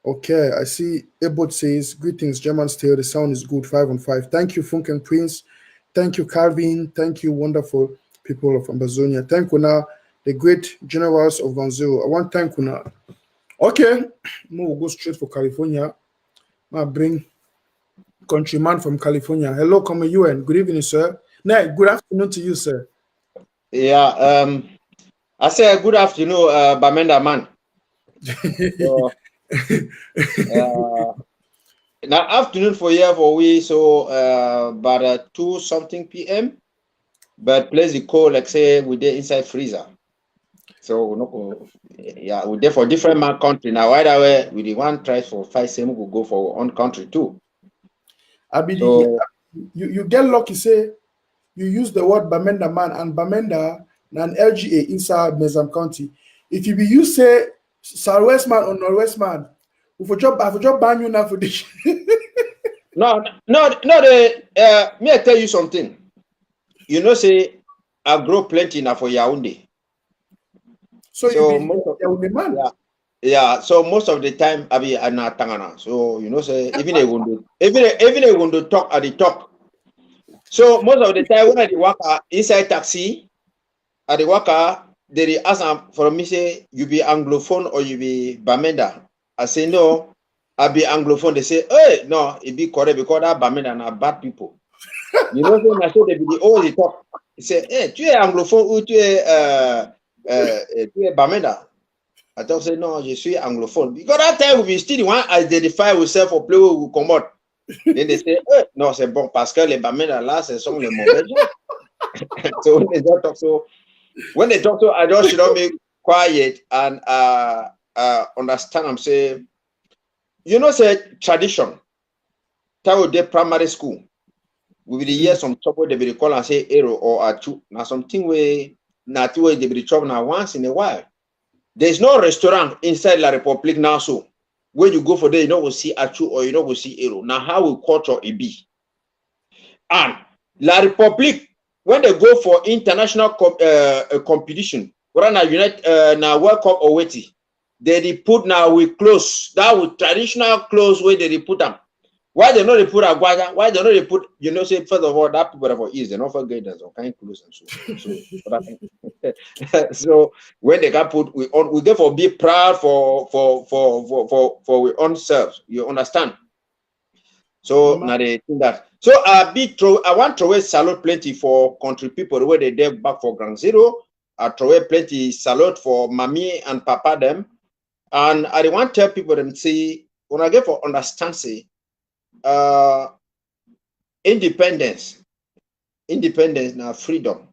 Okay, I see Ebot says, greetings, German Steel. The sound is good, 5 on 5. Thank you, Funk and Prince. Thank you, Calvin. Thank you, wonderful people of Ambazonia. Thank you, now, the great generals of 1-0. I want thank you now. Okay, now we'll go straight for California. I'll bring countryman from California. Hello, come UN. Good evening, sir. No, good afternoon to you, sir. Yeah, I say good afternoon, Bamenda man. So, now afternoon for here for we, so about 2 something p.m. But place the cold, like say we there inside freezer. So we no yeah, we there for different man country. Now either way, we the one try for 5 we go for our own country too. So You get lucky, say you use the word Bamenda man and Bamenda and LGA inside Mezam County. If you be you say Southwest man or Northwest man, I for job ban you now for this. no, me I tell you something. You know, say I grow plenty now for Yaoundé. So you be the man. Yeah, so most of the time I be an Tangana. So you know, say even they want to talk at the talk. So most of the time when I work inside taxi, at the worker, they ask for me say you be Anglophone or you be Bamenda. I say no, I be Anglophone. They say, hey, no, it be correct because that Bamenda are bad people. You know, so I say they be the always talk. He say, hey, tu es Anglophone ou tu es Bamenda? I don't say no, je suis anglophone. Because that time we still want to identify ourselves for play we come out. Then they say, non, c'est bon, parce que les Bamenda là, ce sont les mauvais gens. So when they don't talk, so I just should be quiet and understand. I'm saying, you know, say tradition. Tell the primary school. We will hear some trouble they will call and say error or achu. Now something way, not way they will trouble now once in a while. There's no restaurant inside La Republic now, so when you go for there, you know, we'll see Achu or you know, we'll see Ero. Now, how will culture it be? And La Republic, when they go for international competition, whether now United, now World Cup or Weti, they put now with clothes, that with traditional clothes where they put them. Why they not they put Aguada? Why they not they put, you know, say, first of all, that people are for ease, they not forget there's all kind of clothes and so. So when they can put, we therefore be proud for our own selves. You understand? So now they think that. So I want to salute plenty for country people where they there back for Ground Zero. I throw plenty salute for mommy and papa them. And I want to tell people them say when I get for understand say independence now freedom.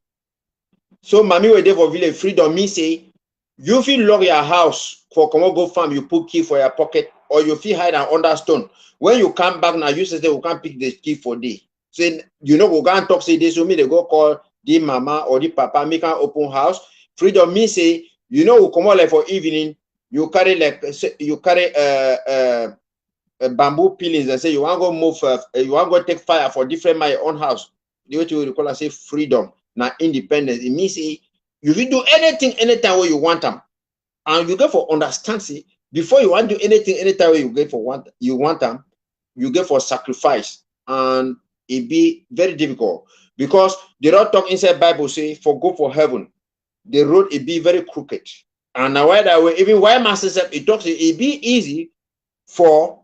So mommy were there for village freedom means say you feel lock your house for come go farm, you put key for your pocket, or you feel hide under stone. When you come back now, you say we can't pick the key for day. So you know we can't talk say this, so me they go call the mama or the papa, make an open house. Freedom means say you know we come out like for evening, you carry like bamboo peelings and say you want to go move, you want to go take fire for different my own house. The way you call and say freedom, now independence. It means say you will do anything anytime where you want them, and you get for understand. See, before you want to do anything anytime where you get for you want them, you get for sacrifice, and it be very difficult because they don't talk inside Bible say for go for heaven, the road it be very crooked, and now why that way even why master said it talks it be easy for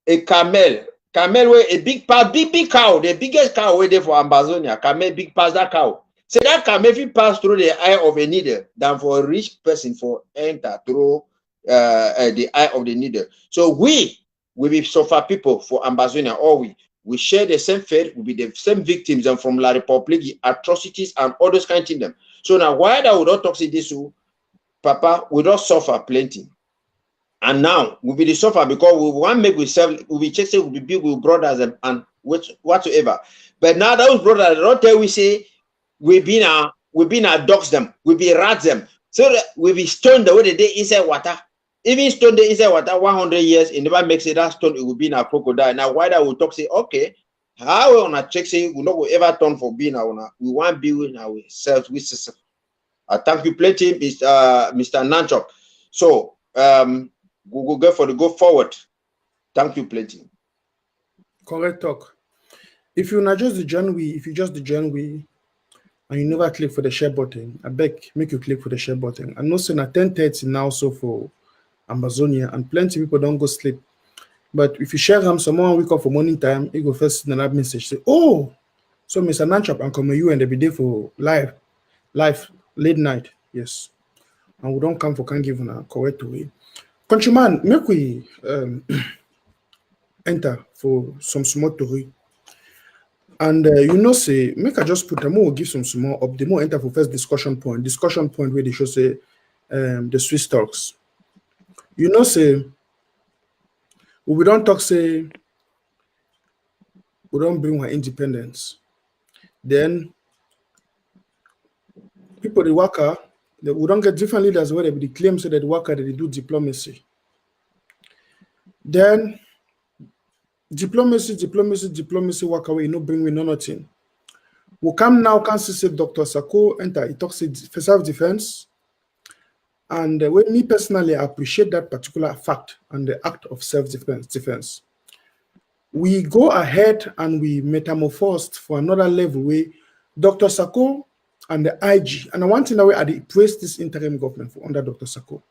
a camel where a big cow, the biggest cow where there for Ambazonia, camel big pass that cow. So that camel if you pass through the eye of a needle than for a rich person for enter through the eye of the needle. So we be suffer people for Ambazonia, or we share the same fate, we be the same victims and from La Republic, atrocities and all those kind of things. So now why that we don't talk to this, Papa, we don't suffer plenty. And now we be the suffer because we want to make ourselves, we be chasing, we be big with brothers and whatsoever. But now those brothers don't tell we say we been a dogs them, we be rats them. So we be stoned the way they inside water. Even stone the inside water 100 years, it never makes it that stone, it will be in a crocodile. Now why that we talk say, okay, how we on a check say we not will ever turn for being our we want to be with ourselves with system. I thank you plenty, Mr. Nanchok. So go get for the go forward. Thank you plenty. Correct talk. If you not just the join we, if you just the join we, and you never click for the share button, I beg make you click for the share button. I know saying at 10:30 now, so for Ambazonia, and plenty people don't go sleep. But if you share them, someone wake up for morning time, you go first send that message say, "Oh, so Mr. Nanchap and come you and they be there for live late night." Yes, and we don't come for can give a correct way. Countryman, make we enter for some small story. And you know, say, make I just put them, we'll give some small up. The more enter for first discussion point. Discussion point where they show say the Swiss talks. You know, say we don't talk say we don't bring our independence. Then people the worker, we don't get different leaders where they be claim say that the worker they do diplomacy. Then diplomacy work away, no bring we no nothing. We come now, can see say Dr. Sako enter, he talks for self-defense. And when me personally, I appreciate that particular fact and the act of self-defense. We go ahead and we metamorphosed for another level where Dr. Sako and the IG, and one thing that way I praise this interim government for under Dr. Sako,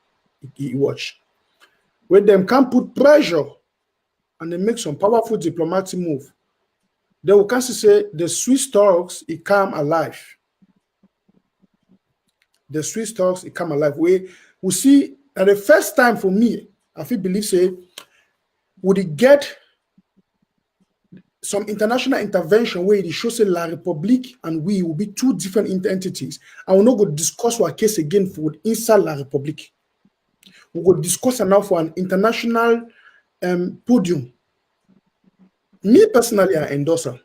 he watch, where them can put pressure and they make some powerful diplomatic move. They will can say the Swiss talks, it come alive. The Swiss talks, it come alive. We see at the first time for me, I feel believe say, would it get some international intervention where it shows say La République and we will be two different entities. And we'll not go discuss our case again for inside La République. We will discuss now for an international podium. Me personally, I endorse her.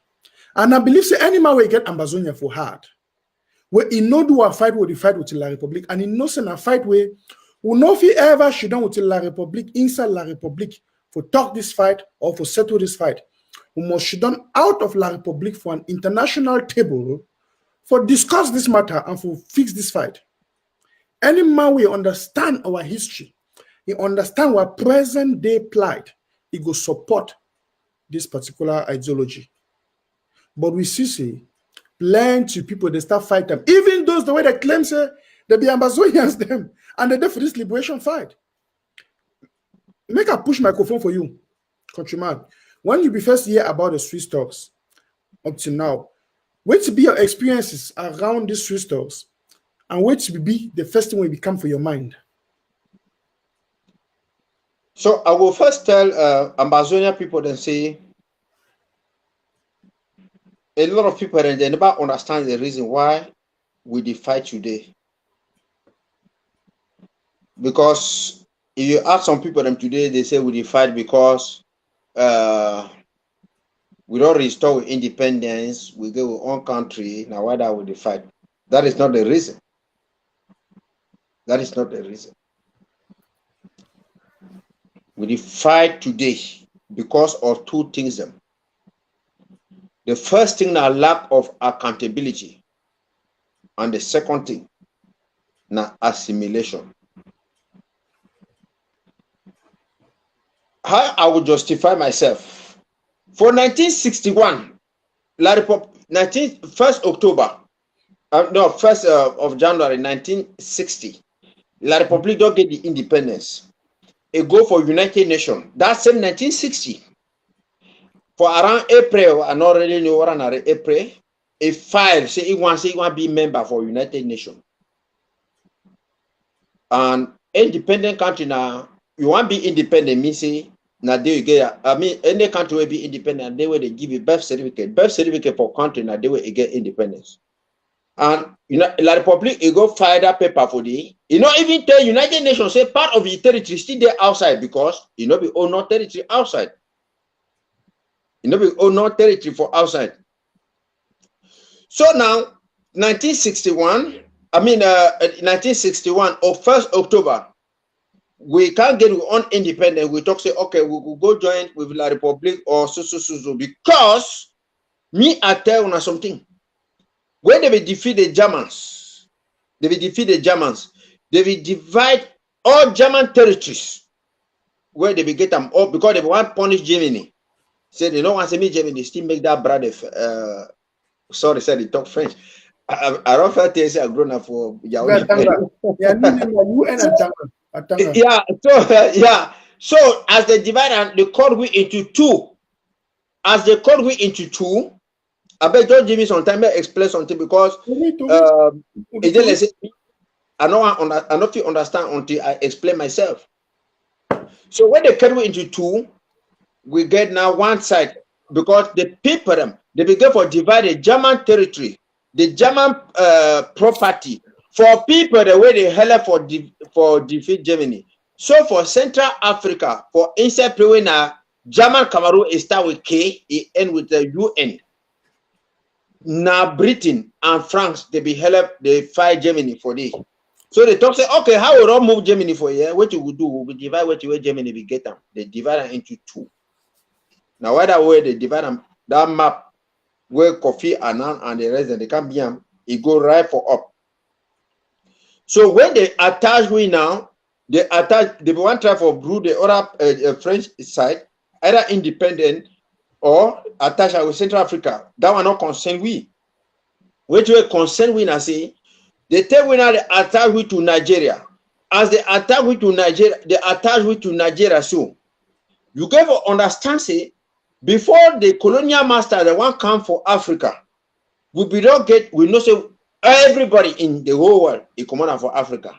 And I believe say any man will get Ambazonia for hard. Where he no do a fight with the fight with La République, and he knows in a fight where we know if he ever should down with La République inside La République for talk this fight or for settle this fight. We must should down out of La République for an international table for discuss this matter and for fix this fight. Any man will understand our history, he understand our present day plight, he go support this particular ideology. But we see plenty of people they start fight them, even those the way they claim say they be Ambazonians them and they there for this liberation fight. Make a push microphone for you, countryman. When you be first hear about the Swiss talks up to now, what to be your experiences around these Swiss talks, and what to be the first thing will become for your mind? So I will first tell Ambazonia people and say a lot of people and they never understand the reason why we did fight today. Because if you ask some people them today, they say we did fight because we don't restore independence, we go our own country, now why that we did fight? That is not the reason. That is not the reason. We did fight today because of two things. The first thing, a lack of accountability. And the second thing, na assimilation. How I would justify myself? For 1961, La Republic, 1st October, no, 1st of January 1960, La République don't get the independence. It go for United Nations. That's in 1960. For around April, I not really know what around April, a file say he wants to be member for United Nations. And independent country now, you want to be independent, means say now they get. I mean, any country will be independent. They will give you birth certificate. Birth certificate for country now they will get independence. And you know, La Republic, you go file that paper for the. You know, even tell United Nations say part of the territory still there outside because you know we own no territory outside. You know we own no territory for outside. So now, 1961. I mean, 1961 or 1st October, we can't get our own independence. We talk say, okay, we will go join with La Republic or so because me I tell you something. When they will defeat the Germans, they will divide all German territories where they be get them up because they want punish Germany. Say they don't want to see me Germany still make that brother. Sorry, said he talk French. I don't feel to say I grown up for Yeah, Tanga. Yeah, UN and Tanga. yeah. So yeah. So as they divide and they cut we into two. As they cut we into two, I bet just give me some time to explain something because I don't feel understand until I explain myself. So when they cut we into two, we get now one side because the people they begin for divide the German territory, the German property for people the way they held for defeat Germany. So for Central Africa, for inside play now, German Cameroon it start with K, it end with the UN. Now Britain and France they be held they fight Germany for this. So they talk say, okay, how we don't move Germany for here? What you will do? We divide what you Germany we get them. They divide them into two. Now why that way they divide them that map where Kofi Annan and the rest and they can be it go right for up. So when they attach we now, they want try for brew the other French side, either independent or attached with Central Africa. That one not concern we. Which way concern we now say they tell we now they attach we to Nigeria. As they attach we to Nigeria, they attach we to Nigeria. So you get to understand say before the colonial master the one come for Africa, we know say everybody in the whole world is commander for Africa.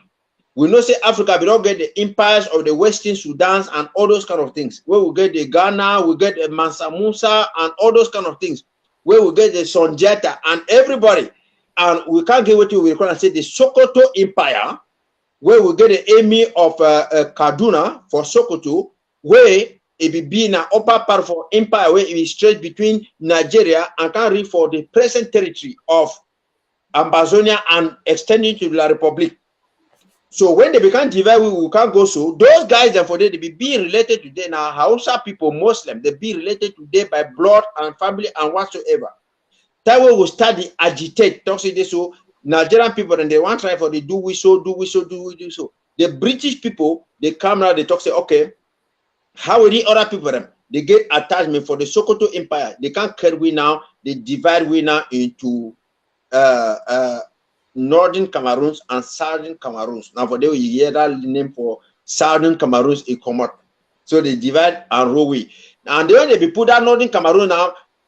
We know say Africa we don't get the empires of the Western Sudan and all those kind of things. Where we get the Ghana, we get the Mansa Musa and all those kind of things. Where we get the Sonjata and everybody. And we can't get what we call and say the Sokoto Empire, where we get the emir of Kaduna for Sokoto, where it be in an upper part for empire where it is straight between Nigeria and can reach for the present territory of Ambazonia and extending to La Republic. So when they become divided, we can't go so. Those guys that for they be being related to them now, Hausa people, Muslim, they be related to them by blood and family and whatsoever. That way we start to agitate, talk say this so Nigerian people and they want to try for they do we so. The British people, they come out, they talk say, okay, how will the other people them? They get attachment for the Sokoto Empire. They can't carry we now, they divide we now into Northern Cameroons and Southern Cameroons. Now for them, you hear that name for Southern Cameroons, it come out. So they divide and roll we. And then they be put that Northern Cameroon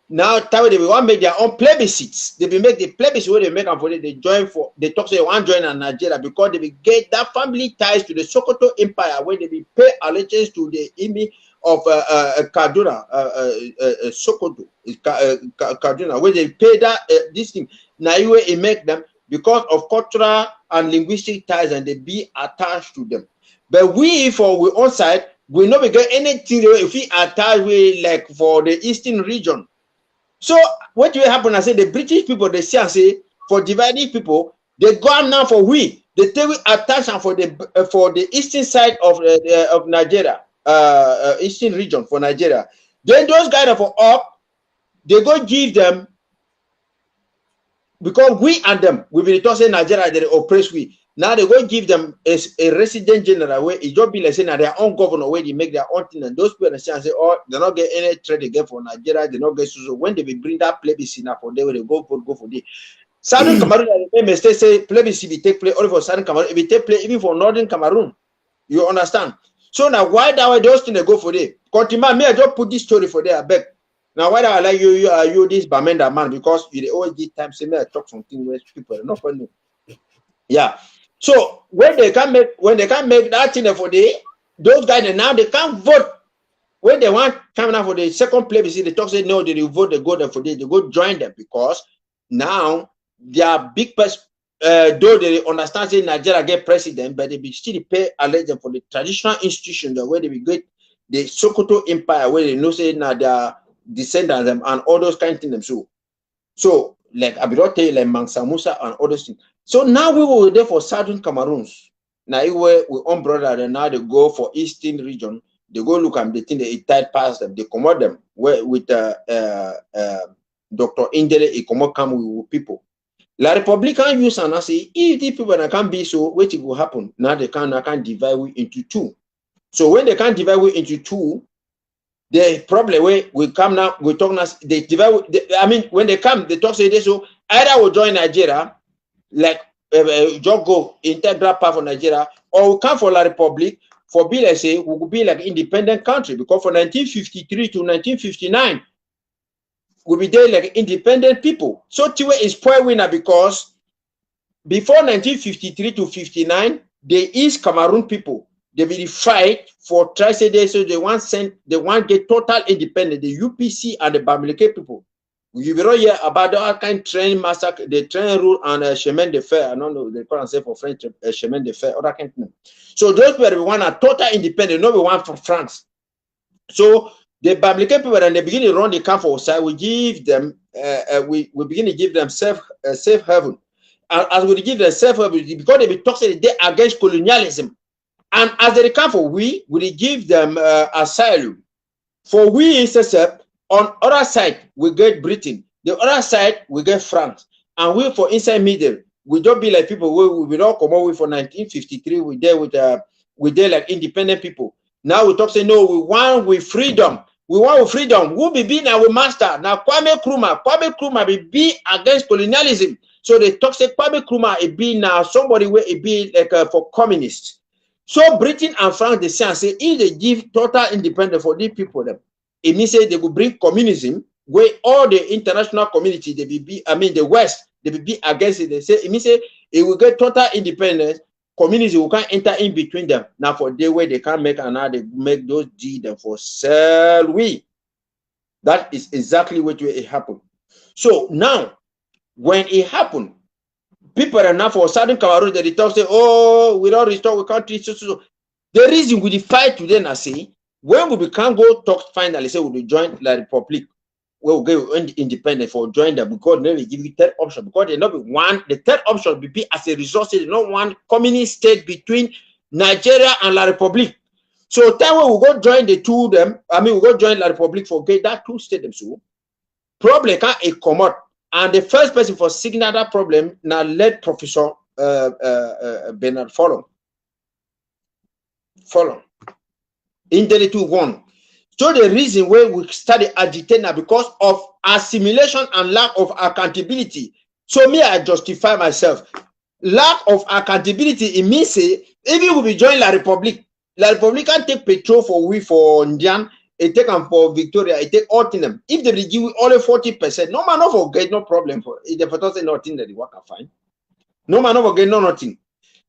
now time they want to make their own plebiscites. They be make the plebiscite where they make them for them, they join for they talk say they want to join in Nigeria because they be get that family ties to the Sokoto Empire where they be pay allegiance to the emir of Kaduna, Sokoto, Kaduna, where they pay that this thing. Now you will make them because of cultural and linguistic ties and they be attached to them. But we for we on side, we not get anything if we attach we like for the eastern region. So what will happen? I say the British people they say for dividing people, they go out now for we. They take we attention for the eastern side of Nigeria, eastern region for Nigeria. Then those guys that for up, they go give them because we and them we be tossing Nigeria they oppress we. Now they go give them a resident general where it just be like saying that their own governor where they make their own thing and those people say, oh, they not get any trade again for Nigeria, they not get so when they will bring that plebiscite for them, they go for the Southern Cameroon, they may say plebiscite take place only for Southern Cameroon, it will take place even for Northern Cameroon. You understand? So now why that way those things they go for them? Continue, me I just put this story for there, I beg. Now why I like you this Bamenda man because you always give time say me I talk something where people are not funny. Yeah. So when they can make that thing for those guys now they can't vote when they want coming out for the second plebiscite. They talk say no, they will vote, they go there for they go join them because now they are big person. Though they understand say Nigeria get president, but they be still pay allegiance for the traditional institution the way they be get the Sokoto Empire where they know say now their descendants and all those kind of things. So like I be not tell you like Mansa Musa and all those things. So now we were there for Southern Cameroons. Now we on brother and now they go for Eastern region. They go look and they think they tight past them. They come out them with Dr. Indele. He come out come with people. La Republican use and I say if the people that can be so, what will happen? Now they can divide we into two. So when they can't divide we into two, the problem where we come now, we talk now, they divide, I mean, when they come, they talk say this, so either we'll join Nigeria, like just go integral part of Nigeria, or we come for La Republic, for be like say, we will be like independent country, because for 1953 to 1959, we'll be there like independent people. So Tiwe is poor winner because before 1953 to 59, the East Cameroon people, they will fight for Tri-City, so they want get total independence, the UPC and the Bamileke people. You will hear about the kind of train massacre, the train rule and chemin de fer. I don't know, they call themselves for French, chemin de fer, other kind of thing. So those people want a total independence, no one from France. So the Bamileke people, when they begin to run the camp for outside, we give them, we begin to give them safe haven. And as we give them safe haven, because they be talking against colonialism. And as they come for we give them asylum. For we intercept, on other side, we get Britain. The other side, we get France. And we for inside middle, we don't be like people we don't come away for 1953. We there like independent people. Now we talk say no, we want with freedom. We want with freedom. Who be our master? Now Kwame Nkrumah be against colonialism. So they talk say Kwame Nkrumah it be now somebody where it be like for communists. So Britain and France they say if they give total independence for these people, them it means say they will bring communism where all the international community they will be, I mean the West they will be against it. They say it means say it will get total independence. Communities will can't enter in between them. Now for the way they can't make and now they make those deeds for sell we. That is exactly what it happened. So now when it happened, people are now for Southern Cameroon they talk say, oh, we don't restore, we can't teach. So the reason we fight today now say when we can't go talk finally say we will join La Republic, we will get independent for join them because they will give you third option because they not want the third option will be as a result they don't want communist state between Nigeria and La Republic. So time when we go join the two of them, I mean we go join La Republic for get that two state them so problem can't come out. And the first person for signal that problem now led Professor Bernard Fallon. In the 2-1. So the reason why we started agitating now because of assimilation and lack of accountability. So me, I justify myself. Lack of accountability, it means say, even we join La Republic can take petrol for we for Indian, it take them for Victoria, it take all in them. If they give you only 40%, no man not forget, no problem for it. If they say nothing that they work fine. No man not forget, no nothing.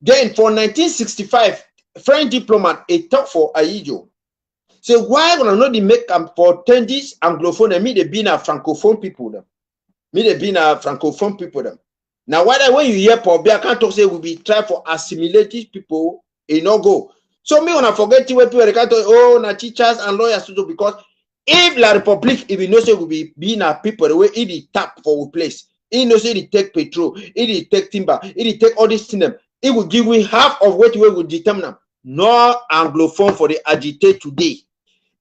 Then for 1965, French diplomat a talk for Aïdjo. So why gonna not make for 10 this Anglophone and me they be a Francophone people them. Me they be a Francophone people them. Now why when you hear Paul I can't talk say we be try for assimilated people it no go. So me when I forget where people they can't talk, oh na teachers and lawyers to do because if La Republic if you know say we be being a people the way it tap for a place, it know say it take petrol, it take timber, it take all these things them, it will give we half of what we will determine them. No Anglophone for the agitate today.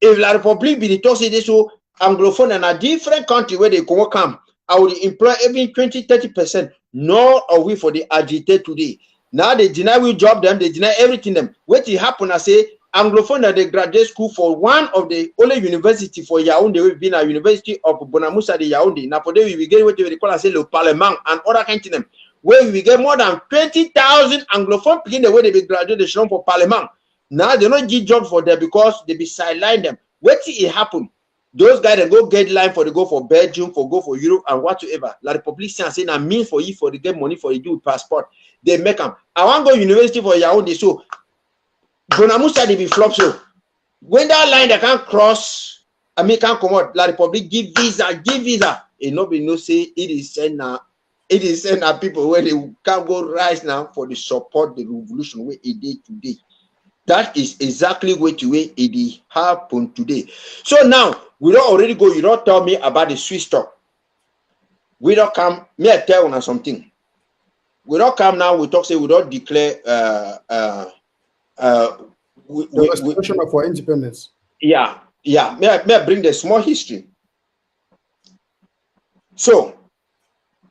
If La Republic be the talk say this so Anglophone and a different country where they come, I would employ even 20-30%. Nor are we for the agitate today. Now they deny we job them, they deny everything them. What will happen? I say Anglophone at the graduate school for one of the only university for Yaoundé, we've been a university of Bonamoussa de Yaoundé. Now for them we get what we call I say le Parlement and other kind of them. Where we get more than 20,000 Anglophone begin the way they be graduate the for Parlement. Now they don't give job for them because they be sideline them. What it happen? Those guys that go get line for the go for Belgium, for go for Europe and whatsoever. La Republic saying I mean for you for the get money for you do passport. They make them. I want to go university for Yaoundé. So Bonamoussa they be flop so. When that line they can't cross, I mean can't come out. La Republic give visa. And nobody no say it is sent now. It is sent now people where they can't go rise now for the support the revolution where it did today. That is exactly what way it happened today. So now we don't already go. You don't tell me about the Swiss talk. We don't come. May I tell you something? We don't come now. We talk say we don't declare. The restoration of our independence. Yeah. May I bring the small history? So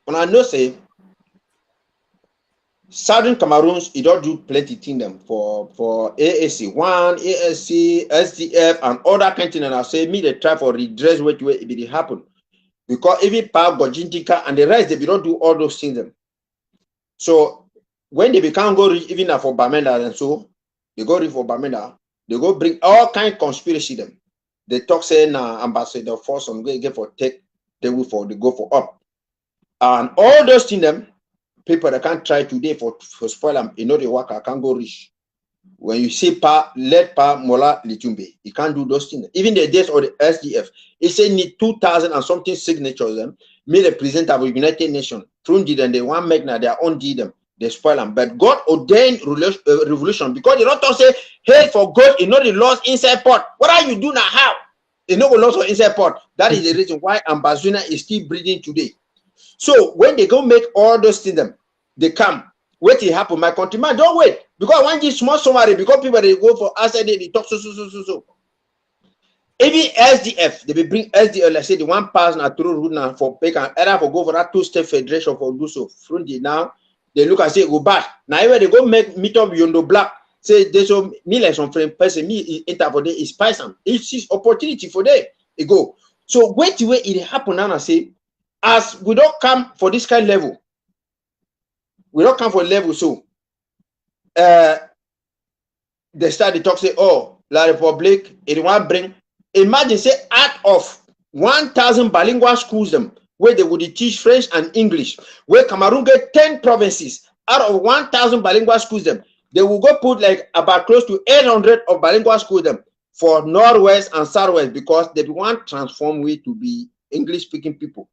when I know say Southern Cameroons, it don't do plenty thing them for AAC1, ASC, SDF, and other continent. I say me they try for redress what it will happen. Because even Power Gojintika and the rest, they don't do all those things them. So when they become go reach even for Bamenda and so they go reach for Bamenda, they go bring all kind of conspiracy them. They talk say na ambassador force on get for take they will for they go for up. And all those things them people that can't try today for spoil them, you know the worker can't go reach. When you see let Mola Litumbe, you can't do those things. Even the days of the SDF, it say need 2,000 and something signatures them, made a present of United Nations. Through did and they want make now their own deed them, they spoil them. But God ordained revolution because they don't talk say, hey, for God, you know the laws inside port. What are you doing now? How? You know the laws are inside port. That is the reason why Ambazonia is still breathing today. So when they go make all those things them, they come. Wait till it happen. My countryman, don't wait. Because one give small summary, because people they go for outside, they talk so. Even SDF, they will bring SDF, let's say the one pass now through route now for pick and either for go for that two-step federation for do so. From the now, they look and say go back. Now even they go make meet up Yondo Black. Say they so me like some friend person, me enter for there is Python. It's his opportunity for there. It go. So wait till it happen now and say, as we don't come for this kind of level, we don't come for level so they start to talk say, oh, La Republic, it want bring. Imagine say out of 1,000 bilingual schools them where they would teach French and English, where Cameroon get 10 provinces out of 1,000 bilingual schools them, they will go put like about close to 800 of bilingual schools them for Northwest and Southwest because they want transform we to be English speaking people.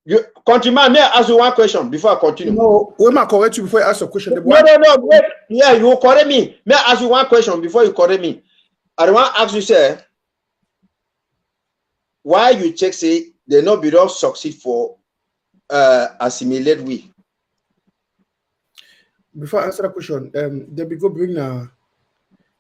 You countryman, may I ask you one question before I continue? No, we might correct you before I ask a question. No, wait. Yeah, you correct me. May I ask you one question before you correct me? I want to ask you, sir, why you check say they not be able to succeed for assimilate we? Before I answer that question, they go bring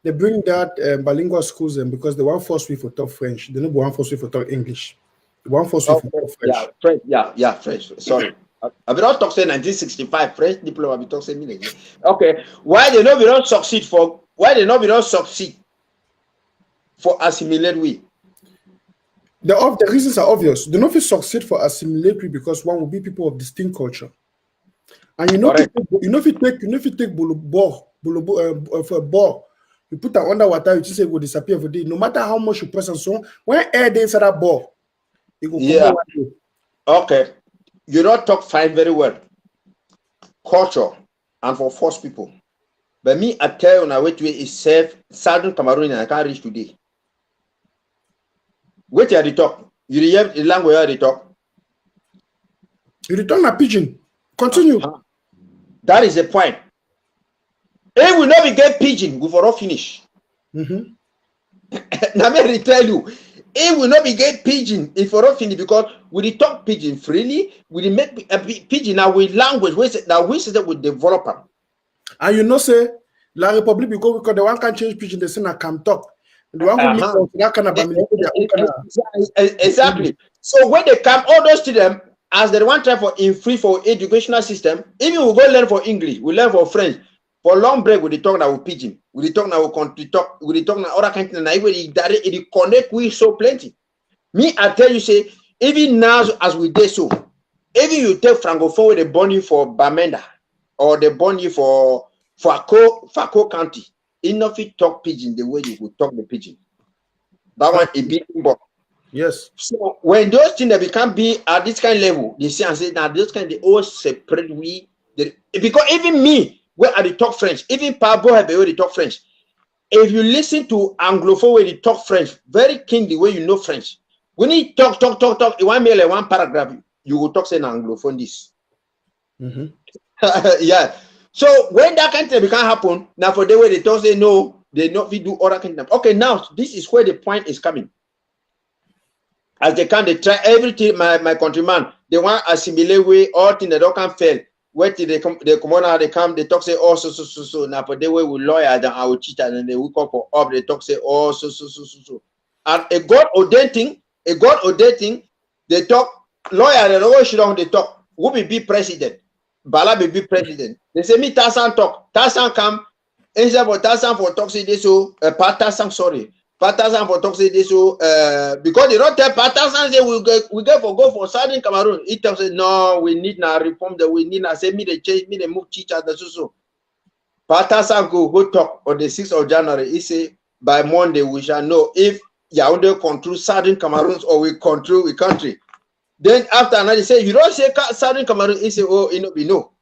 they bring that bilingual schools because they want force we for talk French. They don't want force we for talk English. One for French. Yeah, French. Yeah, French. Sorry. I will not talk say 1965 French diploma. We talk say me. Okay. Why they not be not succeed for? Why they not be not succeed for assimilate we? The reasons are obvious. They not succeed for assimilate we because one will be people of distinct culture, and you know if you take for a ball, you put that underwater, you just say it will disappear for day. No matter how much you press and so on, when air they inside that ball. Yeah. Okay. You don't talk fine very well. Culture and for force people. But me, I tell you now, which way is safe. Southern Cameroon and I can't reach today. Wait till they talk. You hear the language how they talk. You return a pigeon. Continue. That is the point. If we not be get pigeon, we for all finish. Now me tell you. It will not be get pigeon if we don't finish because we talk pigeon freely, we make a pigeon now with language that we say that we develop them. And you know, say La Republic because the one can change pigeon, they say I can talk. The one who that kind of exactly. So when they come, all those to them, as they want to try for in free for educational system, even we go learn for English, we learn for French. For long break, we talk now with pigeon. We talk now with talk. We talk now other countries. Now it connect with so plenty. Me, I tell you, say even now as we did so, even you take francophone with the bonnie for Bamenda or the bonnie for Fako County, enough it talk pigeon the way you would talk the pigeon. That one a big book. Yes. So when those things that become be at this kind of level, they say and say now those kind they all separate we because even me. Where are they talk French? Even Pablo have already talk French. If you listen to Anglophone where they talk French, very keen the way you know French. When he talk, in 1 minute, one paragraph, you will talk saying Anglophone this. Yeah. So when that kind of thing can happen, now for the way they talk say no, they not we do other kind of. Okay, now this is where the point is coming. As they try everything, my countryman, they want assimilate way, all things that don't can fail. Wait till they come on, they come, they talk, say, oh, so. Now, for the way we lawyer, then I will cheat, and then they will come for up, they talk, say, oh, so. And a God ordained thing, they talk, lawyer, they always should they talk, who will be president. Bala be president. They say me Tasan talk. Tasan come. Instead for Tasan for talk say this so Pat Tasan sorry. Pat Tasan for talk say this so because they don't tell Pat Tasan say we get for go for Southern Cameroon. He tells say no, we need now reform that we need now say me they change me they move teachers the so. Pat Tasan go talk on the 6th of January. He say by Monday we shall know if Yaoundé control Southern Cameroon or we control the country. Then after another say you don't say Southern Cameroon. He say oh we know.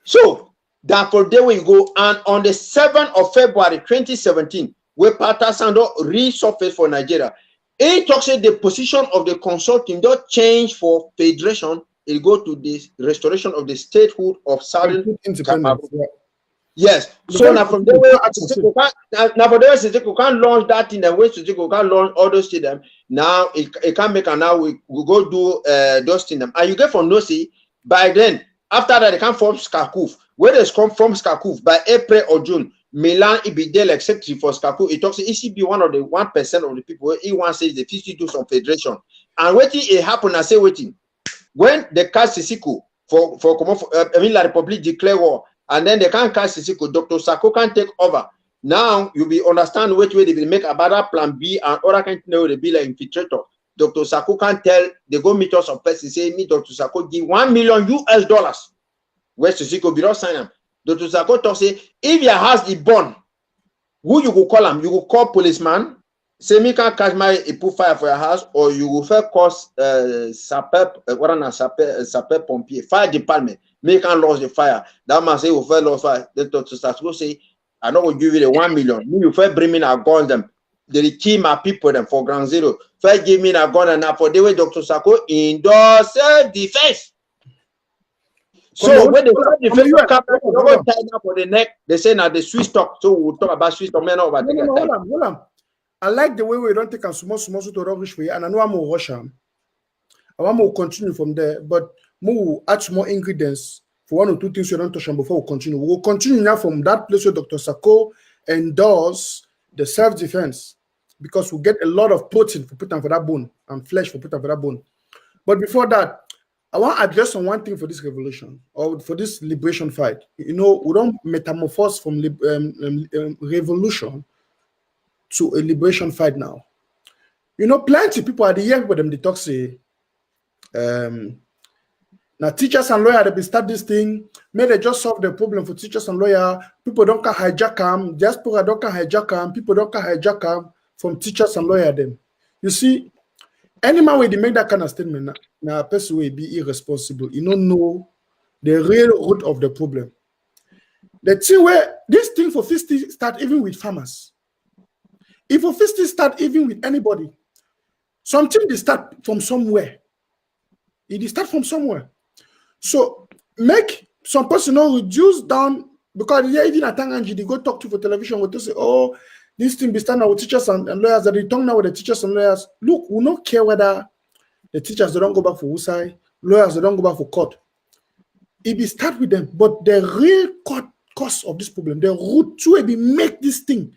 So that for day we go and on the 7th of February 2017, where Pata Sando resurfaced for Nigeria, he talks about the position of the consortium don't change for federation. It go to the restoration of the statehood of Southern independence. Cameroon. Yes. So now from there, now for there, we can't launch that in the way to we can't launch all those things. Now it can't make, and now we go do those things. And you get from Nosi by then. After that, they can form Skakuf. Where they come from Skakuf by April or June, Milan Ibidel except for Skakuf. It talks ECB one of the 1% of the people. He wants says the 52 some federation. And waiting it happened. I say waiting when they cast Sisiko for La Republic declare war. And then they can't catch Sisiko. Dr. Sako can take over. Now you be understand which way they will make about that plan B and other kind of they be like infiltrator. Dr. Sako can tell they go meet us of person say me Dr. Sako give $1 million US. Where Sisiko be not sign them. Dr. Sako talk say if your house is bond, who you go call him? You go call policeman. Say me can catch my put fire for your house, or you will first cause sapper pompier fire department. Me can lose the fire. That man say you first lose fire. Then Dr. Sako say I don't go give you the 1 million. You first bring me a gun them. They kill my people them for ground zero. First give me a gun and now for the way Dr. Sako endorse self-defense. So when the self-defense come tie down for the neck, they say now the Swiss talk. So we'll talk about Swiss talk. No, hold on. I like the way we don't take a small to rubbish way, and I know I'm more rush. I want to continue from there, but more add more ingredients for 1 or 2 things you don't touch on before we continue. We'll continue now from that place where Dr. Sako endorse the self-defense, because we get a lot of protein for putting for that bone and flesh for putting for that bone. But before that, I want to address on one thing for this revolution or for this liberation fight. You know, we don't metamorphose from revolution to a liberation fight now. You know, plenty of people at the year with them, they talk say, now teachers and lawyers, they be start this thing, may they just solve the problem for teachers and lawyers. People don't can hijack them, diaspora don't can hijack them, people don't can hijack them from teachers and lawyers them. You see, any man when they make that kind of statement, now a person will be irresponsible. You don't know the real root of the problem. The thing where this thing for 50 start even with farmers. If for 50 start even with anybody, something they start from somewhere. It start from somewhere. So make some person reduce down, because yeah, even at Tanganji, they go talk to for television, what they say, oh, this thing be standing with teachers and lawyers, that they talk now with the teachers and lawyers. Look, we don't care whether the teachers they don't go back for Usai, lawyers they don't go back for court. It be start with them, but the real cause of this problem, the root to it be make this thing.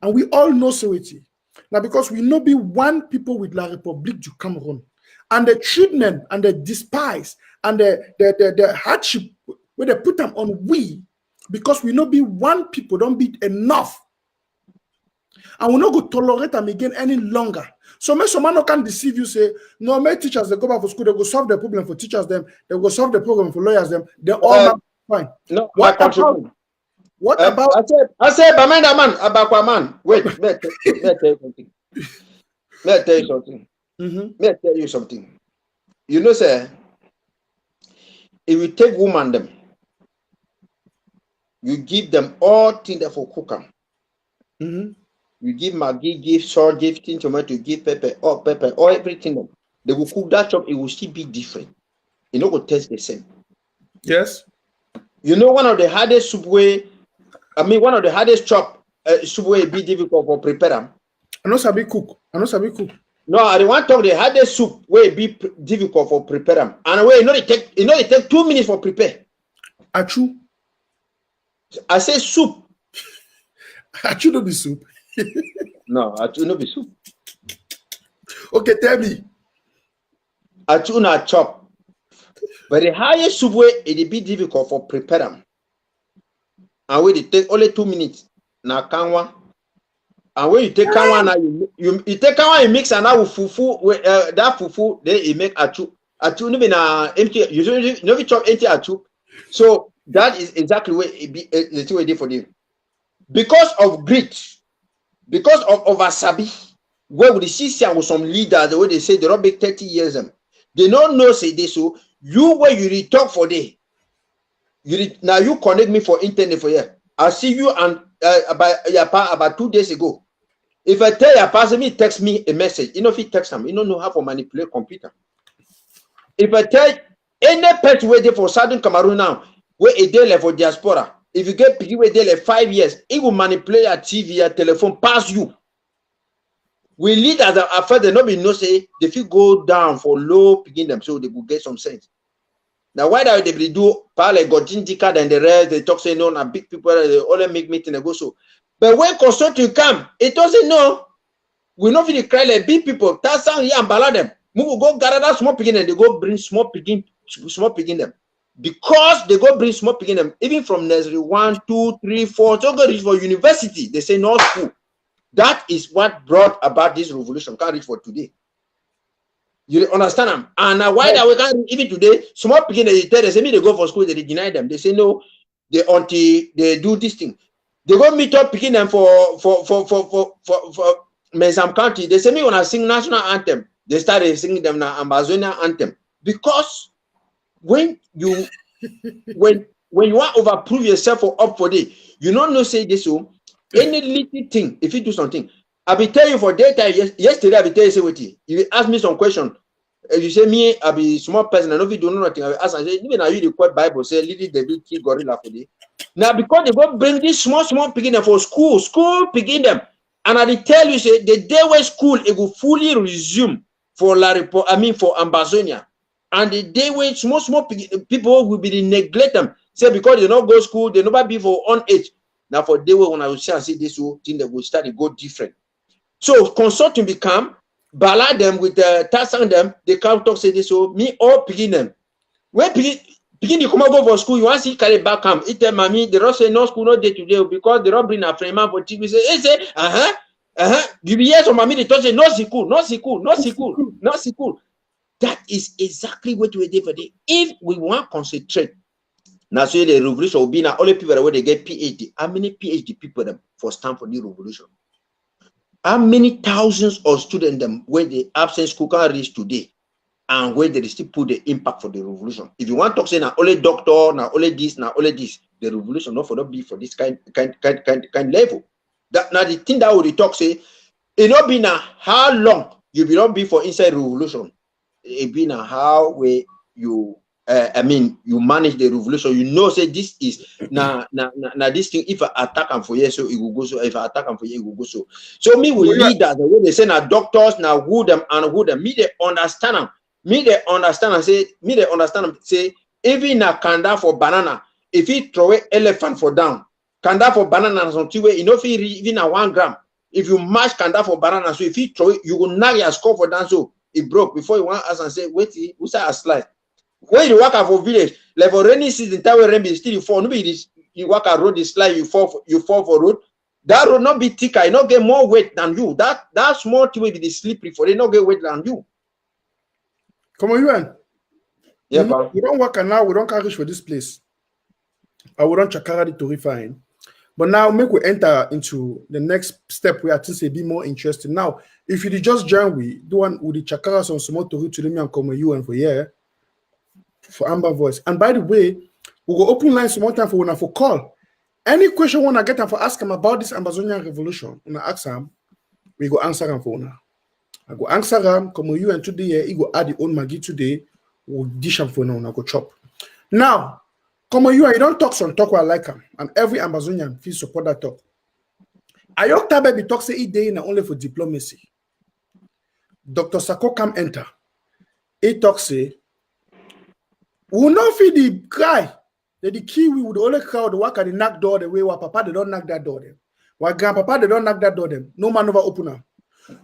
And we all know Soweti. Now, because we know be one people with La République du Cameroun, and the treatment and the despise and the hardship where they put them on we, because we know be one people don't be enough. And we not go tolerate them again any longer. So make some man can deceive you, say, no, my teachers, they go back for school, they go solve the problem for teachers them, they go solve the problem for lawyers them, they all fine. No, what about I said Bamenda man, Abakwa man. Wait, let me tell you something. Let me tell you something. Let me tell you something. You know, sir, if you take woman them, you give them all things that for cook them. You give Maggi, give salt, give things, tomato, give pepper, all everything. They will cook that chop, it will still be different. It not go taste the same. Yes. You know, one of the hardest soup way, one of the hardest chop soup way be difficult for prepare them. I know sabi cook. No, I don't want to talk the hardest soup way be difficult for prepare them. And way it take 2 minutes for prepare. Achu. I say soup. Achu no be soup. No, achu no be soup. Okay, tell me. Achu na chop. But the highest soup way it be difficult for prepare them. And when they take only 2 minutes. Now kanwa. And when you take kanwa now, you take kanwa, you mix and now fufu that fufu, then you make achu. Achu no be na empty. You never chop empty achu. So that is exactly what it be the two way for them. Because of grit, because of oversabi, where we see with some leaders, the way they say they don't make 30 years they don't know say this. So you where you talk for day. Now you connect me for internet for here. I see you and about 2 days ago. If I tell your person, me text me a message. You know if he text them, you don't know how to manipulate computer. If I tell any pet waiting for Southern Cameroon now, where a day for diaspora, if you get people where they 5 years, it will manipulate your TV, your telephone, pass you. We lead as a further not be no say they feel go down for low picking them so they will get some sense. Now why do they do Pale got Jinjika and the rest they talk say no na big people they only make meeting and go so. But when consulting come, it doesn't know. We not really cry like big people. That's how you and bala them. We will go gather that small picking and they go bring small picking them. Because they go bring small picking them, even from nursery 1, 2, 3, 4, so go reach for university. They say no school. That is what brought about this revolution. Can't reach for today. You understand them? And why that we can't even today, small picking they tell they say me they go for school, they deny them. They say no, they until they do this thing. They go meet up picking them for Mezam County. They say me when I sing national anthem, they started singing them now Ambazonia anthem. Because when you when you want to overprove yourself or up for day, you don't know say this so any little thing, if you do something. I be tell you for daytime yesterday, I be tell you say what you ask me some question. You say me, I be small person, I know if you do nothing. I ask and say, even now you the quote Bible say little David kill gorilla for day. Now because they go bring this small picking them for school picking them. And I tell you say the day when school it will fully resume for for Ambazonia. And the day when small people will be neglect them. Say because they don't go school, they never be for on age. Now for day when I will see this whole thing that will start to go different. So consulting become ballad them with the task on them, they can't talk say this so me all picking them. When picking you come go for school, you want to see carry back home. It tell mommy they don't say no school no day today because they don't bring a friend man for TV. Say you be here so mommy they talk say no school. That is exactly what we did for day. If we want to concentrate, now so the revolution will be now only people where they get PhD. How many PhD people them for stand for the revolution? How many thousands of students them where the absent school can reach today and where they still put the impact for the revolution? If you want to talk say now only doctor, now only this, the revolution not for not be for this kind level. That now the thing that would talk say it not be now how long you will not be for inside revolution. It be now how way you you manage the revolution. You know, say this is now this thing. If I attack them for you, so it will go so. If I attack them for you, it will go so. So me will lead that the way they say now doctors now who them and who them. Me they understand them. Me they understand and say. Me they understand them. Say even a kanda for banana. If he throw an elephant for down, kanda for banana something way. You know if he even a 1 gram. If you mash kanda for banana, so if he throw it, you will knock your score for down. So it broke before you want us and say wait, who's that a slide? When you walk out for village, like for rainy season, time when rain be still you fall. No be you walk a road, this slide, you fall for road. That road not be thicker, it not get more weight than you. That small thing will be slippery for it not get weight than you. Come on, you Yeah, we don't work and now we don't carry for this place. I will run Chakara to refine. But now make we enter into the next step where I think say be more interesting. Now, if you just join we do one with the Chakara on small to me and come you and for here. For Amber Voice. And by the way, we'll go open lines one time for call. Any question wanna get and for ask him about this Ambazonian revolution, when I ask him, we go answer him for now. I go answer him, come with you and today he go add the own Maggie today, we'll dish him for now, I go chop. Now, come with you and you don't talk some talk what I like him, and every Ambazonian feel support that talk. Ayok Tabe be talk say he day only for diplomacy. Dr. Sako come enter. He talk say we will not feed the guy. The key we would only crowd the work at the knock door the way where papa they don't knock that door them. While grandpapa they don't knock that door them. No man over opener.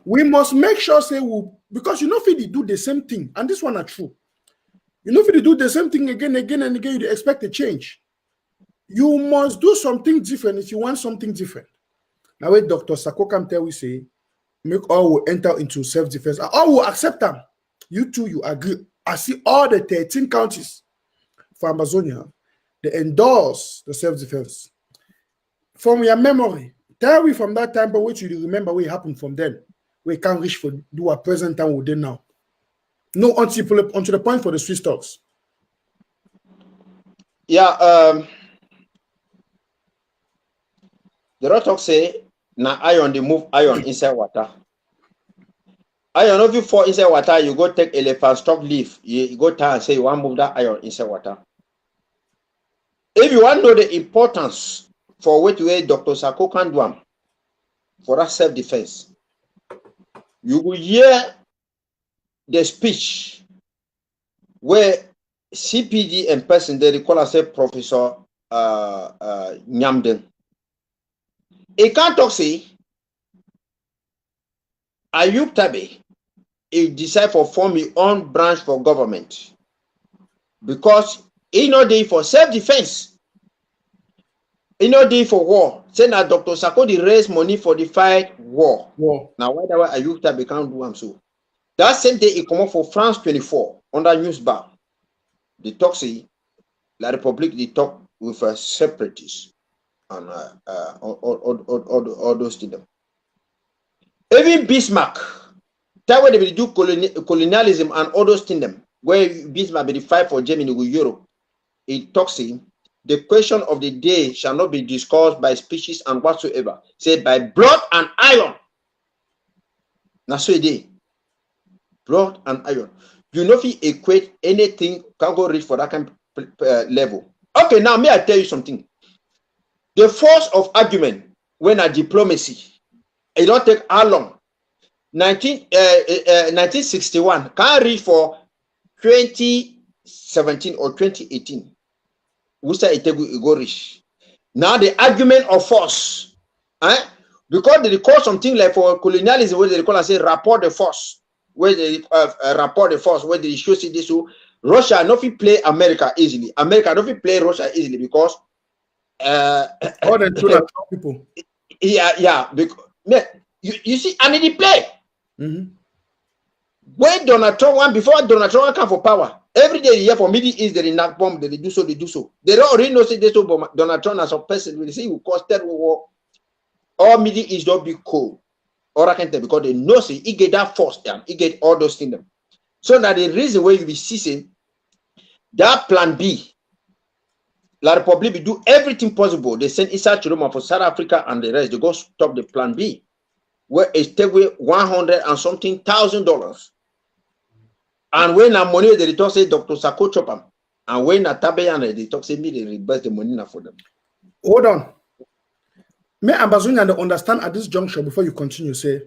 We must make sure say we because you know feed do the same thing. And this one are true. You know, if you do the same thing again and again, you expect a change. You must do something different if you want something different. Now, when Dr. Sako can tell we say, make all will enter into self-defense, and all will accept them. You too, you agree. I see all the 13 counties for Ambazonia, they endorse the self-defense. From your memory, tell me from that time, but what you remember what happened from then. We can't reach for do a present time with them now. No, until the point for the Swiss talks. Yeah, the Rotok say, now iron, they move iron inside water. Iron, if you fall inside water, you go take elephant stock leaf. You go down and say you want to move that iron inside water. If you want to know the importance for what way Dr. Sako can do for that self-defense, you will hear the speech where CPD and person they call us Professor Nyamden. He can't talk say Ayub Tabe he decide for form his own branch for government because he no dey for self-defense. He no dey for war. Say now Dr. Sako dey raise money for the fight war. Now why that way Ayub Tabe can't do am so? That same day he come up for France 24 under news bar. They talk say La Republique they talk with separatists and all those things. Even Bismarck, that way they do colonialism and all those things. Where Bismarck be the fight for Germany with Europe, it talks in the question of the day shall not be discussed by speeches and whatsoever, said by blood and iron. Now so it is. Blood and iron. You know if you equate anything can go reach for that kind of level. Okay, now may I tell you something. The force of argument when a diplomacy, it don't take how long. 1961 can reach for 2017 or 2018. We say it go reach. Now the argument of force, because they call something like for colonialism, where they call and say rapport de force, where they rapport de force, where they show see this. So Russia not play America easily. America not play Russia easily because all the people. Yeah, because you see, and they play. When Donald Trump won, before Donald Trump come for power, every day you hear for Middle East they knock bomb, they do so, they do so. They don't already know say they so, but Donald Trump as a person will say he will cause third world war. All Middle East don't be cold. Or I can tell because they know say he get that force down, he get all those things. So now the reason why you be seeing that plan B, La Republique will do everything possible. They send Issa Chiroma for South Africa and the rest. They go stop the plan B, where it take away $100 and something thousand. And when the money they talk say Dr. Sako chop, and when a Tabayana they talk say me they reimburse the money now for them. Hold on. May Ambazonia understand at this juncture before you continue say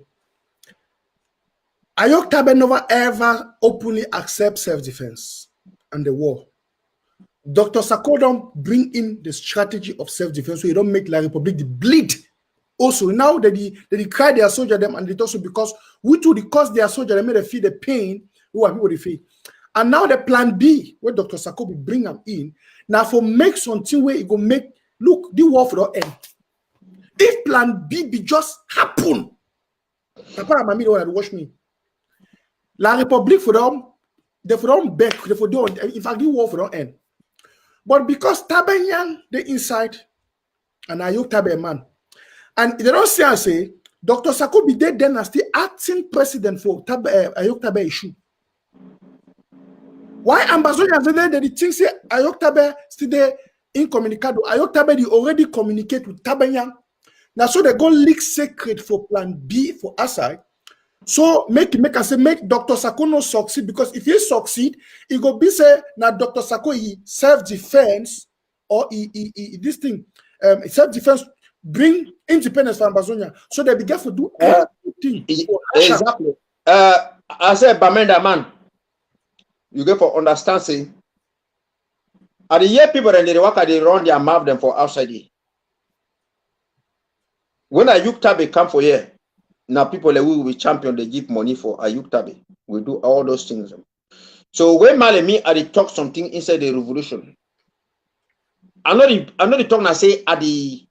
Ayok Tabe never ever openly accept self-defense and the war. Dr. Sako don't bring in the strategy of self-defense so you don't make La Republique bleed. Also, now that they cry their soldier them and it also because we too because their soldier they made them feel the pain who are people they feel. And now the plan B where Dr. Sako will bring them in now for make something where it go make look the war for the end. If plan B be just happen, Papa and Mami don't watch me. La Republique for them, they for them back, they for them. In fact, the war for the end. But because Tabanyan the inside and Ayok Tabe man. And they don't say and say, Dr. Sako be dead then and still acting president for Ayok Tabe issue. Why Ambazonia say that the thing say Ayok Tabe still there incommunicado? Ayok Tabe they already communicate with Tabanyan. Now so they go leak secret for plan B for aside. So make Dr. Sako no succeed because if he succeed, he go be say now Dr. Sako he self-defense or he this thing self-defense bring independence for Ambazonia. So they begin to do everything. Exactly. I said Bamenda man, you get for understand say at the year people and they work they run their mouth them for outside here. When Ayuk Tabe come for here. Now people like we will be champion, they give money for Ayuk Tabe. We do all those things. So when Malemi I talk something inside the revolution, I know the talk now say I the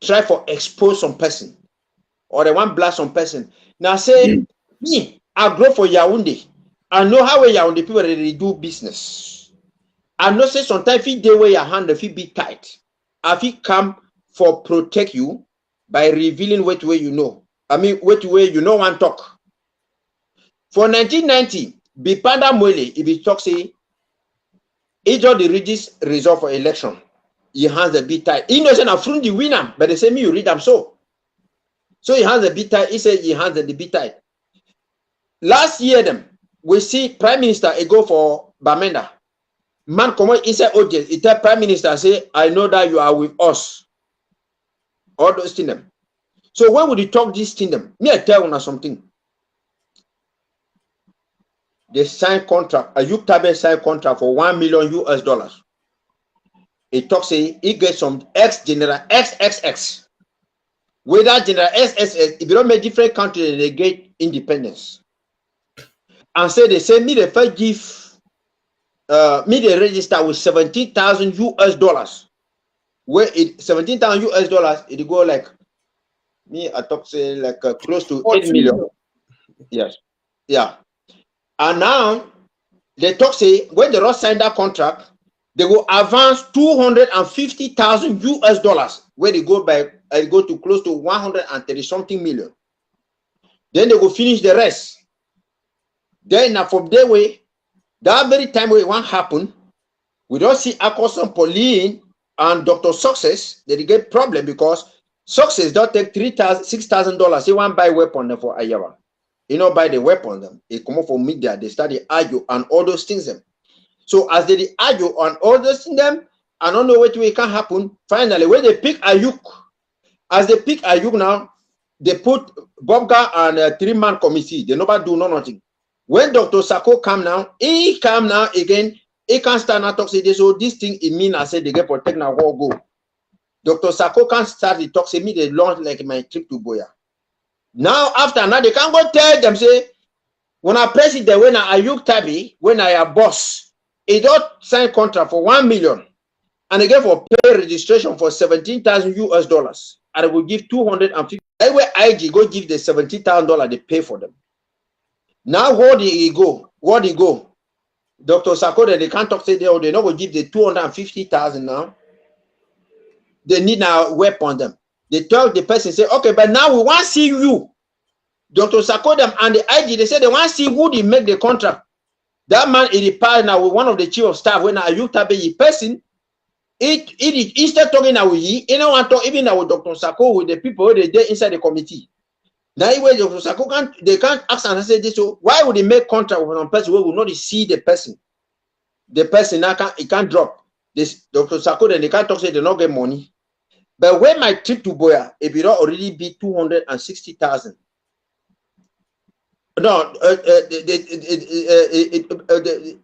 try for expose some person or they want blast some person. Now say me, I grow for Yaoundé. I know how Yaoundé people they do business. I know say sometimes if they wear your hand, if it be tight, if it come for protect you by revealing what way you know. I mean, what way you know one talk. For 1990, Bipanda Mwele, if he talk say, each of the regis result for election, he has the bit tight. He knows that from the winner, but they say me you read them so. So he has the bit tight. He said he has the bit tight. Last year, them we see Prime Minister go for Bamenda. Man come inside audience. He tell Prime Minister say, I know that you are with us. All those things. Them. So when would you talk this thing? Them? Me I tell you something. They sign contract. Ayuk Tabe sign contract for $1 million US. He talks say he gets some ex-general XXX. Whether general XXX, if you don't make different countries, they get independence. And so they say me the first give me the register with $17,000 US. Where it $17,000 US, it go like me I talk say like close to 8 million. Yes. Yeah. And now they talk say when they don't sign that contract, they will advance $250,000 US, where they go by go to close to 130 something million. Then they will finish the rest. Then now from their way, that very time where it won't happen, we don't see Akoson Pauline and Dr. Success, they get problem because Success don't take $3,000, $6,000. They want buy weapon for Ayawa. You know, buy the weapon them. They come up from media, they start to argue and all those things them. So as they argue on all those things them, I don't know what way it can happen. Finally, when they pick Ayuk, as they pick Ayuk now, they put Bobga and a 3-man committee. They never do nothing. When Dr. Sako come now, he come now again, he can't stand and talk say this. So this thing it mean I said they get protect now war go. Dr. Sako can't start the talk say me they launch like my trip to Boya. Now after now they can't go tell them say when I president when I Ayuk Tabi when I a boss, he don't sign contract for $1 million and again for pay registration for $17,000 US and I will give 250. Anyway, IG go give the $17,000 they pay for them. Now where did he go? Where did he go? Dr. Sako they can't talk say they not will give the 250,000 now. They need now weapon them. They tell the person say, okay, but now we want to see you. Dr. Sako them and the IG they say they want to see who they make the contract. That man is the partner with one of the chief of staff when Ayuk Tabe person. Instead talking now with he don't want to talk even now with Dr. Sako with the people they there inside the committee. Now way Dr. Sako can't ask and say this. So why would they make contract with one person who will not see the person? The person now can't drop. This Dr. Sako then they can't talk say they not get money. But when my trip to Boya, if it already be 260,000. No,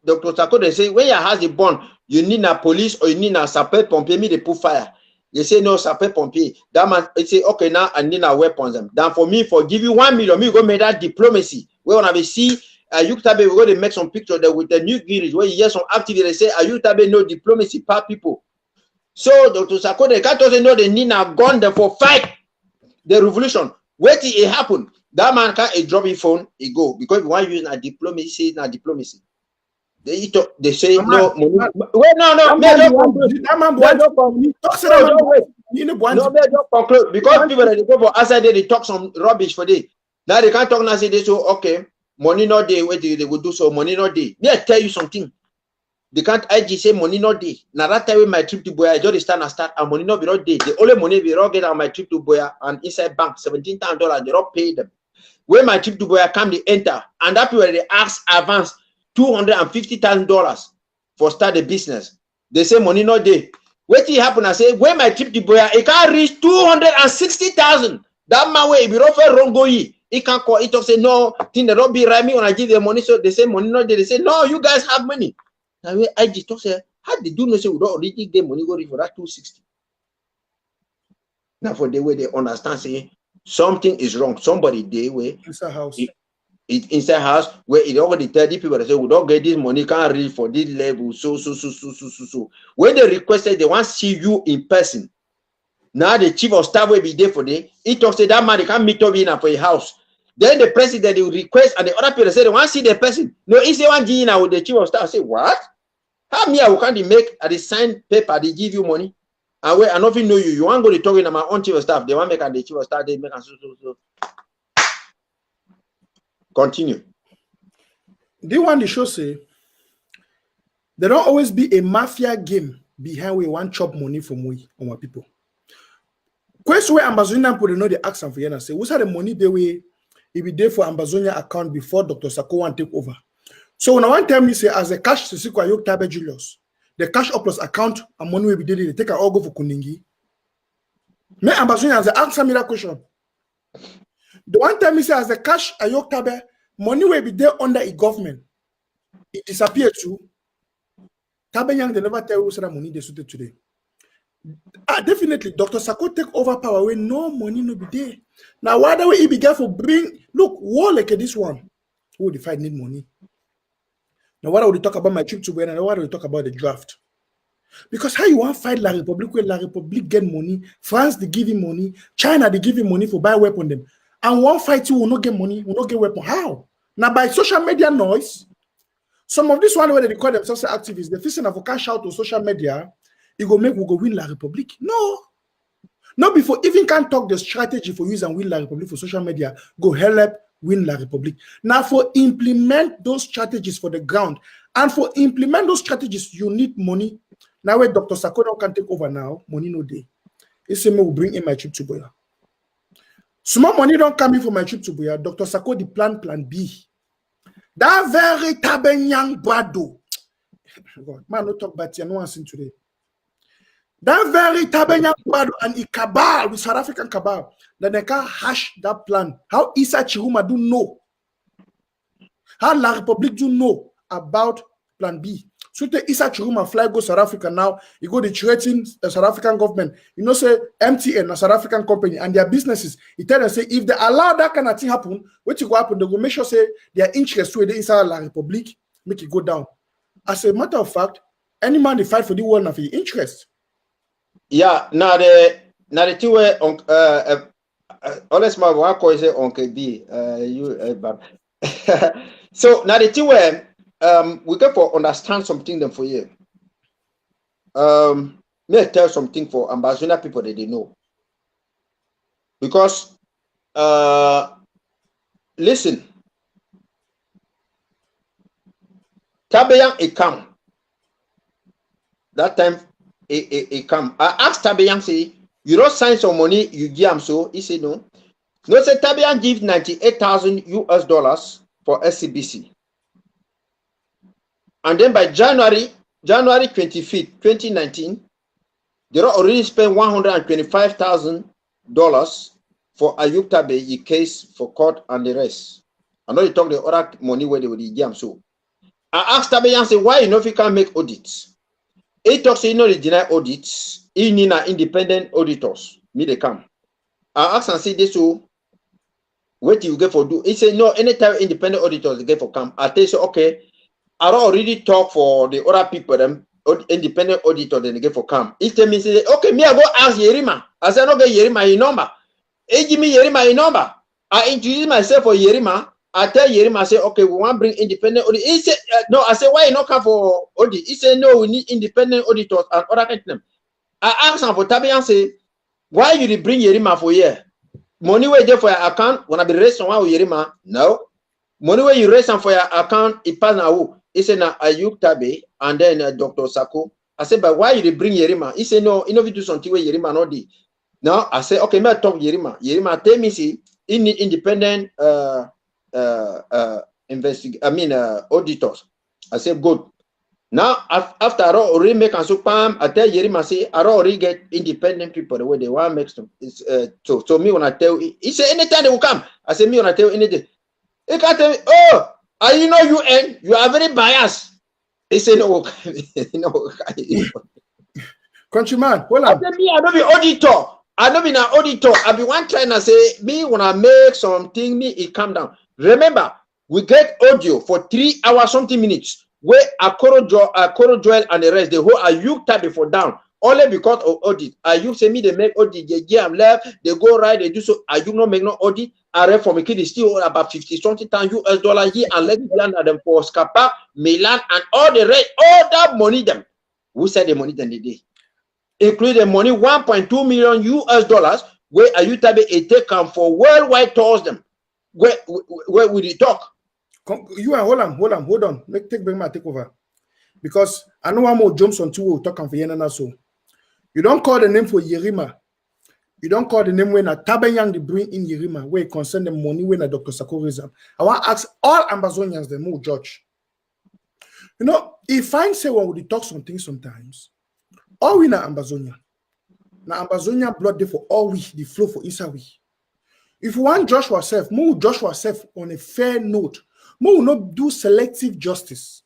Dr. Sako they say when you has the bond, you need a police or you need a sapeur pompier me they put fire. They say no sapeur pompier. That man they say okay now I need a weapons them. Then for me for give you $1 million, me go make that diplomacy. Where when I see Ayuk Tabe we go to make some picture there with the new gears where you hear some activities they say Ayuk Tabe no diplomacy part people. So Dr. Sako they can't also know they need a gun there for fight the revolution. Wait till it happen. That man can't drop his phone, he go because we want use a diplomacy, not diplomacy. They say no money. Wait, no, that man don't conclude because people that they go for outside they talk some rubbish for day. Now they can't talk now say they so okay, money not day, wait they will do so money not day. May I tell you something? They can't IG say money not day. Now that time my trip to Boya, I just start and money not be not day. The only money we all get on my trip to Boya and inside bank $17,000 they don't pay them. When my trip to Boya come, they enter and that people they ask advance $250,000 for start the business. They say money not day. What will happen? I say when my trip to Boya, it can't reach 260,000. That man way if you offer wrong go he can't call it. Say no, thing they don't be right me when I give them money. So they say money not day. They say no, you guys have money. Now I just talk say how they do no say we don't already get money go for that 260. Now for the way they understand say something is wrong. Somebody they way it's a house. it inside house where it already 30 people that say we don't get this money, can't read for this level. So. When they requested, they want to see you in person. Now the chief of staff will be there for them. He talks to that man, they can't meet up in for a house. Then the president will request, and the other people say they want to see the person. No, he say one G now with the chief of staff. Say what? How me I can't make at the sign paper? They give you money, and where I don't know you. You want to go to talking to my own chief of staff. They want to make at the chief of staff. They make so. Continue. They want the show say there don't always be a mafia game behind we want chop money from we on our people. Question where Ambazonia put know the ask for you and say, what's the money they way it be there for Ambazonia account before Dr. Sako want take over? So when I want tell me say as a cash to Siko Ayok Tabe Julius, the cash up plus account and money will be there, they take a all go for Kuningi. Me Ambazonia as a answer me that question. The one time me say as a cash Ayok Tabe, money will be there under a government. It disappeared too. Tabe Yang they never tell you that money they suited today. Definitely, Dr. Sako take over power when no money no be there. Now, why do we be careful? Bring look war like this one. Who the fight need money? Now, why do we talk about my trip to Ghana? Now, why do we talk about the draft? Because how you want to fight La Republique when La Republique get money? France they give him money. China they give him money for buy weapon them. And one fight you will not get money, will not get weapon. How? Now by social media noise. Some of this one where they call themselves activists, they're facing a cash out to social media. It go make we go win La Republique. No. Not before even can talk the strategy for use and win La Republique for social media. Go help win La Republique. Now for implement those strategies for the ground. And for implement those strategies, you need money. Now where Dr. Sako can take over now, money no day. It's me will bring in my trip to Boya. Small money don't come in for my trip to Boya. Dr. Sako the plan B. That very Tabenyang Brado. God, man, no talk about it. No one seen today. That very Tabenyang Brado and a cabal with South African cabal. Then they can hash that plan. How Isa Chiruma do know. How La Republique do know about plan B. So the Isa Chiruma fly go South Africa now. You go to threaten the South African government. You know, say MTN, a South African company, and their businesses. He tell them say if they allow that kind of thing happen, what you go happen? They go make sure say their interest with the inside La Republique make it go down. As a matter of fact, any man they fight for the world of his interest. Yeah, now the two way on honestly, my work is Uncle B. So now the two way we get for understand something them for you. May I tell something for Ambazonia people that they know. Because listen, Tabeyan it come. That time it come. I asked Tabeyan, say, you don't sign some money, you give him so. He said no. No, say Tabeyan give $98,000 for SCBC. And then by January 25th, 2019, they already spent $125,000 for Ayuk Tabe case for court and the rest. I know you talk the other money where they would give so. I asked Tabeyan, say, why you know if you can't make audits? He talks, you know, they deny audits. He need independent auditors. Me they come. I asked and say this so. What do you get for do? He said no. Anytime independent auditors they get for come. I tell you so, okay. I don't already talk for the other people them independent auditor then they get for come. He tell me say okay. Me I go ask Yerima. I said no get Yerima his number. He give me Yerima his number. I introduce myself for Yerima. I tell Yerima, I say, okay, we want to bring independent audit. He said, no, I said, why you not come for audit? He said, no, we need independent auditors and other kind of them. I asked him for Tabeyan, say, why you bring Yerima for here? Money where there for your account, when I be raised someone with Yerima? No. Money where you raise some for your account, it pass now. He said, now Ayuk Tabe and then Dr. Sako. I said, but why you bring Yerima? He said, no, you know, we do something where Yerima not did. Now, I said, okay, may I talk Yerima? Yerima tell me, see, he need independent auditors. I said good. Now after I already make and so palm, I tell Yerima say I already get independent people the way they want make them. It's so me when I tell he say anytime they will come. I say me when I tell anything. He can't tell me, oh, are you know UN? You are very biased. He say no, no. Countryman, hold on. I say me, I don't be auditor. I don't be an auditor. I be one trying to say me when I make something, me it come down. Remember, We get audio for 3 hours, something minutes, where Akoro Joel and the rest, the whole Ayuk type before down, only because of audit. Ayuk say me, they make audit, they get left, they go right, they do so. Ayuk not make no audit. I read from a kid is still about 50 something US dollar here, and let me land at them for Scapa, Milan, and all the rest, all that money them. Who said the money then the day? Include the money 1.2 million US dollars, where Ayuk Tabe a take for worldwide tours them. Where will you talk? You are hold on. Take my take over. Because I know I'm more jumps on 2 will talk for Yenana so. You don't call the name for Yerima. You don't call the name when a Tabayang they bring in Yerima, where it concern the money when a Dr. Sako raise up. I want to ask all Ambazonians the more judge. You know, if I say when we talk something sometimes, all we na Ambazonia. Now Ambazonia blood there for all we the flow for Isa we. If you want Joshua self, more Joshua self on a fair note, more will not do selective justice.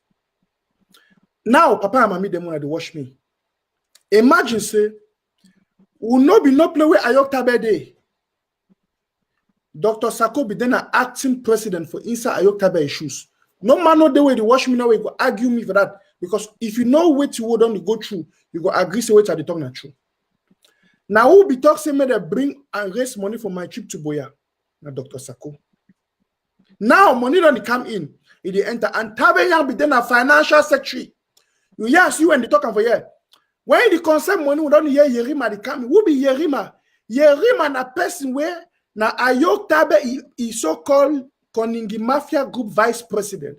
Now, Papa and Mommy them when they watch me. Imagine say, will not be no play with Ayok Tabe Day. Dr. Sako be then an acting president for inside Ayok Tabe issues. No man know the way they watch me now, you go argue me for that. Because if you know what you would only go through, you go agree say what are the talk not true. Now who be talk say me they bring and raise money for my trip to Boya? Now Dr. Sako. Now money don't come in, it enter and Tabe Yang be then a financial secretary. You yes, you and the talking for here. When the concern money, we don't hear Yerima the coming. Who be Yerima? Yerima na person where na Ayok Tabe is so-called Koningi Mafia Group vice president.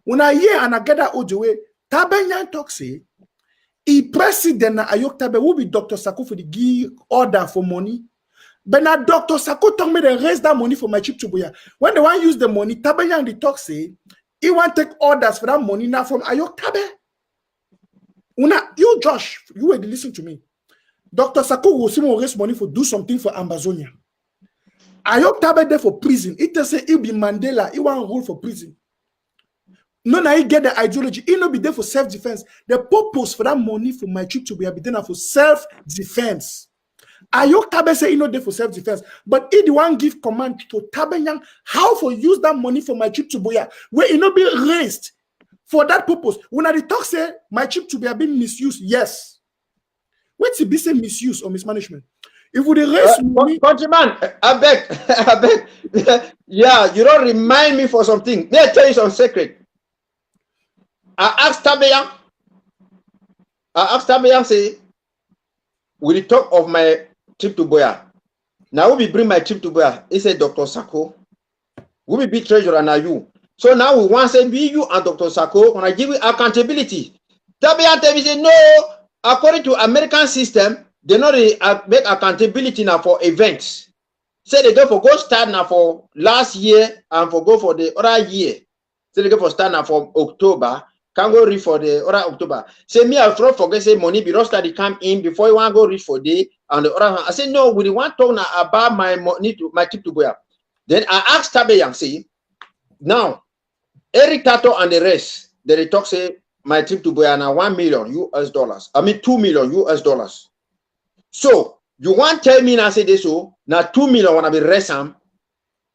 When I hear and I get that audio way, Tabe Yang talk say, he president na Ayok Tabe will be Dr. Sako for the give order for money. But now Dr. Sako told me they raise that money for my trip to Boya. When they want to use the money, Tabe Yang the talk say, he want to take orders for that money now from Ayok Tabe. You, Josh, you will listen to me. Dr. Sako will see more raise money for do something for Ambazonia. Ayok Tabe there for prison. It say he'll be Mandela. He want rule for prison. No, now he get the ideology. He not be there for self-defense. The purpose for that money for my trip to be there for self-defense. Ayok Tabe say he not there for self-defense, but he the one give command to Tabe Yang how for use that money for my trip to Boya, where he not be raised. For that purpose, when I talk say my chip to be being misused, yes. What's it be say misuse or mismanagement? If we raise money, countryman, I beg. Yeah, you don't remind me for something. Let me tell you some secret. I asked Tabeyan, say, will you talk of my trip to Boya? Now we bring my trip to Boya. He said, Dr. Sako, we be treasurer now you. So now we want to say, be you and Dr. Sako, when I give you accountability. Tabeyan tell me, say, no, according to American system, they not make accountability now for events. Say they go for go start now for last year and for go for the other year. Say they go for start now for October, can go read for the other October. Say me, I forget say money, because study come in before you want to go read for day and the other. I say, no, we want to talk now about my money to my trip to Boya. Then I asked Tabeyan, say, now, Eric Tato and the rest, they talk say my trip to Boya now $1 million US dollars. I mean $2 million US dollars. So you want tell me now say this so now $2 million wanna be resam.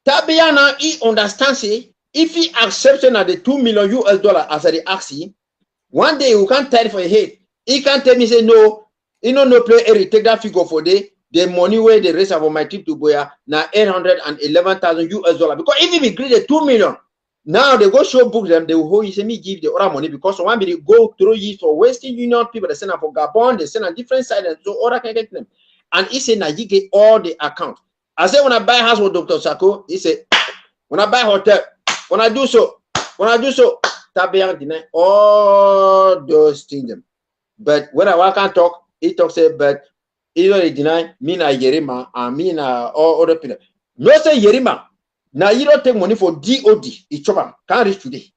Tabeyan now he understand say if he accepts now the $2 million US dollar as a action, one day you can't tell for a head. He can't tell me say no, he no play Eric take that figure for the money where the rest of my trip to Boya now 811,000 US dollars. Because if he agree the $2 million. Now they go show book them, they will hold you say me give the other money because one they go through you for Western Union people, they send them for Gabon, they send on different sides, and so other can get them. And he said, now you get all the account. I say when I buy house with Dr. Sako, he said, when I buy hotel, when I do so, Tabeyan deny all those things. But when I can't talk, he talks say, but he don't deny me na Yerima and me na all other people. No say Yerima. Now you don't take money for DOD. It's chop can't reach today.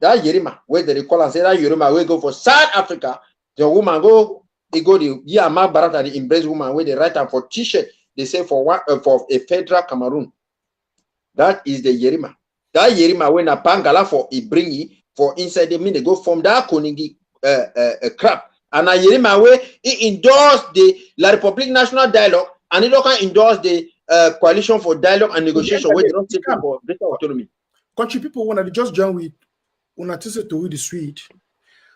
That Yerima, where they call and say that Yerima will go for South Africa. The woman go, they go the my barata the embrace woman where they write them for T-shirt. They say for one for a federal Cameroon. That is the Yerima. That Yerima when a pangala for a bringy for inside the mean they go from that Koningi crap. And a Yerima where he endorsed the La République National Dialogue and he don't endorse the coalition for dialogue and negotiation where they don't take for greater autonomy. country people wanna just join with una to the street.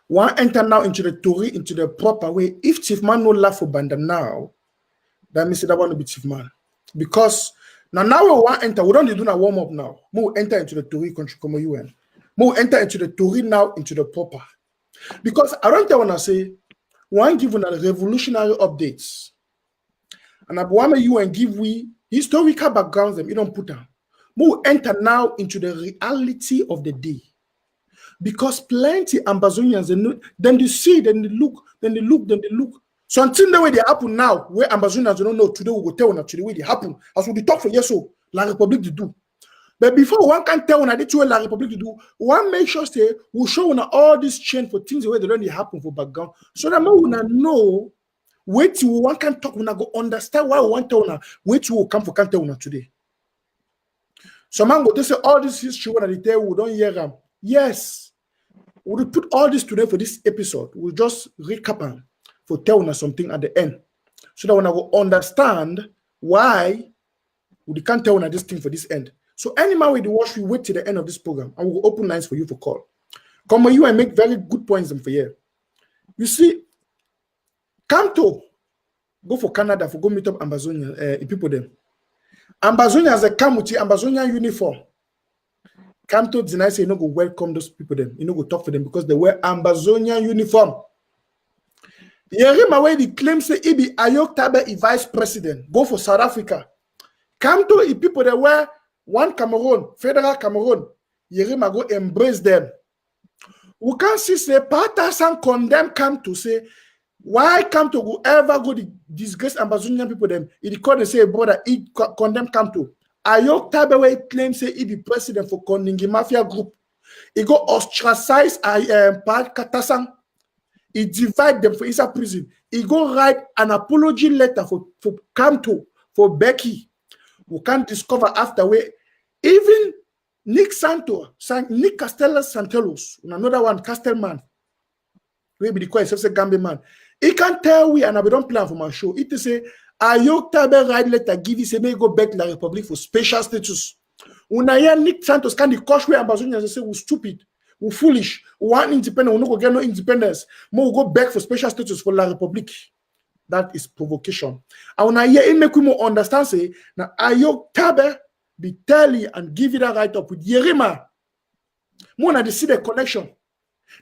One enter now into the Tory into the proper way. If Chief Man no laugh for Bandam now, that means that one will be Chief Man. Because now we want enter, we don't do a warm up now. We enter into the Tory country come UN. We enter into the Tory now into the proper. Because I don't want to say one give a revolutionary updates. And I want you and give we historical backgrounds them you don't put them. We enter now into the reality of the day. Because plenty Ambazonians, then they see, then they look. So until the way they happen now, where Ambazonians don't know today, we will tell them to the way they happen. As we talk for years, so La Republic to do. But before one can tell when the way La Republic to do, one make sure say we show on all this change for things the way they don't happen for background. So that we know wait till one can talk, when I go understand why we want to wait till we come for can tell today. So man go to say all this history when they tell we don't hear them. Yes. We'll put all this today for this episode. We'll just recap them for telling us something at the end. So that when I will understand why we can't tell this thing for this end. So any man with the watch, we wait till the end of this program and we'll open lines for you for call. Come on, you and make very good points for here. You see, come to go for Canada for go meet up Ambazonia people them. Ambazonia has a come with Ambazonia uniform. Come to deny say you know go welcome those people them. You know go talk for them because they wear Ambazonia uniform. Yerima way the claim say he be Ayok Tabe vice president. Go for South Africa. Come to the people that wear one Cameroon, federal Cameroon. Yerima go embrace them. We can't see say Patasan condemn come to say why come to go ever go the disgrace Ambazonian people them. He call and say brother he condemn come to. Ayok Tabewe claims say he be president for Koningi Mafia Group. He go ostracize Katasan. He divide them for inside prison. He go write an apology letter for Kamto, for Becky. We can't discover after way. Even Nick Castelos Santelos, another one, Castelman, we be the quite a Gambian man. He can tell we and I don't plan for my show. It is say Ayok Tabe write letter give you say may go back to the Republic for special status. Unaya Nick Santos can the coach where Ambazonians say we stupid, we foolish, we want independence, we no go get no independence. More go back for special status for La Republic. That is provocation. And when I hear it make we more understand say now Ayok Tabe be telling and give it a write up with Yerima. More na they see the connection.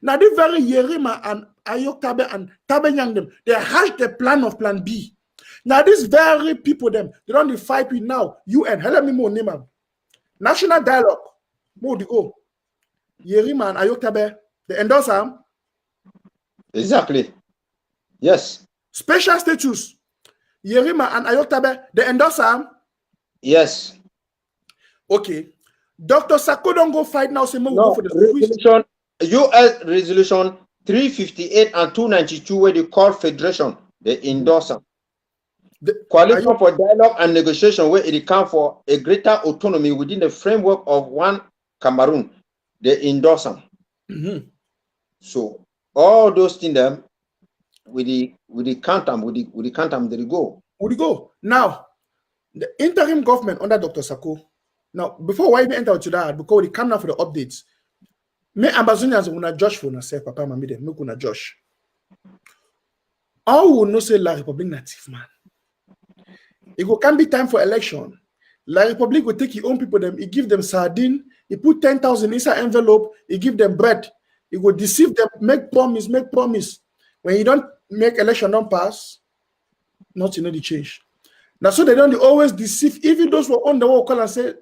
Now the very Yerima and Ayok Tabe and Tabe Yang them, they hash the plan of plan B. Now, these very people, them, they don't fight with now. UN, help me more name them. National dialogue. More to go. Yerima and Ayok Tabe, they endorse them. Exactly. Yes. Special status. Yerima and Ayok Tabe, they endorse them. Yes. Okay. Dr. Sako don't go fight now. Say, no, go for the resolution. US resolution 358 and 292, where they call federation, they endorse them. The coalition for dialogue and negotiation where it account for a greater autonomy within the framework of one Cameroon, they endorse them. Mm-hmm. So all those things them with the count them with the count them they go. Would go now the interim government under Dr. Sako. Now before we even enter to that, because we come now for the updates. Me Ambazonians will judge for yourself, Papa Mami them, no gonna judge. All will not say La Republic native man. It can be time for election. La Republic will take your own people, them, he give them sardine, he put 10,000 inside envelope, he give them bread, he will deceive them, make promise. When you don't make election, don't pass, nothing the change. Now, so they don't always deceive, even those who are on the wall call and say,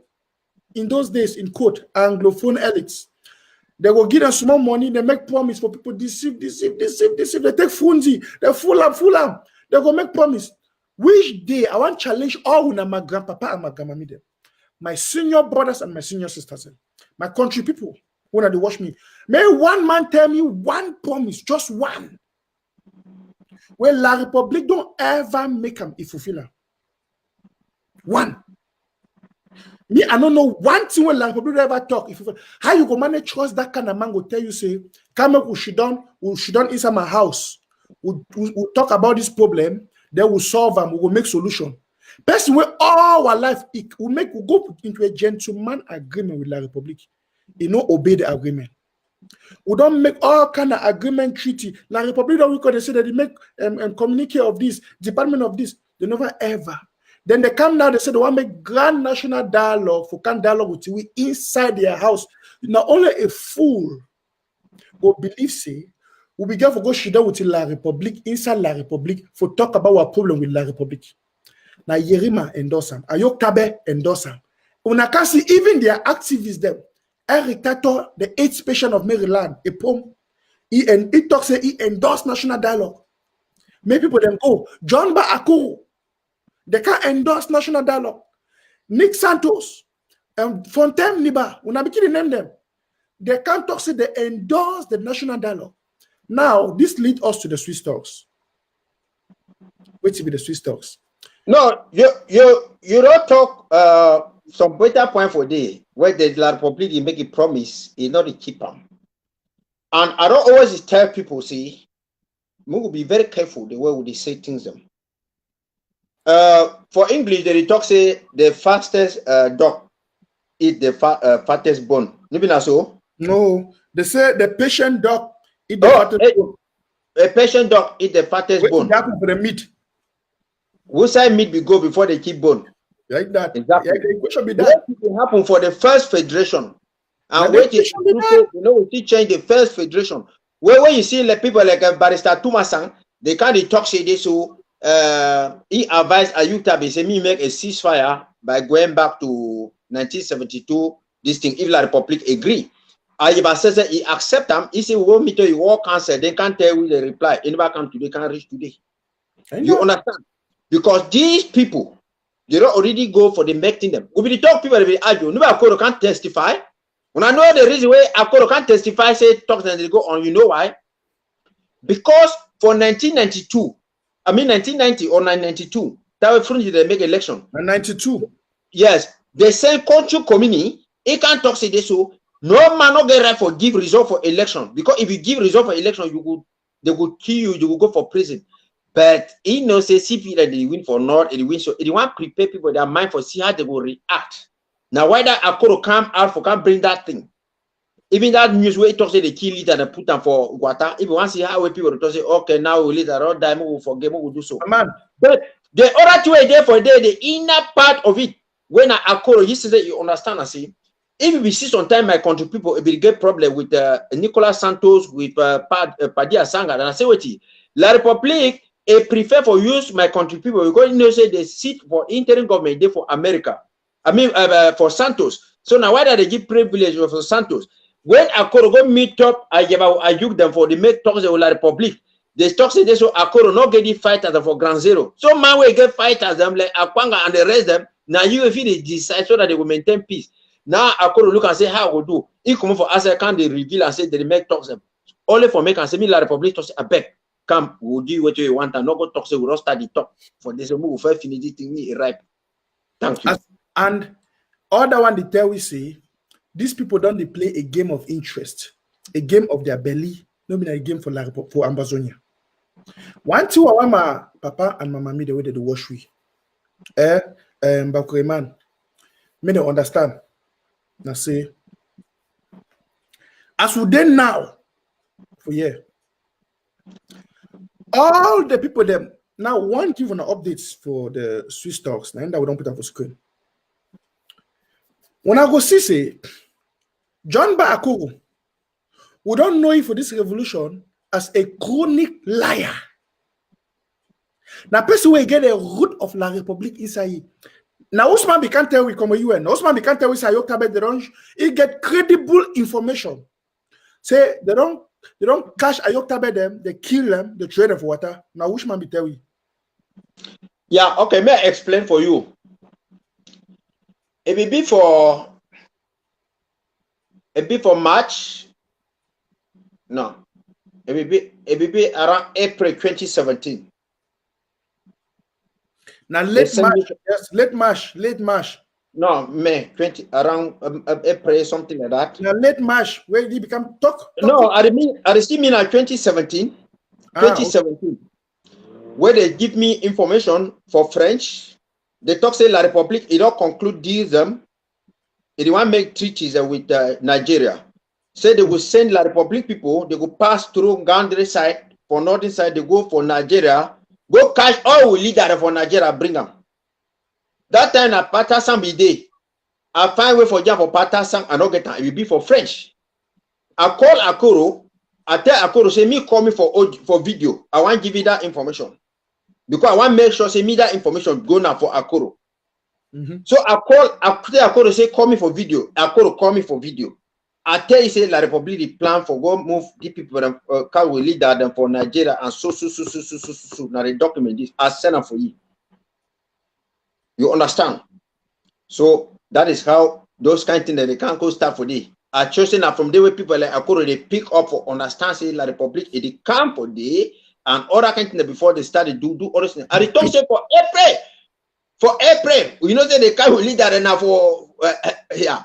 in those days, in quote, Anglophone elites, they will give them small money, they make promise for people, deceive. They take funzi, they fool them. They go make promise. Which day I want to challenge all my grandpapa and my grandmama, my senior brothers and my senior sisters, my country people who they watch me. May one man tell me one promise, just one. Well, La Republic don't ever make them if fulfill. One. Me, I don't know one thing when La Republic ever talk. If how you go manage trust that kind of man will tell you say, come up, we should done inside my house. We'll talk about this problem. They will solve them. We will make solution. Person where all our life we go into a gentleman agreement with La Republic. he no obey the agreement. We don't make all kind of agreement treaty. La Republic of Rico, they say that they make communique of this, department of this. They never ever. Then they come now, they say they want to make grand national dialogue for can dialogue with you inside their house. Not only a fool will believe, say, we begin to go shida with La Republic, inside La Republic, for talk about our problem with La Republic. Now Yerima endorse him. Ayok Tabe endorse him. Una can see even their activists them. Eric Tato, the 8th patient of Maryland, a poem. He talks, he endorsed national dialogue. Many people then go. John Ba Akuru, they can endorse national dialogue. Nick Santos, Fontaine Niba, when I begin to name them, they can't talk, say they endorse the national dialogue. Now, this leads us to the Swiss talks. Wait to be the Swiss talks. No, you don't talk some better point for day where the La Republic make a promise is not a keeper. And I don't always tell people, see, we will be very careful the way we say things them. For English, they talk say the fastest dog eat the fattest bone. Maybe not so. No, they say the patient dog eat the fattest bone. A patient dog eat the fattest bone. What happen for the meat? Which side meat we go before they keep bone? Like that. Exactly. Yeah, what should be that? What will happen for the first federation? And wait, we still change the first federation. Where you see like people like Barrister Tumasang, they can't talk say this, so he advised Ayuktabe, say me make a ceasefire by going back to 1972. This thing, if La Republic agree, Ayuba says that he accept them. He say we won't meet you war cancel. They can't tell you the reply. Anybody come today, can't reach today. You understand? Because these people, they don't already go for the making them. We be the talk people that will argue. Nobody Akoro can't testify. When I know the reason why Akoro can't testify, say talks and they go on. You know why? Because for 1992, I mean 1990 or 1992, that was free they make election. 92. Yes, the same country community, he can't talk say this so. No man not get right for give result for election. Because if you give result for election, they would kill you, you will go for prison. But he knows say CP that they win for North, they win. So they want to prepare people their mind for see how they will react. Now why that Akoro come out for can't bring that thing? Even that news where he talks say they kill it and they put them for Guata. If you want to see how people talk say, okay, now we later on die, we will forget, we will do so. Man. But the other two are there for there, the inner part of it. When Akoro, he says that you understand, I see. If we see sometimes my country people, it will get problem with Nicolas Santos, with Padilla Sanga, and I say what La Republic. I prefer for use my country people because you know say they sit for interim government there for America. I mean for Santos. So now why do they give privilege for Santos? When Akoro go meet up, I give them for the make talks with La Republic. They talk say this so Akoro not get the fighters for Grand Zero. So man we get fighters them like Akwanga and the rest them. Now you if they decide so that they will maintain peace. Now Akoro look and say how we do. He come for us can they reveal and say they make talks them. Only for make and say me La Republic to say I beg. Come, we'll do what you want and not go talk. So we'll start the talk for this. We'll first finish this thing ripe. Thank you. And other one they tell we say these people don't they play a game of interest, a game of their belly, not a game for Ambazonia. One, two, I want my papa and my mommy the way they do wash we. Bakreman, me don't understand. Now say, as we then now, for yeah. All the people them now want give on updates for the Swiss talks. Now that we don't put up for screen. When I go see say John Ba Akuru, we don't know him for this revolution as a chronic liar. Now, person will get the root of La Republic inside. Now, Osman can't tell we come a UN. Osman can't tell we say Ayoktabe they don't. He get credible information. Say they don't catch Ayoktabe them, they kill them, they trade them for water. Now, which man be tell you? Yeah, okay, may I explain for you? It will be for March. No, it will be around April 2017. Now late March, yes, late March. No, May 20 around April, something like that. Now late March, where did he become talk? No, I still mean 2017. 2017. Okay. Where they give me information for French. They talk say La Republique, it don't conclude deals them. they want make treaties with Nigeria. Say they will send La Republic people, they will pass through Gandhi side, for northern side, they go for Nigeria, go catch all we leader for Nigeria, bring them. That time at Patterson be day. I find way for jam for Patterson and not get time. It will be for French. I call Akoro. I tell Akoro, say me call me for video. I want to give you that information. Because I want to make sure say me that information go now for Akoro. So I tell Akoro, say call me for video. Akoro call me for video. I tell you say La Republic plan for go move the people that will lead them for Nigeria and so. Now the document this I send them for you. You understand? So that is how those kind of things that they can't go start for day. I chosen that from the way people like Akoro they pick up for understand say La Republic it they come for day and other kind of things before they started do other things. And they talk say for April. For April, you know that they can't lead that now for yeah.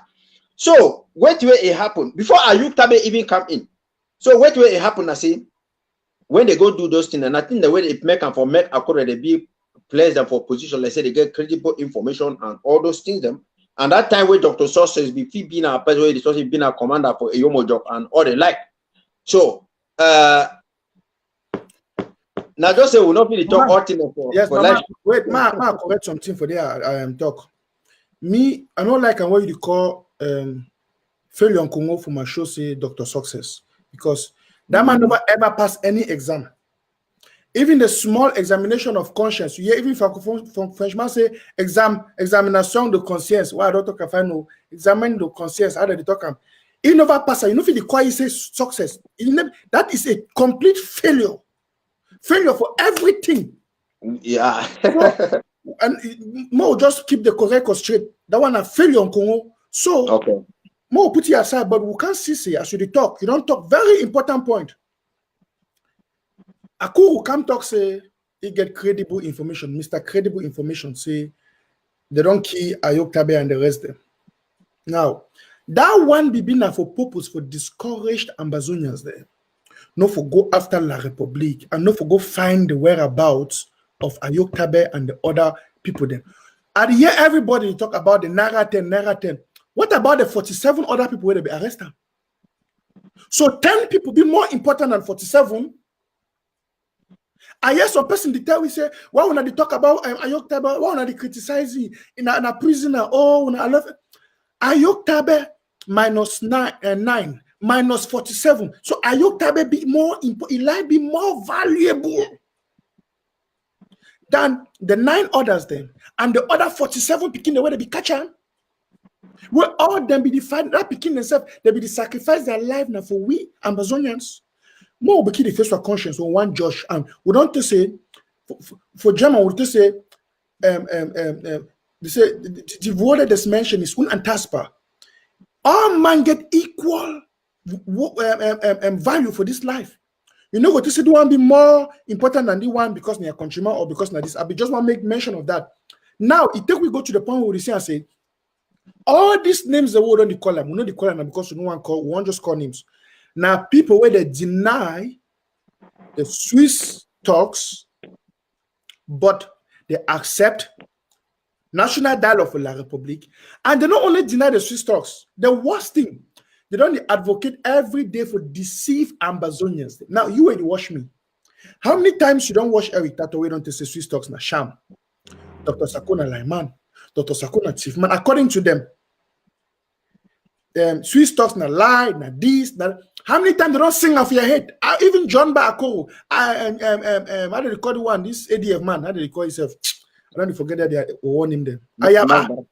So wait where it happened before Ayuk Tabe even come in. So wait where it happened. I say when they go do those things, and I think the way they make them for make Akoro they be place them for position, let's say they get credible information and all those things them. And that time where Dr. Sources be being a person where the source been a commander for a Yomo job and all the like. So now just say we'll not be the talk all thing for yes, for life. Wait, ma correct something for there. I am talk. Me, I don't like what you call failure on Congo for my show say Dr. Success because that man never ever passed any exam. Even the small examination of conscience, you hear even from Frenchman say examination de conscience. Why I don't talk about no examine the conscience. How do they talk? He never pass. You know if the choir say success, that is a complete failure. Failure for everything. Yeah. So, and more just keep the correct straight. That one a failure on Congo. So okay. More put it aside, but we can't see as you talk. You don't talk. Very important point. Akuru come talk say he get credible information. Mr. Credible Information say they don't kill Ayok Tabe and the rest of them. Now, that one be been for purpose for discouraged Ambazonians there. No for go after La Republique and no for go find the whereabouts of Ayok Tabe and the other people then. And here everybody talk about the Naira 10. What about the 47 other people where they be arrested? So 10 people be more important than 47. I hear some person they tell we say, why when they talk about Ayok Tabe, why when they criticize in a prisoner? Oh, when I love Ayok Tabe minus 9 minus 47. So Ayok Tabe be more important, be more valuable than the 9 others then, and the other 47 picking the way they be catching. Where all them be defined, that picking themselves, they be the sacrifice their life now for we Ambazonians. More be the face for conscience on one Josh and we don't to say for German we to say they say the word that's mentioned is unantastbar. All man get equal value for this life. You know what to say the one be more important than the one because they're a countryman or because now this I just want to make mention of that. Now it take we go to the point where we say and say all these names that we don't call them, we know the call them because we won't just call names. Now, people where they deny the Swiss talks, but they accept national dialogue for La Republique, and they not only deny the Swiss talks, the worst thing, they don't advocate every day for deceive Ambazonians. Now, you when you watch me, how many times you don't watch Eric Tato we don't say Swiss talks na sham? Dr. Sakuna Laiman, Dr. Sakuna Chiefman, according to them, Swiss talks na lie, na this, na. How many times they don't sing off your head? Even John Bako, how do they call the one? This ADF man, how do they call himself? I don't forget that they warn him then. Ayaba.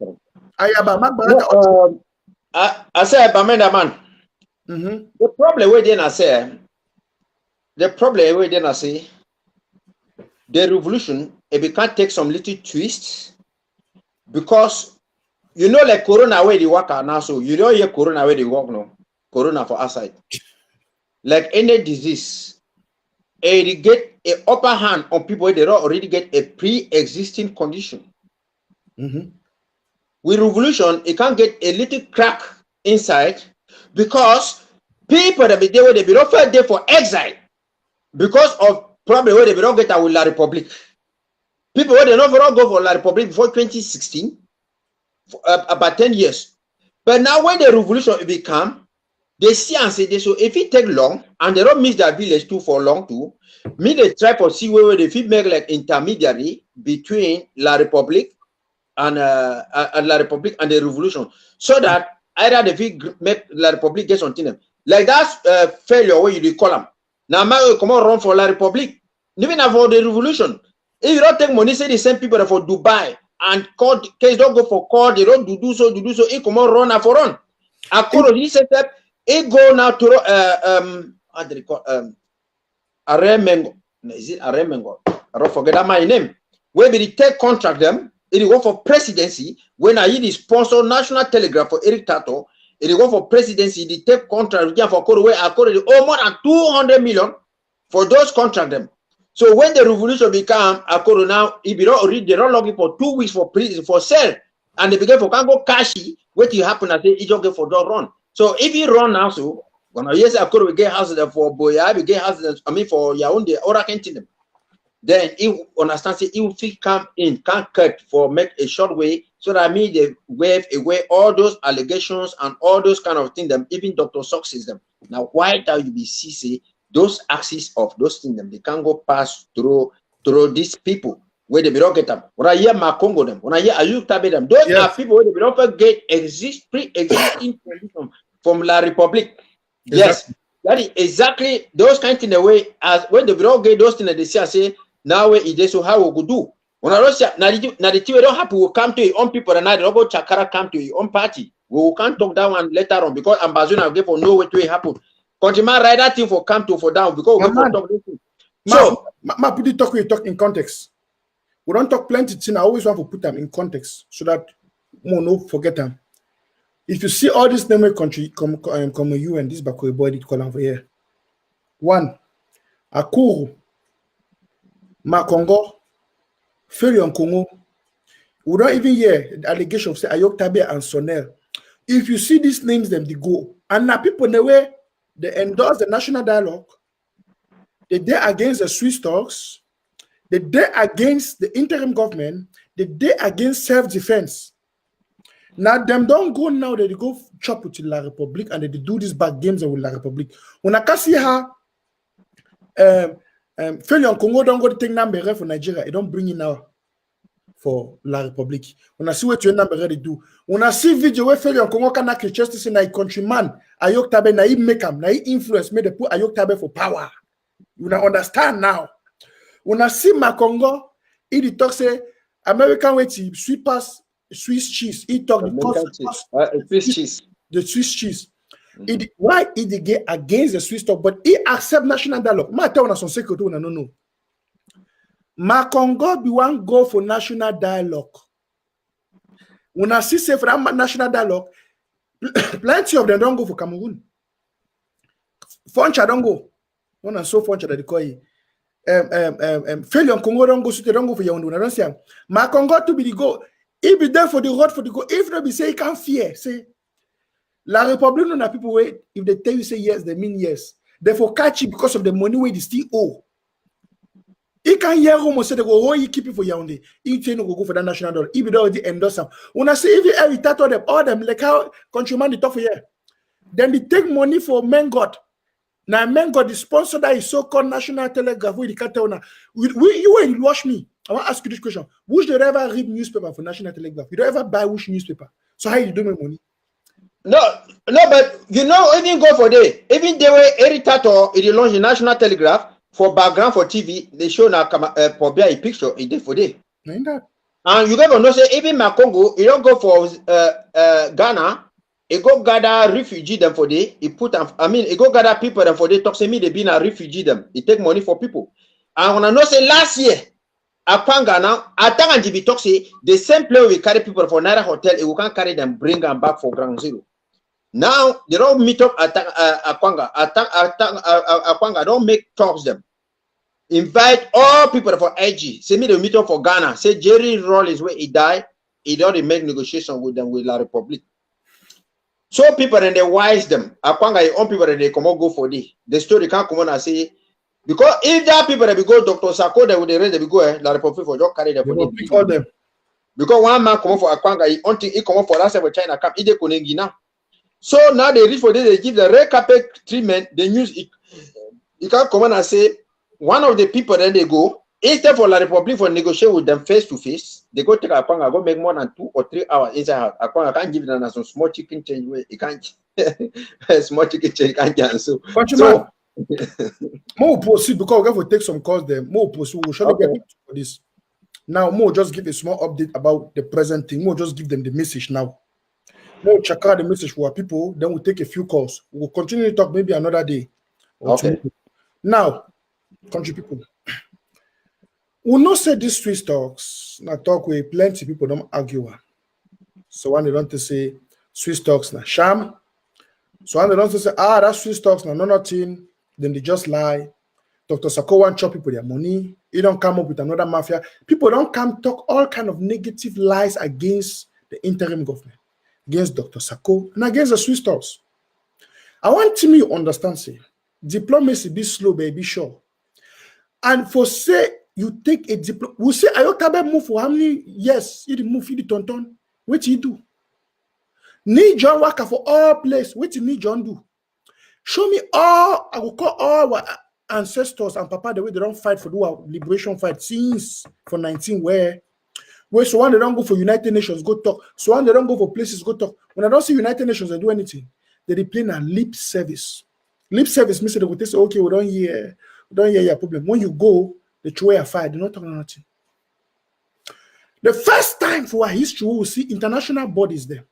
I say Bamenda man. The problem with then I say, the revolution, if we can't take some little twists, because you know like Corona where they work now, so you don't hear Corona where they work now. Corona for outside. Like any disease, it get an upper hand on people where they don't already get a pre-existing condition. With revolution, it can get a little crack inside because people that be there where they be not there for exile because of problem where they be not get with La Republique. People where they not go for La Republique before 2016, for, about 10 years. But now when the revolution become, they see and say this. So if it take long and they don't miss their village too for long too, me they try to see where they fit make like intermediary between La Republique and La Republique and the revolution, so that either they fit make La Republique get something like that failure where you call them. Now I come on run for La Republique, even for the revolution. If you don't take money, say the same people for Dubai and court case don't go for court, they don't do so. It come on run for run. According to this setup, it go now to how do they call Aremengo? Is it Aremengo? I don't forget that my name. Where they take contract them, it go for presidency. When I the sponsor National Telegraph for Eric Tato, it go for presidency. They take contract again for Korea. According to more than 200 million for those contract them. So when the revolution become a corona now, if you don't read, they don't log in for 2 weeks for prison for sale, and they begin for can go cashy. What you happen? I say it's okay for don't run. So if you run now, so when I yes, I could we get houses for Boya, we get houses. I mean for Yaoundé or I can't them. Then you understand? Say you fit come in, can't cut for make a short way, so that I mean they wave away all those allegations and all those kind of things. Them even Dr. Success them. Now why do you be see those axes of those things them they can't go pass through these people where they don't get them. When I hear Makongo them, when I hear Ayuk Tabe them, those are people where they don't get pre-existing position from La Republique. Exactly. Yes, that is exactly those kind of things the way as when they don't get those things they say now where it is so how we go do. When I don't say now the thing we don't happen will come to your own people and now they don't go Chakara come to your own party. We can't talk that one later on because Ambazonia will get for no way to happen. Continue write that thing for come to for down because we don't talk this thing. So put it we talk in context. We don't talk plenty things. I always want to put them in context so that we no forget them. If you see all this name country come you and this Bakoi boy did call them for here. One, Akuru, Makongo, Ferion Congo. We don't even hear the allegation of say Ayok Tabe and Sonel. If you see these names, them they go. And now people in the way they endorse the national dialogue, they dare against the Swiss talks, they dare against the interim government, they dare against self-defense. Now them don't go now, they go chop with La Republique and they do these bad games with La Republique. When I can see how Felion Congo don't go to take number for Nigeria, it don't bring it now for La Republique. When I see what your number they do, when I see video where Felion Congo can actually just say na countryman, Ayok Tabe na he make him, na he influence me, they put Ayok Tabe for power. You now understand now. When I see Makongo, he talk say American way to sweet pass Swiss cheese. He talk the Swiss cheese. Why he get against the Swiss talk, but he accept national dialogue. Ma tell us on secret one, no. Makongo be one go for national dialogue. When I see say for that national dialogue, plenty of them don't go for Cameroon. Foncha don't go. One and so Foncha that they call it. Failure Congo don't go, so they don't go for Yaoundé. I don't see him. Makongo to be the go. He be there for the road for the go. If not be say he can't fear, say La Republique no na people wait. If they tell you say yes, they mean yes. Therefore catch it because of the money where they still owe. He can hear home say they go, oh, you keep it for Yaoundé. He tell no go for that national dollar. He be already endorse them. When I say if you every tattoo them, all them like how countryman they talk for here. Then they take money for men God. Now men God the sponsor that is so-called National Telegraph. We the cartel now. You will watch me. I want to ask you this question. Would you ever read newspaper for National Telegraph? You don't ever buy which newspaper. So how you do my money? No, but you know, even go for day. Even they were Eric Tato, he launched the National Telegraph for background for TV. They show now for a picture a day for day. And you never know say even Makongo, he don't go for Ghana. He go gather refugee them for day. He put them. I mean, he go gather people them for day. Talk say me they been a refugee them. He take money for people. And when I know say last year. Apanga now, Atang and GB talk say the same place we carry people for Naira Hotel, if we can carry them, bring them back for ground zero. Now they don't meet up at Akwanga, don't make talks them. Invite all people for IG. Say me they meet up for Ghana. Say Jerry Rollins where he died, he don't make negotiation with them with La Republique. So people and they wise them. Akwanga own people and they come out go for the story can't come on and say. Because if there are people that will go, Dr. Sako, they will raise, they will go, La Republique for just carry them. They will pick all them. Because one man come up for Akwanga, he come up for that side for China camp, he dey Konegi now. So now they reach for this, they give the red carpet treatment, they use it. You can come on and say, one of the people, then they go, instead for La Republic for negotiate with them face to face, they go take Akwanga, go make more than 2 or 3 hours inside house. Akwanga can't give them some small chicken change where he can't small chicken change can't get so. So more proceed because we're going to take some calls there. More proceed, we'll surely get for this. Now, more just give a small update about the present thing. More just give them the message now. More check out the message for our people, then we'll take a few calls. We'll continue to talk maybe another day. Or tomorrow. Now, country people. We'll not say these Swiss talks. Now talk with plenty people don't argue. So when they don't say Swiss talks na sham. So when they don't say that Swiss talks na nothing, then they just lie. Dr. Sako want chop people their money. He don't come up with another mafia. People don't come talk all kind of negative lies against the interim government, against Dr. Sako, and against the Swiss talks. I want me to understand, say, diplomacy be slow, baby, sure. And for say you take a diploma, we say Ayotabe move for how many years? He move, he tonton. What he do? Need John worker for all place. What need John do? Show me all. I will call all our ancestors and papa the way they don't fight for do our liberation fight since for 19 where so when they don't go for United Nations, go talk. So when they don't go for places, go talk. When I don't see United Nations, they do anything. They play a lip service. Lip service means they will say, okay, we don't hear your problem. When you go, they throw a fire, they don't talk nothing. The first time for our history, we will see international bodies there.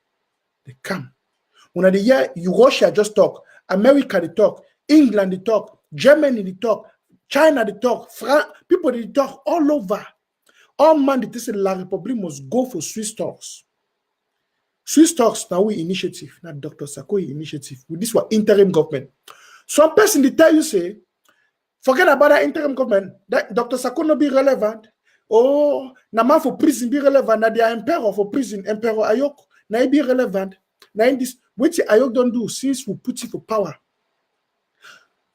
They come. When they hear Russia just talk, America they talk, England they talk, Germany they talk, China they talk, France, people they talk all over. All man they say La Republic must go for Swiss talks. Swiss talks now we initiative, not Dr. Sako initiative. With this was interim government. Some person they tell you say, forget about that interim government. That Dr. Sako no be relevant. Oh, na man for prison be relevant. Na the emperor for prison, Emperor Ayok, na he be relevant. Now in this, which Ayok don't do since we put it for power.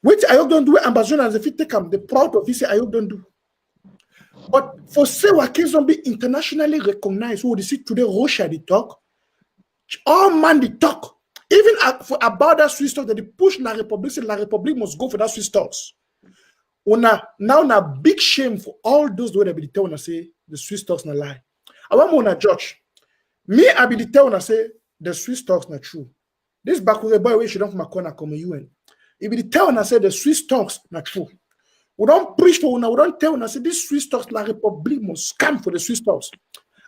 Which Ayok don't do Ambazonia as if he take him, the proud of this Ayok don't do. But for say what case don't be internationally recognized, who they see today Russia they talk, all man they talk. Even about that Swiss talk that they push La Republic, say La Republic must go for that Swiss talks. Now big shame for all those who be the tell when say the Swiss talks not lie. I want more judge. Me, I be the tell when I say the Swiss talks not true. This Bakure boy we should don't from my corner come UN. If be the tell when I say the Swiss talks not true. We don't preach for una, we don't tell when I say this Swiss talks La Republic must scam for the Swiss talks.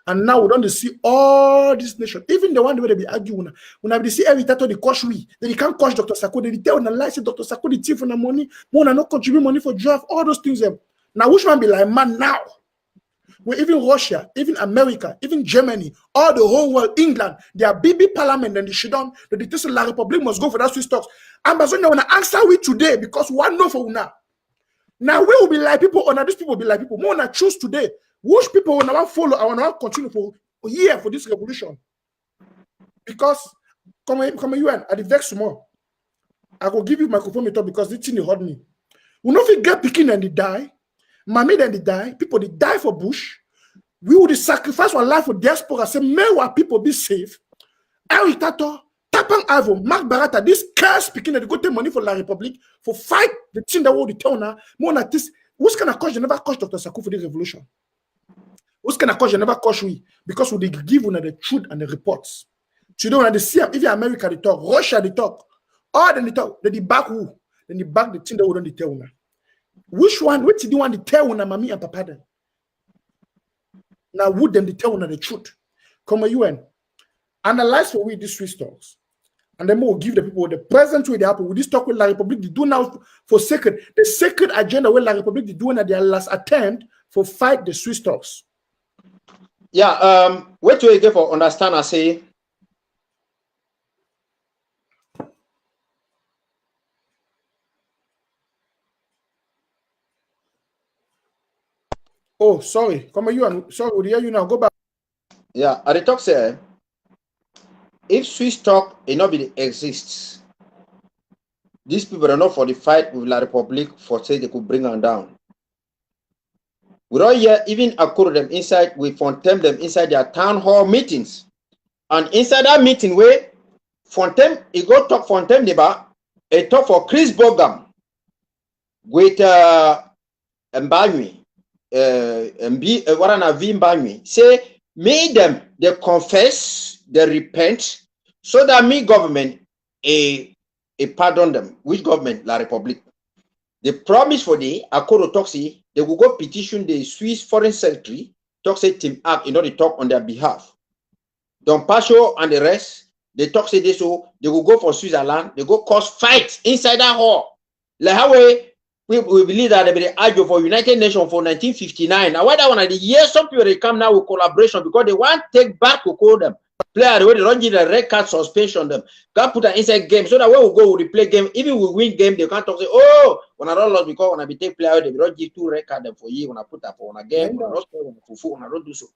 And now we don't see all these nations, even the one where they be arguing. When they see every title they coach we, they can't coach Dr. Sako. They tell na lie say Dr. Sako the thief for the money, more than not contribute money for draft, all those things. Now which one be like man now? Where even Russia, even America, even Germany, all the whole world, England, their BB parliament and the shutdown, the dictator La Republic must go for that Swiss talks. Ambazonia wanna answer we today because one know for una. Now we will be like people, or now these people will be like people. More wanna choose today. Which people will now follow? I want to continue for a year for this revolution. Because come UN, I vex more. I will give you microphone because this thing they hurt me. We know if you get picking and they die, mommy then they die, people they die for Bush. We would sacrifice our life for diaspora. Say, may our people be safe. El Tato, Tapang Avo, Mark Barata, this curse speaking that they go take money for La Republic for fight the thing that will the town now. More like this. Who's gonna coach? They never coach Dr. Sako for the revolution. Who's gonna coach? They never coach we because we give una the truth and the reports. So you know when they see even America they talk, Russia they talk, all then they talk, then they back who? Then they back the thing that we don't tell una. Which one? Which do you want to tell una mommy and papa then? Now would them they tell una the truth? Come on, UN. Analyze for we these Swiss talks. And then we'll give the people the present way they happen. With this talk with La Republic, they do now for sacred. The sacred agenda with La Republic, they do at their last attempt for fight the Swiss talks. Yeah, what do you get for understand? I say, oh, sorry. Come on, you and sorry, we'll hear you now. Go back. Yeah, at the talk say, if Swiss talk nobody exists, these people are not for the fight with La Republic for say they could bring them down. We don't hear even accord them inside, we Fontaine them inside their town hall meetings. And inside that meeting where Fontaine, he go talk Fontaine deba, he talk for Chris Bogam with Mbanyui, Mbanyui, say, make them, they confess, they repent, so that me government, a pardon them. Which government? La Republic. The promise for the Akoro Toxi, they will go petition the Swiss Foreign Secretary, Toxi Team Act, in order to talk on their behalf. Don Pacho and the rest, they talk say this, so they will go for Switzerland, they go cause fights inside that hall. Like how we believe that they be argue for United Nations for 1959. Now why that one at the year some people they come now with collaboration because they want to take back to call them. Player the way they don't give the red card suspension them. Can't put an inside game so that when we go we play game, even we win game, they can't talk say, oh, when I don't lost because when I be take player, they don't give 2 red card them for you when I put that for one game, when I don't score, when I don't do so.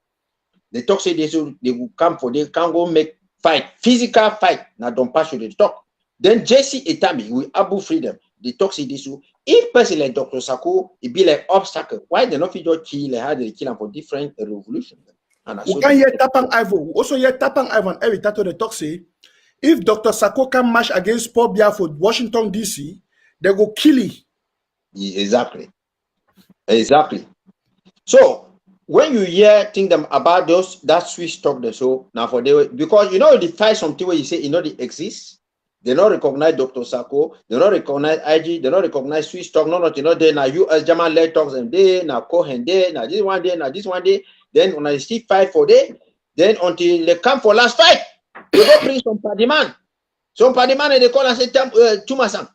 They talk say they so they will come for they can't go make fight, physical fight. Now don't pass you they talk. Then JC Etami with Abu Freedom, they talk say this. If person like Dr. Sako, it be like obstacle. Why they not fit just kill how they kill them for different revolutions? We can hear Tapang Ivo. We also hear Tapang Ivan every time they talk say, if Dr. Sako can march against Paul Biya for Washington DC, they go kill him. Yeah, exactly. Exactly. So when you hear think them about those that Swiss talk the so now for they because you know they fight something where you say you know they exist. They don't recognize Dr. Sako, they don't recognize IG, they don't recognize Swiss talk, no, you know, they now US German led talks and they now Cohen day, now this one day, now this one day, then when I still fight for day, then until they come for last fight, they go bring some party man. Some party man and they call and say Tumasan.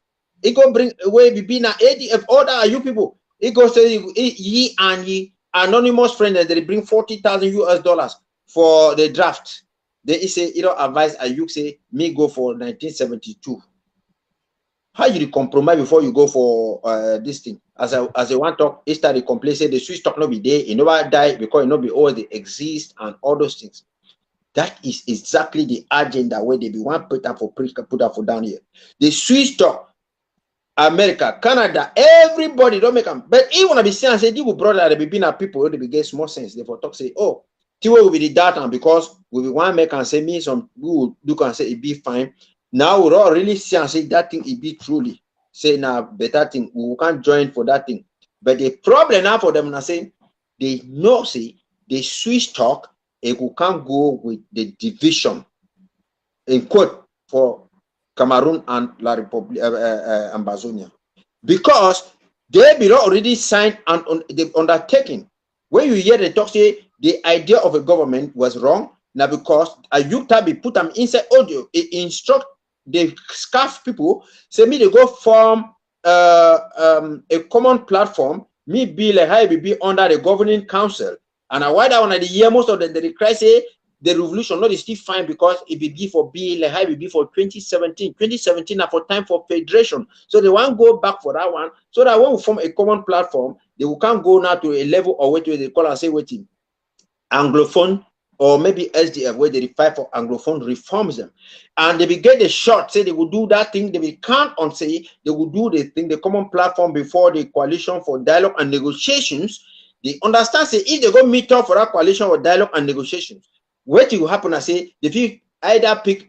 He go bring away be na ADF order are you people. He go say he and he anonymous friend that they bring $40,000 for the draft. They say, you know, advise Ayuk say, me go for 1972. How you compromise before you go for this thing? As I want to talk, he started complaining, say the Swiss talk not be there, it never die because it not be always they exist and all those things. That is exactly the agenda where they be want put up for down here. The Swiss talk, America, Canada, everybody don't make them. But even when I be saying, say, you brother, they be people, they be get small sense. Therefore, talk say, oh, Tiwa will be the data because we will want to make and say me some we will do can say it be fine. Now we don't really see and say that thing it be truly say now better thing we can't join for that thing. But the problem now for them now say they know say the Swiss talk it can't go with the division in quote for Cameroon and La Republic Ambazonia because they be already signed and on the undertaking. When you hear the talk say the idea of a government was wrong now because Ayukta put them inside audio. It instruct the scarf people say me they go form a common platform. Me be like how be under the governing council and I why that one at the year most of them they cry say the revolution not is still fine because it be for be like how it be for 2017. 2017 are for time for federation. So they want to go back for that one so that when we form a common platform, they will can't go now to a level or what they call and say waiting. Anglophone or maybe SDF where they fight for Anglophone reforms them. And they will get the shot, say they will do that thing, they will count on say they will do the thing, the common platform before the coalition for dialogue and negotiations. They understand say if they go meet up for that coalition for dialogue and negotiations, what will happen I say if you either pick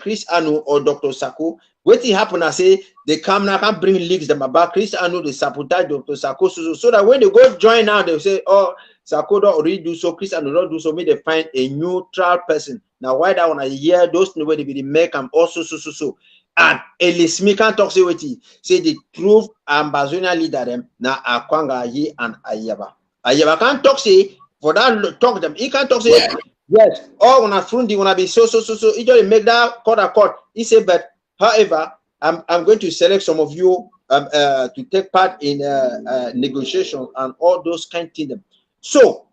Chris Anu or Dr. Sako, what will happen I say they come now can bring leaks them about Chris Anu, they sabotage Dr. Sako so that when they go join now they'll say, oh, Sako don't already do so, Chris Anu don't do so, may they find a neutral person. Now why that one I hear those way they be make them also so. And Ellis me can't talk say what he say the truth Ambazonia leader them now Akwanga Yi and Ayaba. Ayaba can't talk say for that talk them, he can't talk say yes, oh when I front when I be so he just make that court. He said, but however, I'm going to select some of you to take part in negotiations and all those kind of things. So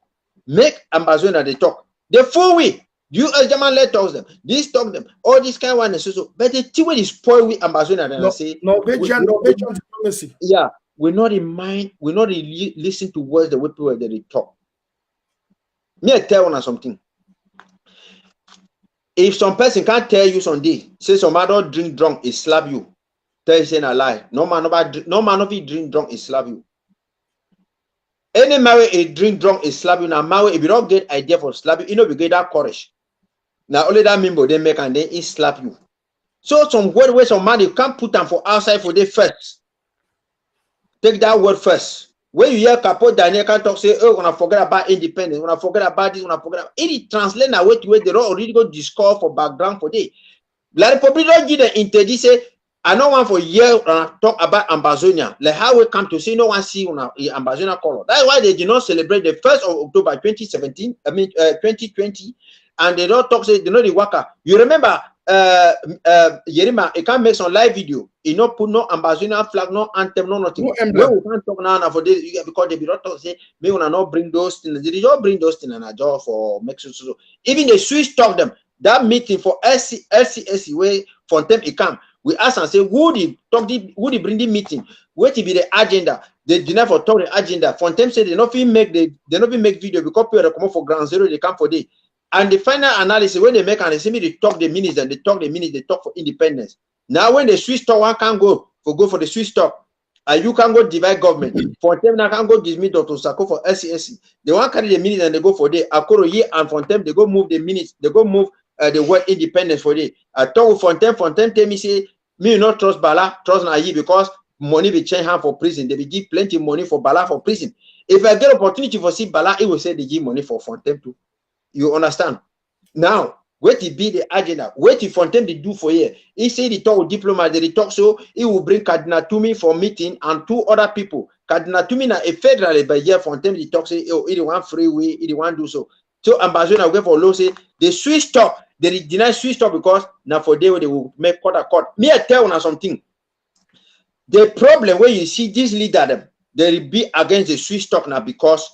make Ambazonia they talk. The full way. You German let talk them. This talk them. All this kind of one so. But the thing when is spoil with Ambazonia then I say Norwegian diplomacy. Yeah, we're not in mind, we're not really listen to words the way people they talk. Me I tell you something. If some person can't tell you Sunday, say some man drink drunk, he slap you. Tell you saying a lie. No man of it drink drunk, he slap you. Any marry a drink drunk is slap you. Now marry if you don't get idea for slap you, you know we get that courage. Now only that member they make and then he slap you. So some word where some man you can't put them for outside for the first. Take that word first. When you hear Capo Daniel can talk, say, oh, when I forget about independence, when I forget about this, when I forget about it, translate now way to where they don't already go discover for background for day. La Republic don't give the interdit say, I don't want for year talk about Ambazonia. Like how we come to see no one see on Ambazonia color. That's why they did not celebrate the 1st of October 2017, 2020, and they don't talk, say, they know the worker. You remember Yerima, he can't make some live video. He not put no Ambazonia flag, no anthem, no nothing. No When emblem. we can't talk now for this, because they be not talk, say, me when I not bring those things. They don't bring those things and I job for Mexico. Even the Swiss talk them. That meeting for LCSC where for them it come. We ask and say, who they bring the meeting? What to be the agenda? They deny for talk the agenda. For them say they not make video because people come for ground zero, they come for day. And the final analysis, when they make and they say me, they talk the minutes and they talk for independence. Now when the Swiss talk, one can go for the Swiss talk. And you can go divide government. For them, now can go give me Dr. Sako for LCSC. They want carry the minutes and they go for day. Akoro ye and for them, they go move the minutes, they go move the word independence for day. I talk with Fontaine tell me say, me you not trust Bala, trust Nayi because money will change hand for prison. They will give plenty money for Bala for prison. If I get opportunity for see Bala, it will say they give money for Fontaine too. You understand? Now, what it be the agenda? What if Fontaine they do for here? He say they talk with diplomat, they talk so he will bring Cardinal Tumi for meeting and 2 other people. Cardinal Tumi na a federal by here Fontaine they talk say oh he want freeway, he want do so. So Ambazonia go for law say the Swiss talk, they deny Swiss talk because now for day they will make court. Me I tell you something. The problem where you see this leader them, they will be against the Swiss talk now because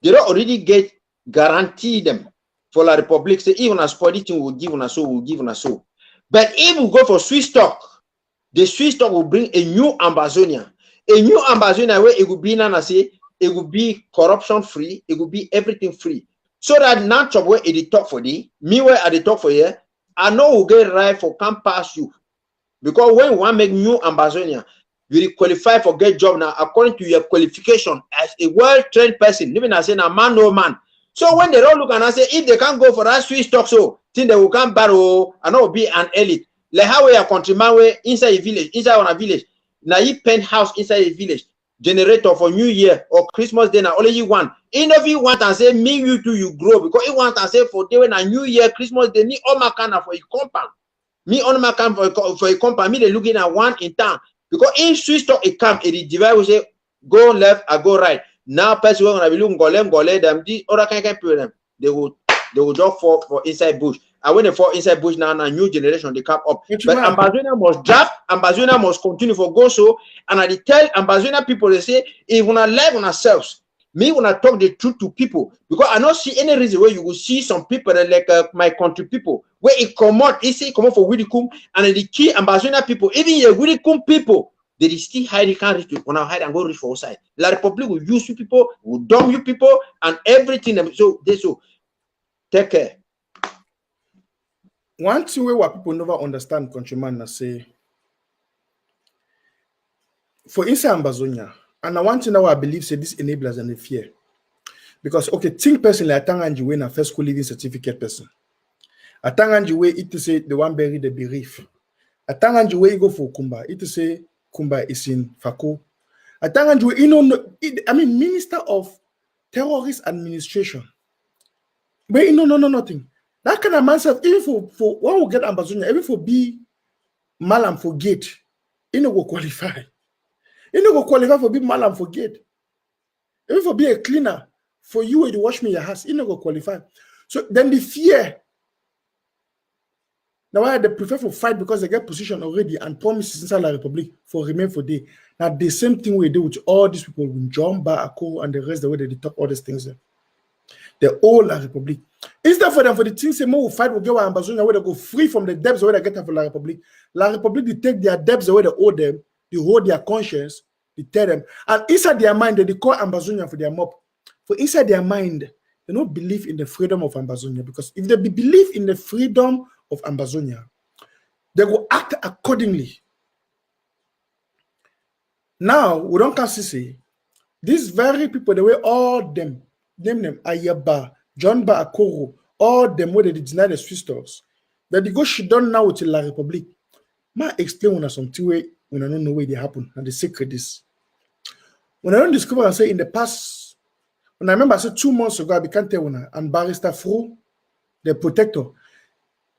they don't already get guarantee them for La Republic. Say even as politics will give on a so. But if we go for Swiss talk, the Swiss talk will bring a new Ambazonia. A new Ambazonia where it will be now say it will be corruption free, it will be everything free. So that now job where it talk for the me where at the talk for here, I know will get right for can't pass you. Because when we want to make new Ambazonia, you will qualify for get job now according to your qualification as a well-trained person. Even I say now man no man. So when they don't look and I say if they can't go for that Swiss talk, so think they will come borrow and not be an elite. Like how we are countryman way inside a village, inside on a village. Now you penthouse inside a village, generator for New Year or Christmas day now only you want. If you want and say me, you too, you grow because you want and say for day when a New Year, Christmas, they need all my kind of for a compound. Me on my camp for a compound, me they looking at one in town. Because if Swiss talk it come, it divide will say go left, I go right. Now person when I be looking gole them the other kind them they will just fall for inside bush. And when they fall inside bush now new generation they come up. But Ambazonia must draft, Ambazonia must continue for go so. And I tell Ambazonia people they say if we not live on ourselves, me when I talk the truth to people because I don't see any reason where you will see some people that like my country people where it come out, it say come out for Widikum and the key Ambazonia people, even your Widikum people. They still hide, can't reach people. Now hide and go reach for outside. La Republic will use you people, will dump you people, and everything. So they so take care. One thing where what people never understand, countryman, say for inside Ambazonia, and I want to know I believe say this enablers and the fear. Because okay, think personally, I think Anji when a first school living certificate person. I think Anji way it to say the one bury the belief. I think Anji way go for Kumba, it to say Kumba is in Fako. I think you know, I mean, Minister of Terrorist Administration. But you know, nothing. That kind of man self, even for one will get Ambazonia, even for be Malam for gate, you know, go qualify. You know, go qualify for be Malam for gate. Even for be a cleaner, for you when you wash me your house, you know, go qualify. So then the fear. Now why they prefer for fight because they get position already and promises inside the Republic for remain for day. Now the same thing we do with all these people with John Ako and the rest the way they talk all these things. They're all La Republic. Instead for them for the things say more fight will get Ambazonia where they go free from the debts where they get for La Republic. La Republic they take their debts away they owe them, they hold their conscience, they tell them, and inside their mind they call Ambazonia for their mob. For inside their mind, they don't believe in the freedom of Ambazonia because if they believe in the freedom of Ambazonia, they will act accordingly. Now we don't can say These very people, the way all them, name them Ayaba, John Ba Akoro, all them where they deny the Swiss stocks, that they go she done now with La Republic. Ma explain when something way when I don't know where they happen and the secret is. When I don't discover and say in the past, when I remember I said 2 months ago, I can't tell when and Barrister Fro, the protector,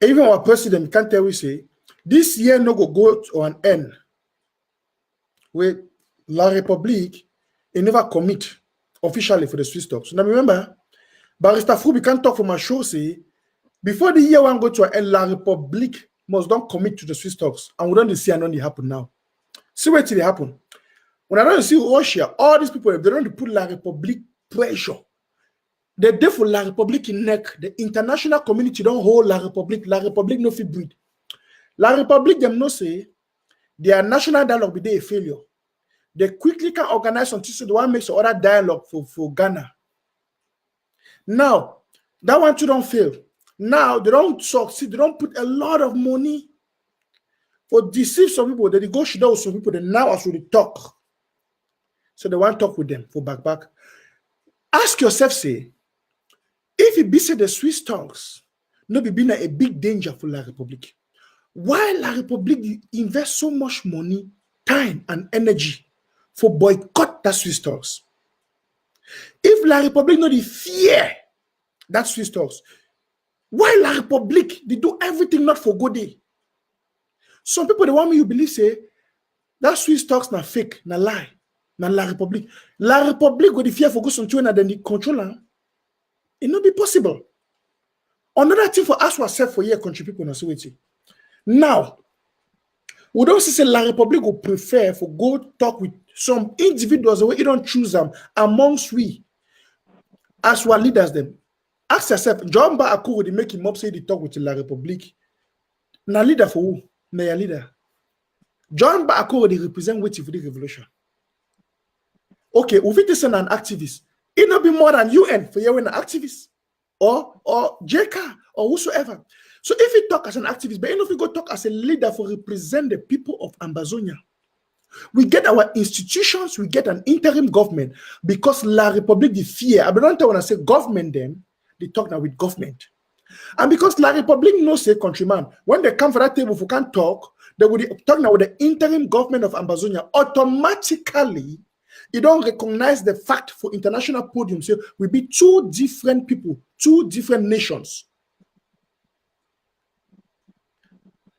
even our president can't tell we say this year no go to an end with La Republique, it never commit officially for the Swiss stocks. Now remember, Barrister Fro can't talk for my show say before the year one go to an end, La Republique must don't commit to the Swiss stocks, and we don't see and only happen now. See what it happen. When I don't see Russia, all these people, if they don't put La Republique pressure, they do for La Republique in neck. The international community don't hold La Republique. La Republique no fit breed. La Republique them no say their national dialogue be a failure. They quickly can organize something so the one makes other dialogue for Ghana. Now that one too don't fail. Now they don't succeed. They don't put a lot of money for deceive some people. They negotiate with some people. They now actually talk. So they want to talk with them for back. Ask yourself, say, if it be say the Swiss talks, no be been a big danger for La Republique. Why La Republique invest so much money, time, and energy for boycott that Swiss talks? If La Republique no dey fear that Swiss talks, why La Republique they do everything not for good day? Some people they want me to believe say that Swiss talks na fake, na lie. Na La Republique. La Republique go the fear for go some and then the controller. It not be possible. Another thing for us ourselves for year country people na so now, we don't say La Republique will prefer for go talk with some individuals the way you don't choose them amongst we as our leaders them. Ask yourself, John Ba Akuro they make him up say they talk with La Republique. Na leader for who? Na your leader. John Ba Akuro they represent waiting for the revolution. Okay, if it is an activist, it not be more than UN for you an activist or JK or whosoever. So if you talk as an activist, but if you go talk as a leader for represent the people of Ambazonia, we get our institutions, we get an interim government because La Republique the fear. I don't want to say government them, they talk now with government. And because La Republique knows say countryman, when they come for that table, if we can't talk, they will talk now with the interim government of Ambazonia. Automatically, you don't recognize the fact for international podium. So we be two different people, two different nations.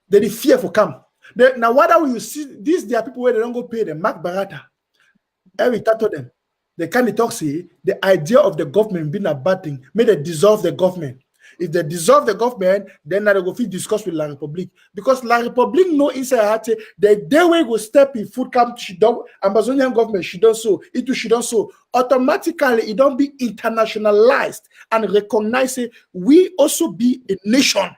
They fear for come. Now, what are you see? These there are people where they don't go pay them. Mark Barata, every tattoo them. They can't talk say the idea of the government being a bad thing. May they dissolve the government. If they dissolve the government, then they go discuss with La Republique. Because La Republique know inside her the day we go step in food camp, she don't Ambazonian government, she don't so, it too, she don't so. Automatically, it don't be internationalized and recognize it. We also be a nation.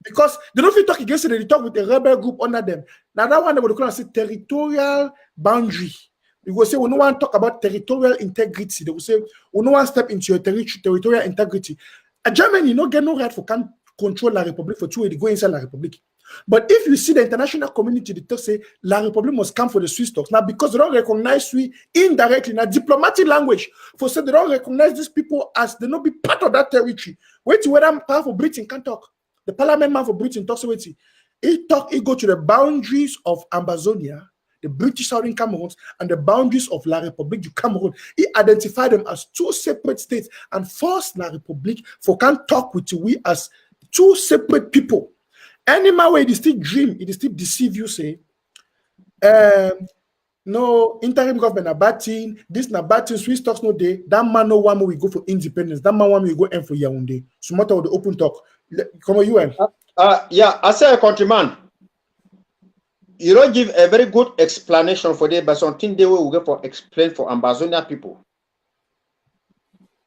Because they don't feel talk against it, they talk with a rebel group under them. Now that one they would call it territorial boundary. You will say we no want to talk about territorial integrity. They will say we no want to step into your territorial integrity. Germany no get no right for can control La Republique for 2 years. They go inside La Republique. But if you see the international community, they say La Republique must come for the Swiss talks. Now, because they don't recognize we indirectly, now diplomatic language, for say they don't recognize these people as they not be part of that territory. Wait till whether powerful Britain can talk. The parliament man for Britain talks with it. He go to the boundaries of Ambazonia, the British Southern Cameroon, and the boundaries of La Republique du Cameroon. He identified them as two separate states and forced La Republique for can talk with we as two separate people. Any man where it is still dream, it is still deceive you, say, no interim government a bad thing, this na bad thing, Swiss talks no day. That man no one we go for independence. That man one we go in for Yaoundé. So matter of the open talk. Come on, UN. Yeah, I say a countryman. You don't give a very good explanation for that, but something they will go for explain for Ambazonia people.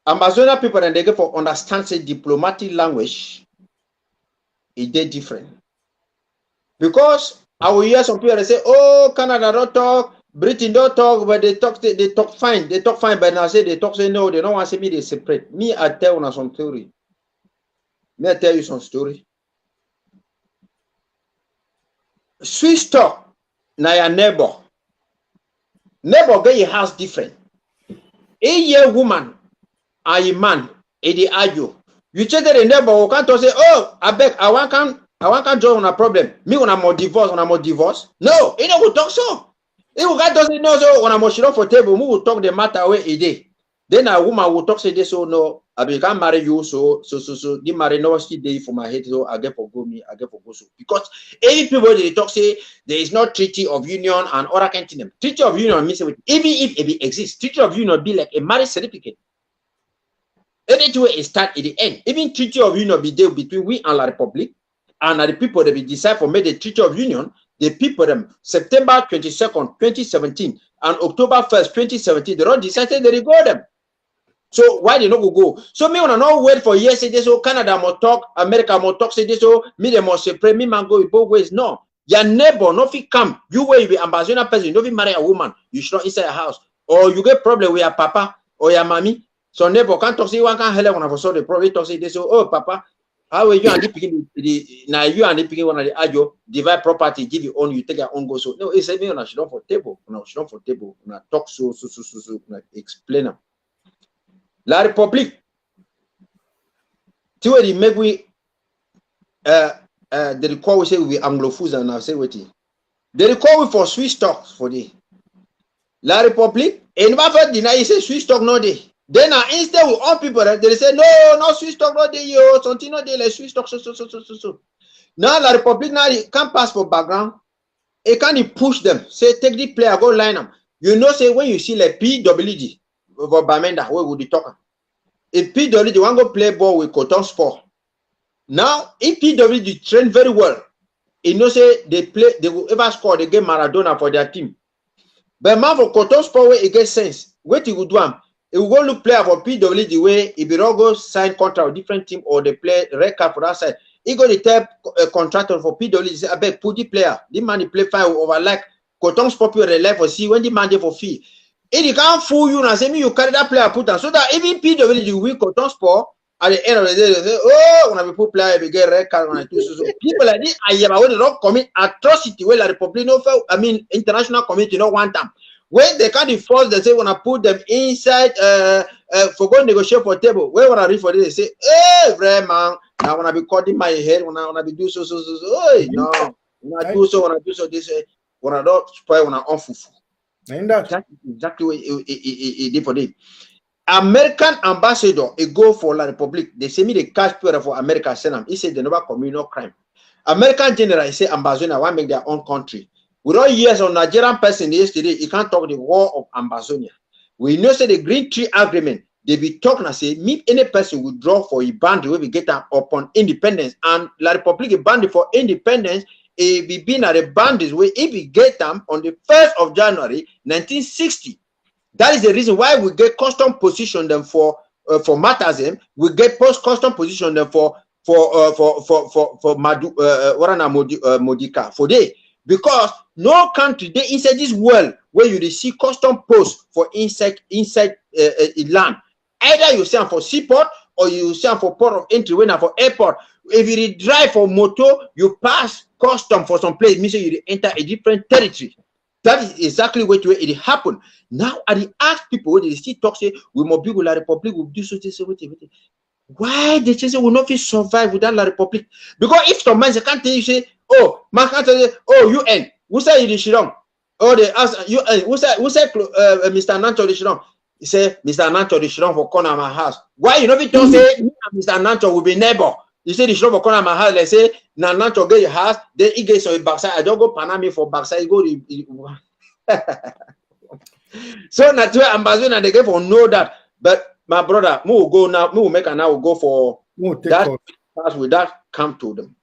Ambazonia people and they go for understand say diplomatic language. It is different. Because I will hear some people say, oh, Canada don't talk, Britain don't talk, but they talk fine. They talk fine, but now say they talk say no, they don't want to say me they separate. Me, I tell you some story. May I tell you some story? Swiss talk, na your neighbor. neighbor get your house different. A year woman and a man, they argue. You check the neighbor who can't say, oh, I beg, I want can join on a problem. Me when I'm on divorce, No, he don't talk so. He will can't say no, so when I'm on for table, we will talk the matter away a day. Then a woman will talk say this, so no, I can't marry you, so the marry no still day for my head, so I get for go me, I get for go so. Because every people they talk say there is no treaty of union and other kind of them. Treaty of union means even if it exists, treaty of union be like a marriage certificate. Anything it start at the end. Even treaty of union be there between we and La Republic and the people that we decide for make the treaty of union. The people them September 22nd, 2017 and October 1st, 2017. They don't decided they go them. So why they not go? So me wanna not wait for years say this. So Canada must talk, America must talk say this. So me they must separate. Me man go both ways. No, your neighbor no fit come. You where you be Ambazonia person. You don't fit marry a woman. You should not inside a house. Or you get problem with your papa or your mommy. So neighbor can't talk say one can help when I saw the problem. Talk say this. So oh papa, how are you and the picking now you and the picking one of the argue divide property, give you own, you take your own go. So no, it's me on a should not for table. On a should not for table. On a talk so explain them. La République, tu vois, il make we the record we say we Anglophones and I say what it. The record we for Swiss stocks for the La République, and never deny say Swiss stock no day. Then instead with all people they say no Swiss stock no day yo, something no day like Swiss stock so. Now La République now can't pass for background. It can't push them. Say take the player go line them. You know say when you see like PWD. For Bamenda, where would you talk? If PWD want go play ball with Cotton Sport, now if PWD train very well, you know say they will ever score the game Maradona for their team. But man for Cotton Sport where it gets sense, what he would do, he will go look player for PWD where if he don't go sign contract with different team or they play red card for that side, he go to tell a contractor for PWD say I beg put the player, the man he play fine over like Cotton Sport people they like for see when the man they for fee. If you can't fool you and say me, you carry that player put on so that even PWD win Cotton Sport at the end of the day, they say, oh, when I put player, we get red card when I do so. People like this, I am when they don't commit atrocity where La Republic no I mean international community no want them. When they can't enforce, they say when I put them inside for go negotiate for table. Where when I read for this, they say, hey, man, now when I be cutting my head, when I be do so, hey, no, when I do so, this when I don't spoil when I unfufu. And that exactly what it did for them. American ambassador, a go for La Republic. They say me the cash player for America send them. He said they never commit no crime. American general, he say Ambazonia want make their own country. We don't hear some Nigerian person yesterday. He can't talk the war of Ambazonia. We know say the Green Tree Agreement. They be talking and say me any person will draw for a boundary where we get them upon independence and La Republic a boundary for independence. It be been at the boundaries where if we get them on the 1st of January 1960. That is the reason why we get custom position them for matters them. We get post custom position them for Modica for day because no country they inside this world where you see custom posts for inside land. Either you send for seaport or you send for port of entry when for airport. If you drive for motor, you pass custom for some place, means you enter a different territory. That is exactly what it happened. Now, I ask people when they still talk, say, we must be with La Republic, we do so, why they say we will not survive without La Republic? Because if some man can't tell you, say, oh, man can't tell you, oh, UN, who say you Shirong? Oh, they ask UN, who say Mr. Nancho Shirong? He say, Mr. Nancho Shirong for corner of my house. Why you know if don't say Mr. Nancho will be neighbor? You say the shop for corner of my house, they say, Nancho get your house, then he gets on backside. I don't go Panama for backside, go so that's why Ambazonia they get for know that. But my brother, we will go now, we will make and now we'll go for that with that come to them.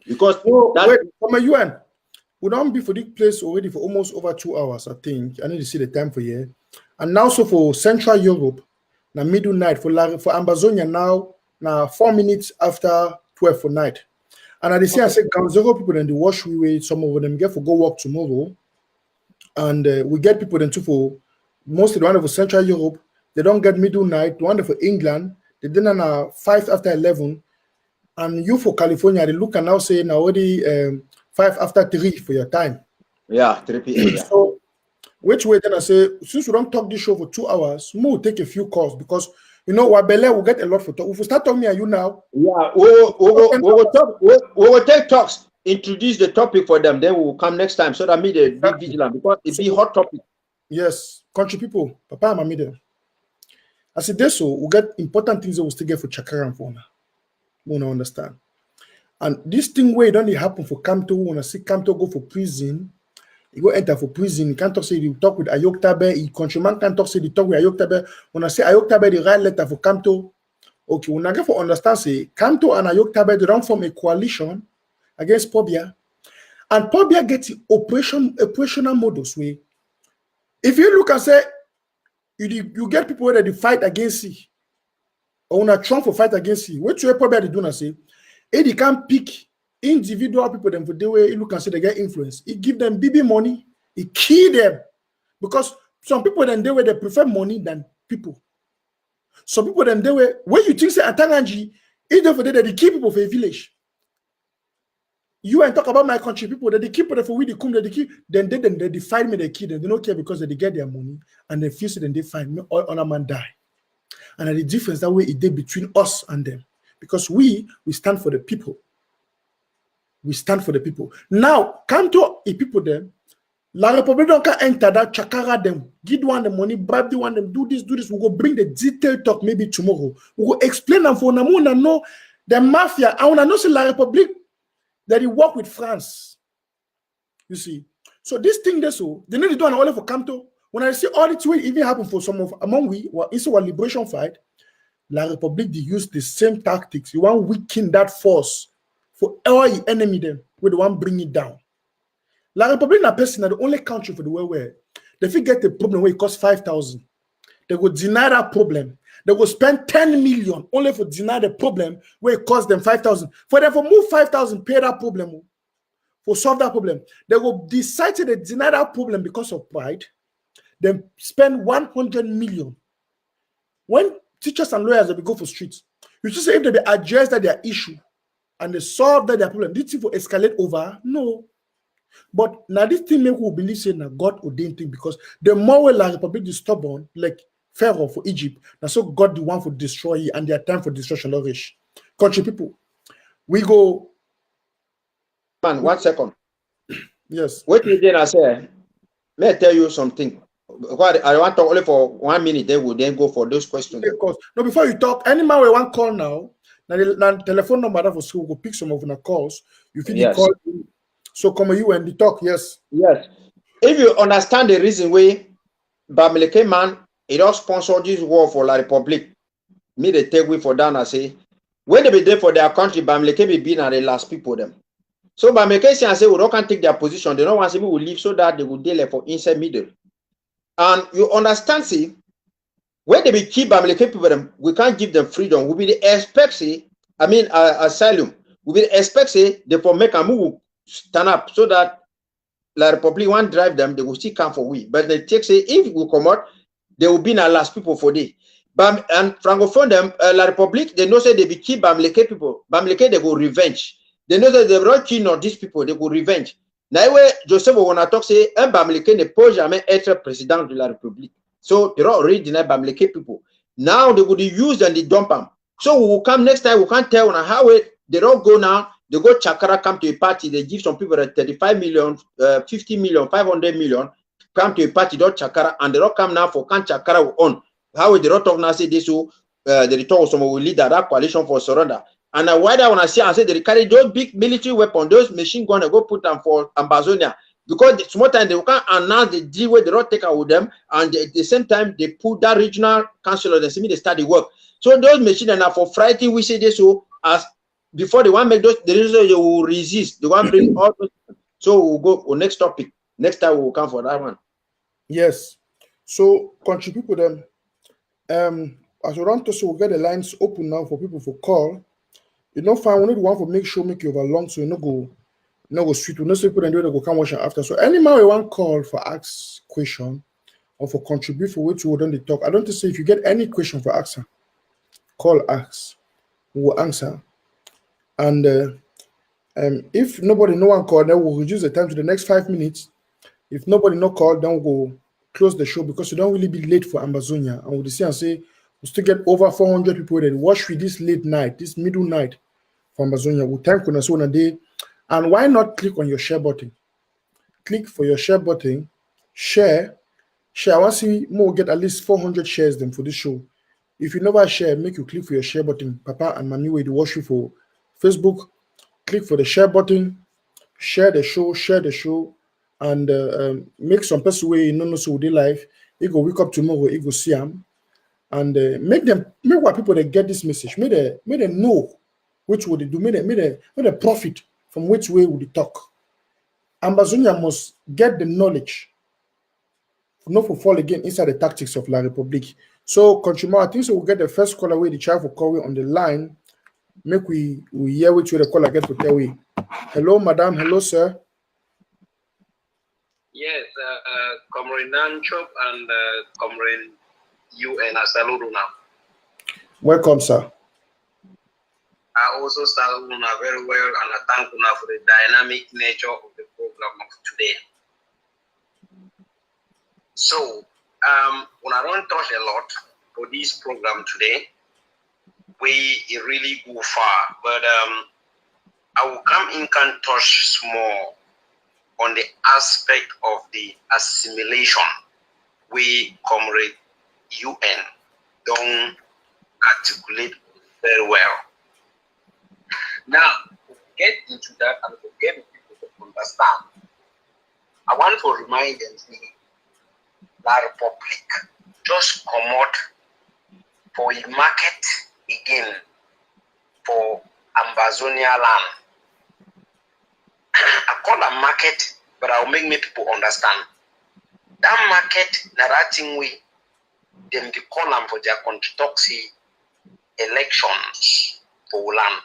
Because wait, from a UN, we don't be for this place already for almost over 2 hours, I think. I need to see the time for here. And now so for Central Europe, now middle night for Ambazonia now 4 minutes after 12 for night. And I say I said Ganzoro people in the wash we wait, some of them get for go work tomorrow. And we get people then too for most of the one for Central Europe, they don't get middle night. The one for England, they didn't 5 after 11. And you for California, they look and now say now already 5 after 3 for your time. Yeah, 3 p.m. So Which way then I say, since we don't talk this show for 2 hours, we'll take a few calls because you know what Bele will get a lot for talk. If we start talking me and you now, yeah, we will take talks, introduce the topic for them, then we will come next time so that me they be vigilant because it be hot topic. Yes, country people, Papa and Mammy there. As it does so, we'll get important things that we'll still get for Chakara and Fauna. We wanna understand. And this thing where it only happen for Kamto, we wanna see Kamto go for prison. He go enter for prison. He can't talk say he talk with Ayoktabe. He countryman can't talk say he talk with Ayoktabe. When I say Ayoktabe, the right letter for Kamto. Okay, when I get for understand say Kamto and Ayoktabe they don't form a coalition against Pobia. And Pobia gets operational models way. If you look and say you get people that they fight against it, or when a Trump for fight against it, what you Pobia they do not say, they can't pick individual people them for the way you look and say they get influence. It give them BB money, it kill them. Because some people then they prefer money than people. Some people then when you think say Atanganji, either for they kill people for a village. You and talk about my country people that they keep people for we they come that they keep then they find me they kill them. They don't care because they get their money and they feel then they find me all on a man die. And the difference that way it did between us and them. Because we stand for the people. We stand for the people. Now, come to the people there. La Republic don't enter that chakara them. Give one the money, bribe the one them, do this. We will bring the detailed talk maybe tomorrow. We will explain them for Namuna know the mafia. I want to know say La Republic that he work with France. You see. So this thing they so they need to do an only for Kamto. When I see all it will even happen for some of among we or it's our liberation fight, La Republic they use the same tactics. You want weaken that force for all the enemy them, we the one bring it down. La Republic na person the only country for the world where they forget the problem where it costs 5,000. They will deny that problem. They will spend 10 million only for deny the problem where it costs them 5,000. For them to move 5,000, pay that problem, for solve that problem. They will decide to deny that problem because of pride. Then spend 100 million. When teachers and lawyers will go for streets, you just say if they address that their issue and they solve that their problem, did it escalate over? No. But now this thing make we believe say na God ordained thing because the more we La Republic is stubborn, like Pharaoh for Egypt, now so God the one for destroy it and their time for destruction not reach. Country people, we go. Man, 1 second. Yes. What you did I say? May I tell you something? I want to only for 1 minute. They will then go for those questions. No, before you talk, any man we want call now. Now the telephone number that for school will pick some of the calls. You feel the call. So come you and the talk. Yes. Yes. If you understand the reason why Bamileke man, it all sponsored this war for La Republic. Me they take way for down. I say when they be there for their country, Bamileke be being the last people them. So Bamileke say we don't take their position. They don't want to say we will leave so that they will deal for inside middle. And you understand, see, when they be keep Bamileke people them, we can't give them freedom. We be the expect say, asylum. We be the expect say they for make a move stand up so that La Republic won't drive them, they will still come for we. But they take say if we come out, they will be our last people for day. And Francophone them, La Republic, they know say they be keep Bamileke people. Bamileke they go revenge. They know that they will not kill these people, they go revenge. Now, Joseph Owona talk say, un Bamileke ne peut jamais être président de la République. So they don't already deny Bamileke people. Now they would use and they dump them. So we will come next time, we can't tell how they don't go now. They go Chakara, come to a party, they give some people 35 million, 50 million, 500 million, come to a party, don't Chakara, and they don't come now for can Chakara on. How they don't talk now, say this, so they talk someone will lead that coalition for surrender. And why that when I see and say they carry those big military weapons, those machine guns, they go put them for Ambazonia. Because small time they can't announce the deal where they don't take out with them, and at the same time they put that regional councillor, they see me they start the work. So those machines are for Friday, we say this so as before they want to make those, the reason they will resist. They want to bring all those. So we'll go on next topic. Next time we'll come for that one. Yes. So country people them as we run to so we'll get the lines open now for people for call. You know, fine, we need one for make sure make you overlong so you no go sweet. We no say people and do they go come watch after. So any man we want call for ask question or for contribute for which we don't talk. I don't say if you get any question for answer, call ask. We will answer. And if nobody no one call, then we'll reduce the time to the next 5 minutes. If nobody no call, then we'll go close the show because you don't really be late for Ambazonia. And we'll see and say we still get over 400 people that watch with this late night, this middle night for Ambazonia. We'll thank you so on a day. And why not click on your share button? Click for your share button, share. I want to see more get at least 400 shares them for this show. If you never share, make you click for your share button. Papa and Mami will watch you for Facebook. Click for the share button, share the show, and make some person way you know so they live. You go wake up tomorrow, you go see them, and make what people that get this message. Make them know which way they do. Make they profit from which way would they talk. Ambazonia must get the knowledge not to fall again inside the tactics of La Republique. So, consumer, I think so we'll get the first caller away, the child for call on the line. Make we hear which way the caller get to tell we. Hello, madam. Hello, sir. Yes, Comrade Nanchop and Comrade UN Asaluruna. Welcome, sir. I also salute Una very well and I thank Una for the dynamic nature of the program of today. So, Una don't touch a lot for this program today. We really go far, but I will come in and touch small on the aspect of the assimilation we Comrade UN don't articulate very well. Now, to get into that and to get people to understand, I want to remind them La Republic just come out for a market again for Ambazonia land. I call a market, but I'll make me people understand. That market, that thing we them they call them for their country elections for land.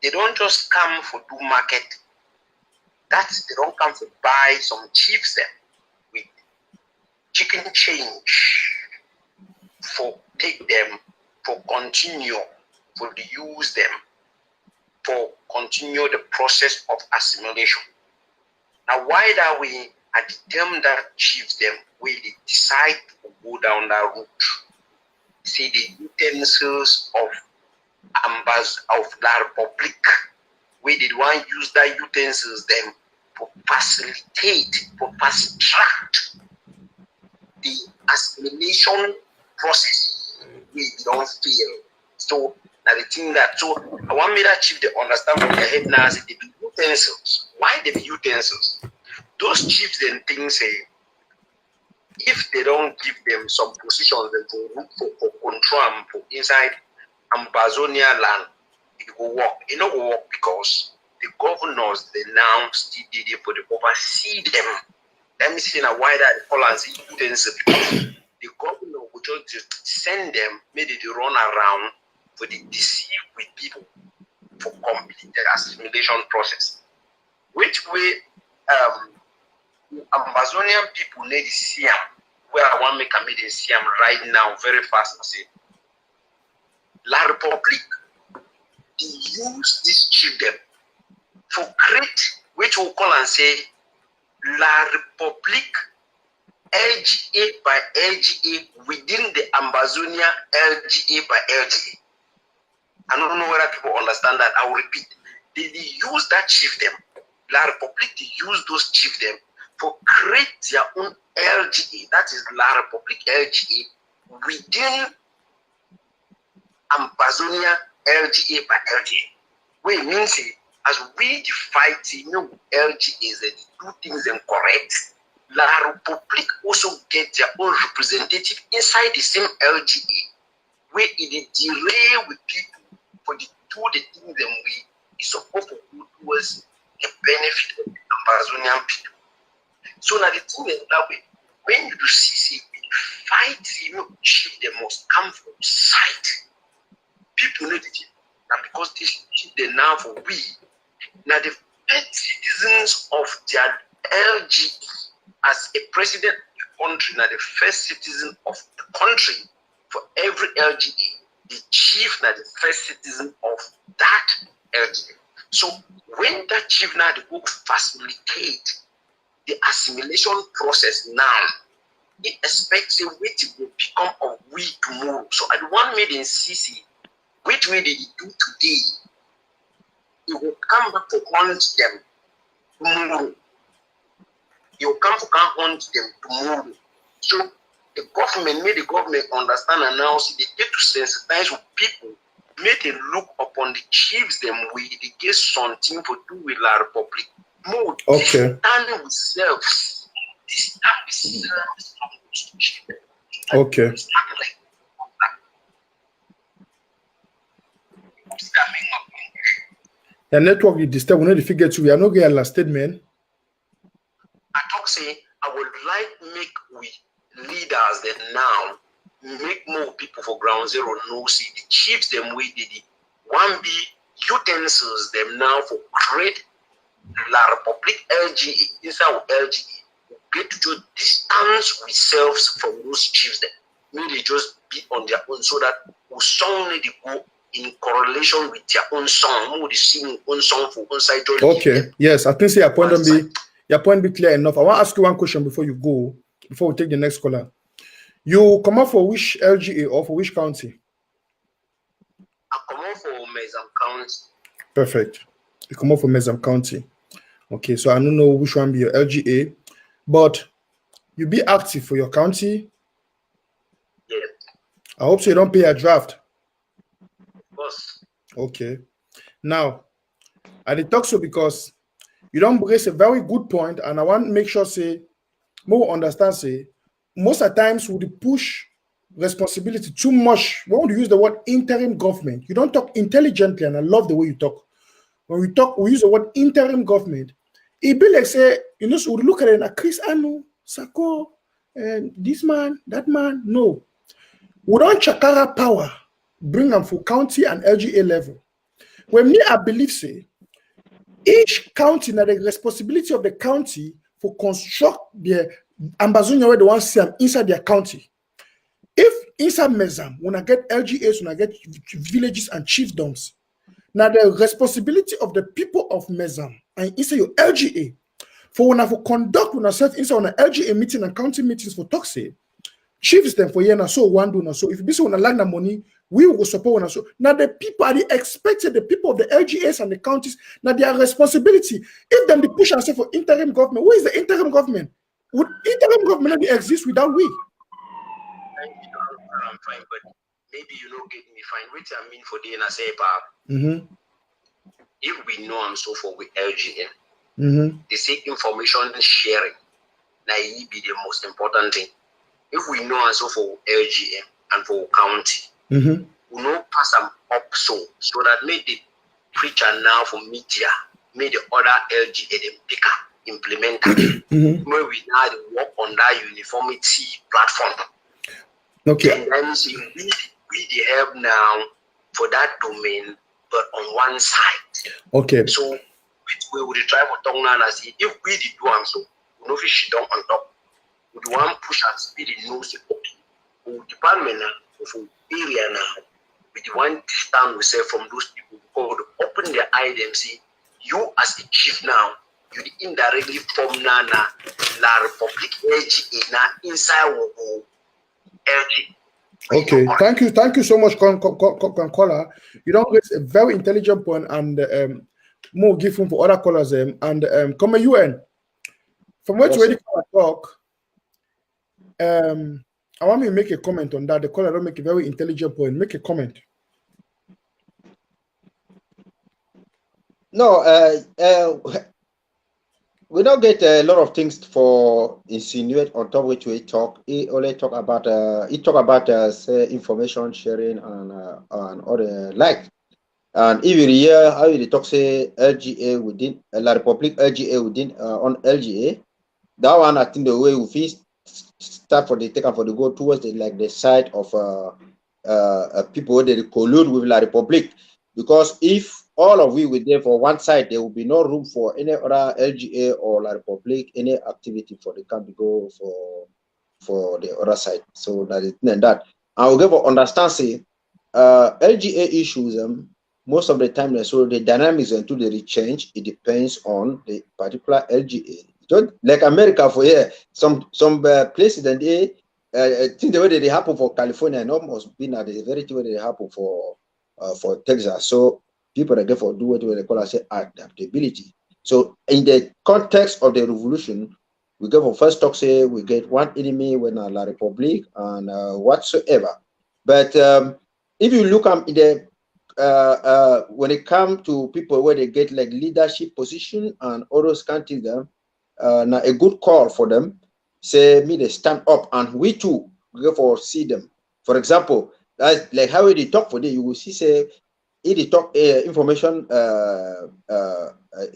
They don't just come for do market. They don't come to buy some chiefs them with chicken change for take them, for continue, for use them, for continue the process of assimilation. Now, why that we are determined that chiefs them will decide to go down that route? See the utensils of La Republic, we did one use that utensils them to facilitate, to fast track the assimilation process. We don't fail. So now the thing that I want me that chief to understand from their head now is the utensils. Why the utensils? Those chiefs then things say if they don't give them some positions then for control and for inside Ambazonia land, it will work. It not will work because the governors they now still did it for the oversee them. Let me see now why that call and see utensils. The governor would just send them, maybe they run around for the deceive with people for complete the assimilation process. Which way Ambazonian people need to see them, where I want to make a meeting see them right now very fast and say, La Republique, they use this children for create, which we'll call and say, La Republique LGA by LGA within the Ambazonia LGA by LGA. I don't know whether people understand that. I will repeat. They use that chiefdom. La Republique, they use those chiefdom to create their own LGA. That is La Republique LGA within Ambazonia LGA by LGA. Which means as we fight LGAs that do things incorrect, La Republique also get their own representative inside the same LGA, where it delay with people for the do the things that we is supposed to do towards the benefit of the Ambazonian people. So now the thing is that way, when you do see fight, chief they must come from sight. People know the thing. Now because this they now for we. Now the first citizens of their LGA as a president of the country, now the first citizen of the country for every LGA, the chief now the first citizen of that LGA. So when that chief now the book facilitate the assimilation process now, he expects a way to become of we tomorrow. So I want made in CC, which way they do today, he will come back to hunt them tomorrow. He will come to hunt them tomorrow. So the government made the government understand and now see they get to sensitize with people, make them look upon the chiefs them way they get something to do with La Republic. More okay. stand with selves. Stand with selves from those chiefs. Okay. The network you disturb, we know the figure too. We are not getting last statement. I talk say I would like make we leaders that now make more people for ground zero know see the chiefs them way did it. One be utensils them now for create La Republic LGE inside of LGE. Get to distance ourselves from those chiefs that may they just be on their own so that we song need to go in correlation with their own song. More the sing own song for one side. Okay, yes, I think say your point be clear enough. I want to ask you one question before you go, before we take the next caller. You come up for which LGA or for which county? I come up for Mezam County. Perfect. You come up for Mezam County. Okay, so I don't know which one be your LGA, but you be active for your county. Yeah. I hope so you don't pay a draft. Of course. Okay. Now, I did talk so because you don't raise a very good point, and I want to make sure say more understand say most of the times we push responsibility too much. When we use the word interim government, you don't talk intelligently, and I love the way you talk. When we talk, we use the word interim government. It be like say, you know, so we look at it like Chris Anu, Sako, and this man, that man. No. We don't chakara power, bring them for county and LGA level. When me, I believe say, each county now the responsibility of the county for construct the Ambazonia where they want to see them inside their county. If inside Mezam, when I get LGAs, when I get villages and chiefdoms, now the responsibility of the people of Mezam and inside your LGA for when I for conduct when I set inside on an LGA meeting and county meetings for talk say chiefs them for year so one do so if you be so when I land the money, we will support when so now the people are expected the people of the LGAs and the counties now their responsibility. If them they push and say for interim government, where is the interim government? Would interim government not exist without we? I'm fine, but maybe you don't get me fine. Which I mean for the NSA if we know I'm so for with LGM, they say information sharing. Now it be the most important thing. If we know and so for LGM and for county, we know pass them up so that made the preacher now for media, made the other LGA them pick up, implement where we now work on that uniformity platform. Okay. And then see we have now for that domain, but on one side. Okay. So we would try for talk now and see if we did do and so we know if she don't on top. We do one push and speed in news okay. Department now of area now with the one stand we say from those people who open their eye them see you as the chief now you indirectly form now La Republic LGA now inside LG. Okay, thank you so much, caller. You don't raise a very intelligent point and more give room for other callers and come a UN. From what you already talk, I want me to make a comment on that. The caller don't make a very intelligent point. Make a comment. No, we don't get a lot of things for insinuate on top which we talk. He only talk about say information sharing and all the like. And if you hear how you talk say LGA within La Republic LGA within on LGA, that one I think the way we start for the take and for the go towards the side of people where they collude with La Republic, because if all of we were there for one side, there will be no room for any other LGA or La Republic, any activity for the camp to go for the other side. So that is that. I will give understand say LGA issues most of the time so the dynamics until they change, it depends on the particular LGA. It don't like America for here. Some places and they think the way that they happen for California and almost been at the very way they happen for Texas. So people are therefore do what they call adaptability. So in the context of the revolution, we go for first talk say we get one enemy when La Republic and whatsoever. But if you look in the when it comes to people where they get like leadership position and all those kind of things, now a good call for them, say me they stand up and we too go for see them. For example, that's like how they talk for them, you will see say if they talk information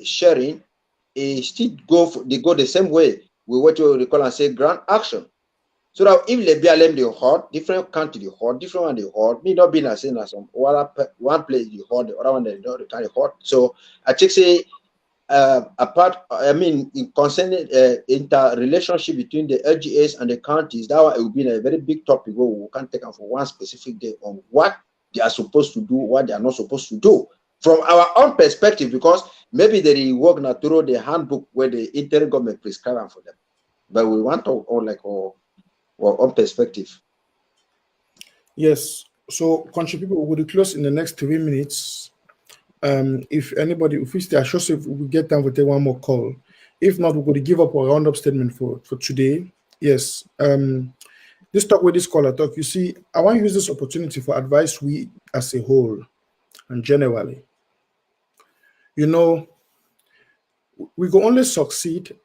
sharing, still they go the same way with what you call and say grand action. So that if the BLM they hot, different country they hot, different one they hot, me not being as same as some one place they hot, the other one they don't kind of hot. So I think say apart, I mean, in concerning interrelationship between the LGAs and the counties, that one it will be a very big topic where we can take them for one specific day on what they are supposed to do, what they are not supposed to do from our own perspective, because maybe they work now through the handbook where the interim government prescribe them for them, but we want to on like our own perspective. Yes. So, country people will close in the next 3 minutes. If anybody, if we stay, I sure if we get time, we'll take one more call. If not, we're going to give up our roundup statement for today. Yes. This talk with this caller talk, you see, I want to use this opportunity for advice we as a whole and generally. You know, we can only succeed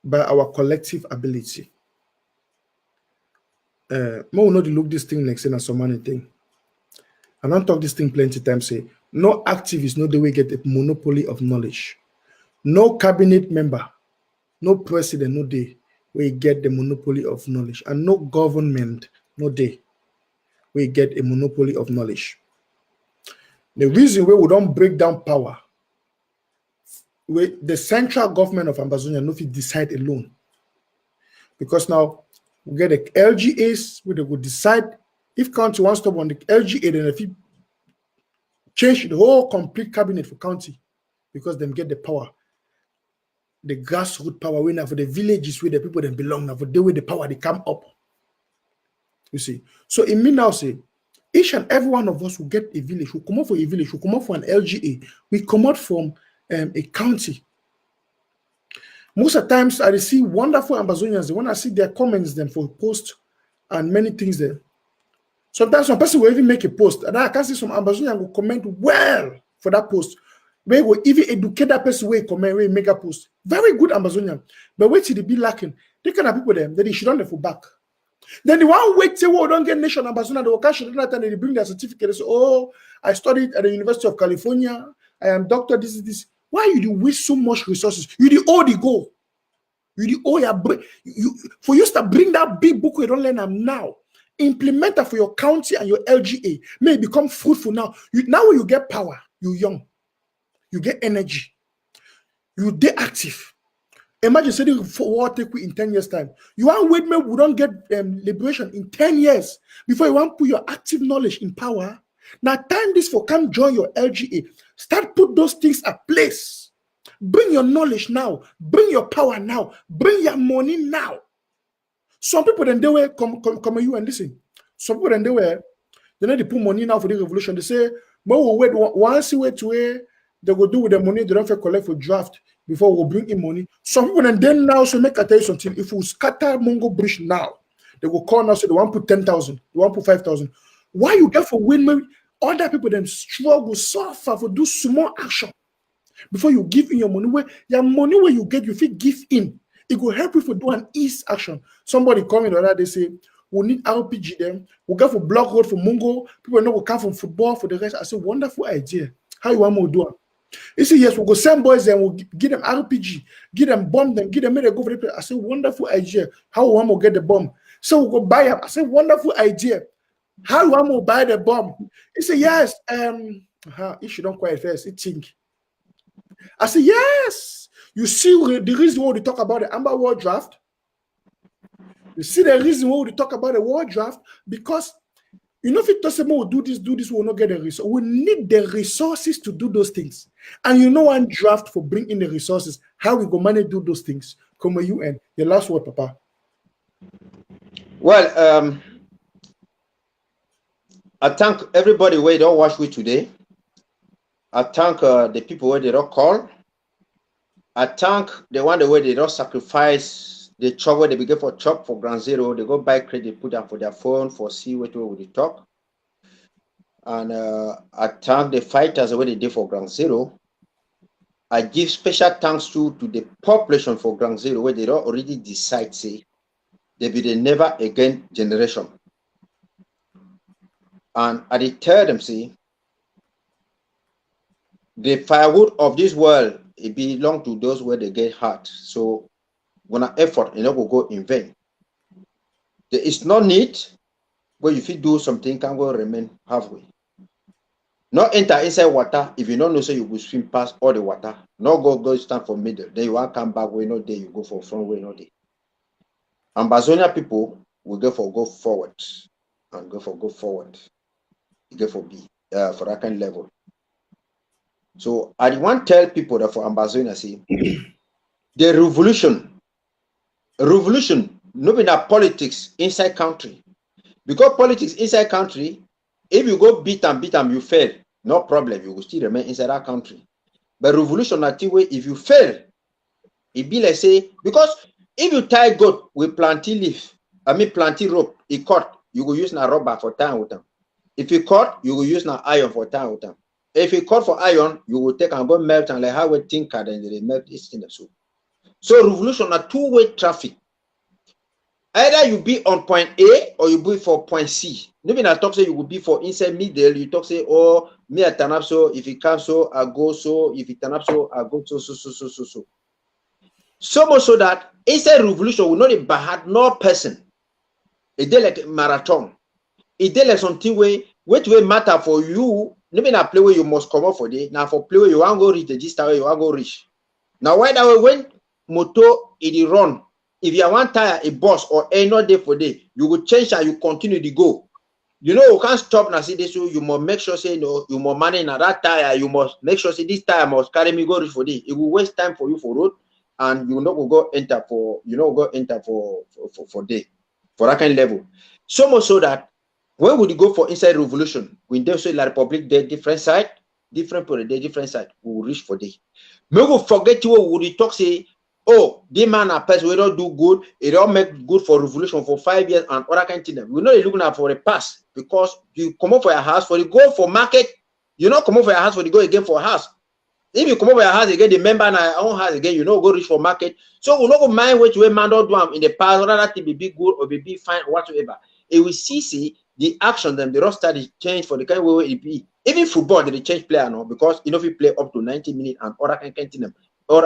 by our collective ability. More know to look this thing next in a so many thing. I don't talk this thing plenty times. Say no activist, no the way get a monopoly of knowledge. No cabinet member, no president, no day we get the monopoly of knowledge, and no government, no day we get a monopoly of knowledge. The reason why we don't break down power, the central government of Ambazonia no fit decide alone, because now we get the LGAs where they will decide if county wants to on the LGA, then if you change the whole complete cabinet for county, because them get the power, the grassroots power winner for the villages where the people then belong now for the way the power they come up. You see, so it mean now say each and every one of us will get a village, will come out for a village, will come out for an LGA, we come out from a county. Most of the times I see wonderful Ambazonians, when I see their comments then for post and many things there. Sometimes some person will even make a post, and I can see some Ambazonian will comment well for that post. We will even educate that person where comment, where make a post. Very good Ambazonian. But wait till they be lacking. They kind of people them, then they should not for back. Then the one wait till we don't get nation Ambazonian, they will catch it and they bring their certificate. They say, oh, I studied at the University of California. I am doctor, this is this. Why you do waste so much resources? You do all the go. You do all your for you to bring that big book, you don't learn them now. Implement that for your county and your LGA. May it become fruitful now. Now when you get power, you're young. You get energy. You stay active. Imagine saying for war take in 10 years' time. You want wait, maybe we don't get liberation in 10 years before you want to put your active knowledge in power. Now, time this for come join your LGA. Start put those things at place. Bring your knowledge now. Bring your power now. Bring your money now. Some people then they were come you and listen. Some people then they put money now for the revolution. They say, but we'll wait once wait to where they will do with the money they don't collect for draft before we'll bring in money. Some people then now so make I tell you something. If we scatter Mongo Bridge now, they will call now say they want to put 10,000, they want to put 5,000. Why you get for win? Other people then struggle, suffer for do small action before you give in your money. Where you get, you feel give in. It will help you for do an ease action. Somebody coming the other day say, we need RPG them. We'll go for block road for Mungo. People know we come from football for the rest. I say, wonderful idea. How you want more do it? He said, yes, we'll go send boys and we'll give them RPG, give them bomb them, give them make them go for the place. I said, wonderful idea. How we want to get the bomb? So we'll go buy them. I said, wonderful idea. How you want to buy the bomb? He said, yes. If you don't quite first, it think. I said, yes. You see the reason why we talk about the Amber War draft? You see the reason why we talk about the war draft? Because You know, if it doesn't more do this, we will not get the resource. We need the resources to do those things. And you know, one draft for bringing the resources, how we go manage do those things. Come a UN. The last word, Papa. Well, I thank everybody where don't watch with today. I thank the people where they don't call. I thank the one where they don't sacrifice the chop where they begin for chop for Ground Zero. They go buy credit, put them for their phone for see what we talk. And I thank the fighters where they did for Ground Zero. I give special thanks to the population for Ground Zero where they don't already decide say they be the never again generation. And I tell them say the firewood of this world it belong to those where they get hurt. So when an effort you know will go in vain. There is no need where if you do something can go remain halfway. Not enter inside water if you don't know so you will swim past all the water. Not go stand for middle. Then you want come back way no day you go for front way no day. Ambazonia people will go forward and go forward. You go for B for that kind of level. So I want to tell people that for Ambazonia see the revolution, not in that politics inside country. Because politics inside country, if you go beat them, you fail. No problem, you will still remain inside that country. But revolution, way if you fail, it be like say, because if you tie goat with plantain leaf, plantain rope, it cut, you will use na rubber for time with them. If you cut, you will use na iron for time with them. If you cut for iron, you will take and go melt and like how we think and then they melt this in the soup. So revolution are two-way traffic. Either you be on point A or you be for point C. Maybe I talk say you will be for inside middle. You talk say, oh, me I turn up so. If it comes so, I go so. If it turn up so, I go so. So much so that inside revolution will not be had no person. It dey like marathon. It dey like something which will matter for you. Maybe na play where you must come up for day. Now for play where you want go reach the distance where you want go reach. Now why that way when motor it run? If you want tire a bus or any day for day, you will change and you continue to go. You know, you can't stop now. See this, so you must make sure say no, you must manage now that tire. You must make sure say this tire must carry me go reach for day. It will waste time for you for road, and you will not go enter for for day for that kind of level. So much so that when would you go for inside revolution? We do say La Republic, they different side, different for the day, different side. We will reach for day. Maybe we forget you would you talk say. Oh, this man a person we don't do good, it don't make good for revolution for 5 years and other kind of thing. We're not looking at for a pass because you come up for your house for the go for market, you not come up for your house for the go again for a house. If you come up for your house again, the member and our own house again, you know go reach for market. So we not go mind which way man don't do them in the past, whether that be big good or be fine or whatsoever. It will see the action them, the roster is change for the kind of way it be. Even football, they change player now because you know if you play up to 90 minutes and other kind of thing. But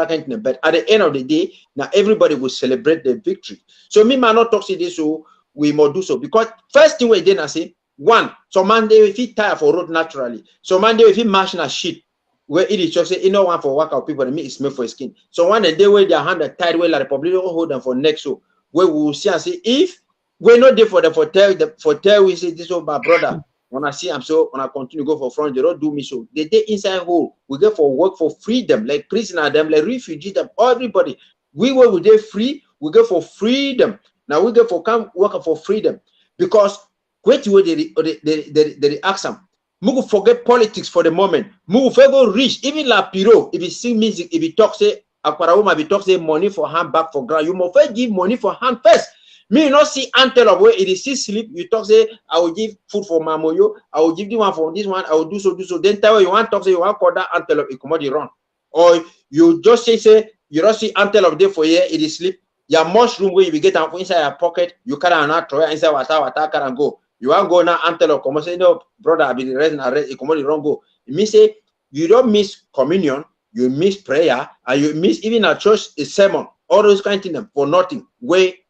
at the end of the day, now everybody will celebrate the victory. So me man not talk this, so we must do so because first thing we did I say one. So man they if he tire for road naturally. So man they if he march na shit where it is just say you know one for workout people me is made for skin. So one the day where their hand are tied where La Republic don't hold them for next so where we will see and say if we're not there for them for tell we say this over my brother. When I see I'm so when I continue to go for front, they don't do me so. They inside hole. We go for work for freedom, like prisoner them, like refugee them, everybody. We were they free, we go for freedom. Now we go for come work for freedom. Because wait way they ask them. Move forget politics for the moment. Move go rich. Even La Piro, if he sing music, if he talk say Aquarauma, if he talk say money for hand back for ground, you must first give money for hand first. Me not see antelope where it is still sleep. You talk say I will give food for Mamoyo, I will give the one for this one, I will do so. Then tell you want talk say you want call that antelope, it commodity run. Or you just say you don't see antelope there for here, it is sleep. Your mushroom where you get inside your pocket, you carry not throw inside water can go. You want go now antelope come say no brother I be the rest and it commodity run go. It means say you don't miss communion, you miss prayer, and you miss even a church a sermon, all those kind of things for nothing.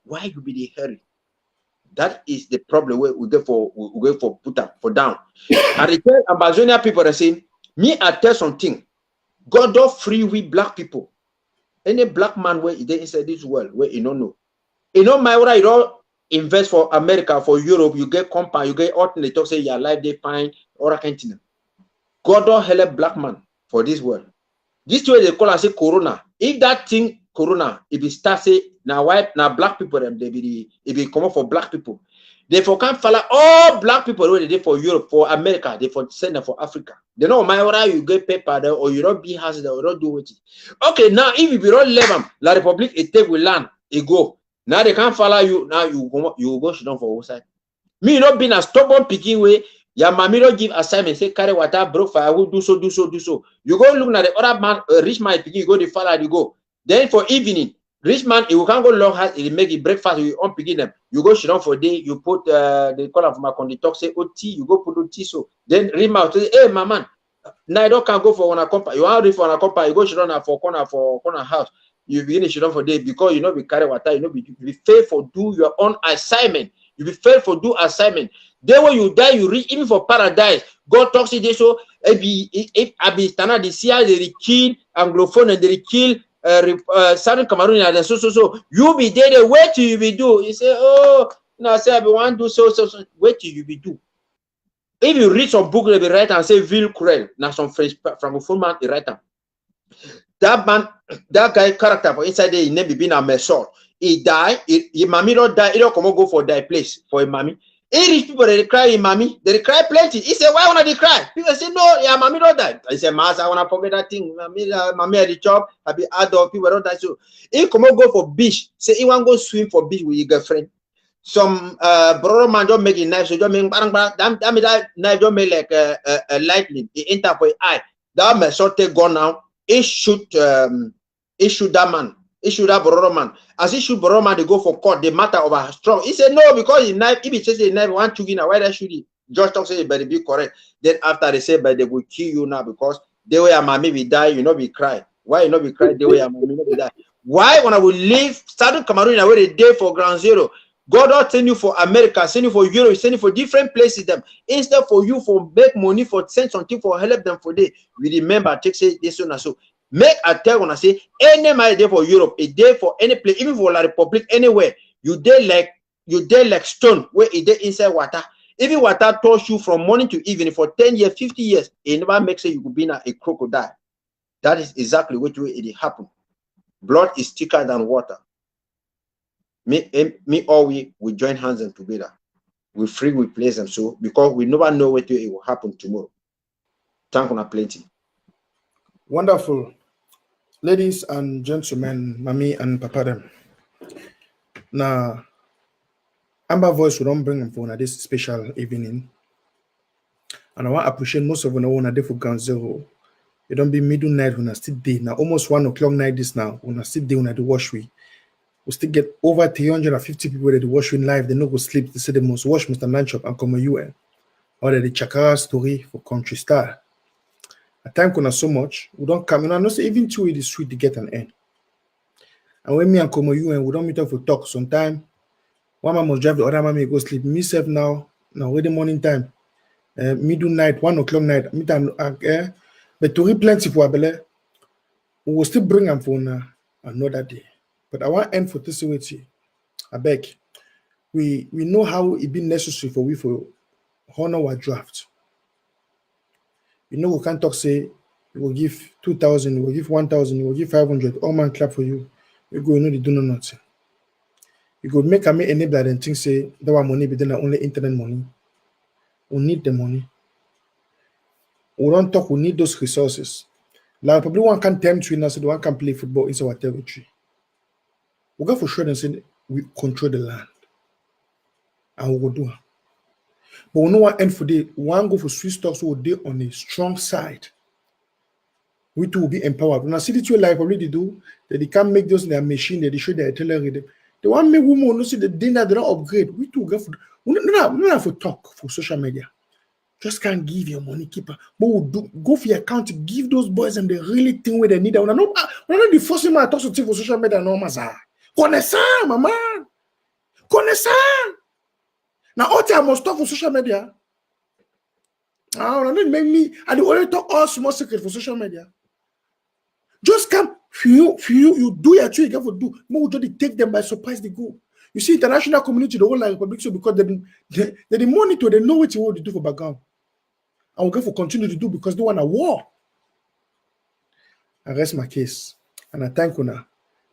Why you be the hurry? That is the problem where we go for put up for down. And the tell Ambazonia people are saying, me I tell something. God don't free we black people. Any black man where he inside this world where he don't know. You know my what invest for America, for Europe, you get compound, you get all they talk say your life they find or Argentina. God don't help black man for this world. This way they call and say corona. If that thing corona, if it start say now white now black people them they be it be come up for black people. They for can't follow all black people where they did for Europe, for America, they for send them for Africa. They know my order you get paper there or you don't be house there or don't do it. Okay, now if you don't let them, La Republic it take will land, it go. Now they can't follow you. Now you go sit down for outside. Me not being a stubborn picking way. Your mommy don't give assignment. Say carry water, broke fire. Will do so. You go look at the other man, rich man picking. You go the follow you go. Then for evening, rich man you can't go long house. He make it breakfast. You on picking them. You go sit down for day. You put the color of my condi talk say OT. You go put OT so. Then rim out say hey my man. Now you don't can go for one company. You want to for one company. You go sit down for corner house. You begin to sit down for day because you know we carry water. You know be fair for do your own assignment. You be fair for do assignment. Then when you die, you reach even for paradise. God talks to this so if Abistana the CIA they kill Anglophone and they kill Southern Cameroon and so. You be there, they wait till you be do. You say, oh no, say I be want to do so. Wait till you be do. If you read some book, they be write and say Ville Cruel. Now some French from a full man, they write them. That man, that guy character for inside there, he never been a messor. He die, his mommy don't die, he don't come go for die place for a mommy. He rich people they cry in mommy, they cry plenty. He say, why wanna they cry? People say, no, yeah, mommy don't die. I say, master, I wanna forget that thing. Mommy at the job, I be adult, people don't die. So he come go for beach, say he want go swim for beach with your girlfriend. Some brother man don't make a knife, so don't make that knife don't make like a lightning. It enter for eye. That man shot take gun now. He shoot that man. He shoot that brother man. As he shoot brother man, they go for court. The matter of a strong. He said no because the knife. If he says the knife want to why they shoot it? Judge talk say it better be correct. Then after they say but they will kill you now because the way your mommy will die, you know be cry. Why you know be cry? The way your mommy will die. Why when I will leave Southern Cameroon where they day for ground zero? God will send you for America, send you for Europe, send you for different places. Them instead for you for make money for send something for help them for day. We remember take say this one so. Make a tell when I say any my day for Europe, a day for any place, even for La Republic, anywhere. You day like stone where it day inside water. Even water touch you from morning to evening for 10 years, 50 years, it never makes you could be a crocodile. That is exactly what way it happen. Blood is thicker than water. Me all we join hands and together. We free, we place them so because we never know what it will happen tomorrow. Thank you plenty. Wonderful. Ladies and gentlemen, mommy and papa them. Now, Amber Voice will don't bring them for this special evening. And I want to appreciate most of them on a day for ground zero. It don't be middle night when I still day. Now almost 1 o'clock night this now. When I still day when I do wash we still get over 350 people that watch we live. They no go sleep. They say they must watch Mr. Nanchop and come UN. Or the Chakara story for Country Star. At time kuna so much, we don't come. I know say even two it is sweet to get an end. And when me and Komo UN, we don't meet up for talk. Sometimes one man must drive, the other man may go sleep. Me self now wait the morning time. Middle night, 1 o'clock night. But to read plenty for Abele, we will still bring them for another day. But I want to end for this way. I beg. We know how it be necessary for we for honor our draft. You know, we can't talk say we will give 2,000, we will give 1,000, we will give 500. All man clap for you. You go, you know, they do nothing. You could make a me enabler and think say that our money be then only internet money. We need the money. We don't talk, we need those resources. Like probably one can tempt you and say one can play football inside our territory. We go for sure and say we control the land. And we will do it. But we know what end for the one go for Swiss stocks who will be on a strong side. We too will be empowered. When I see the two life already do, that they can't make those their machine, that they show their artillery. They want me women who see the dinner they don't upgrade. We too go for we don't have to talk for social media. Just can't give your money keeper. But we'll do go for your account, give those boys and they really think where they need. We're not the first thing I talk to for social media no matter. Connaissant, mama. Connaissant. Now, all time I must talk for social media. Don't make me. I do only talk all small secret for social media. Just come, you do your thing. You have to do. More just take them by surprise. They go. You see, international community, the whole like Republic, so because they monitor, they know what you want to do for background. And we're going to continue to do because they want a war. I rest my case. And I thank you now.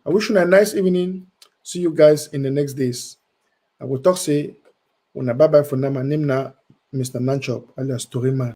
I wish you a nice evening. See you guys in the next days. I will talk say, when I bye bye for now, my name now, Mr. Nanchop, alias Storyman.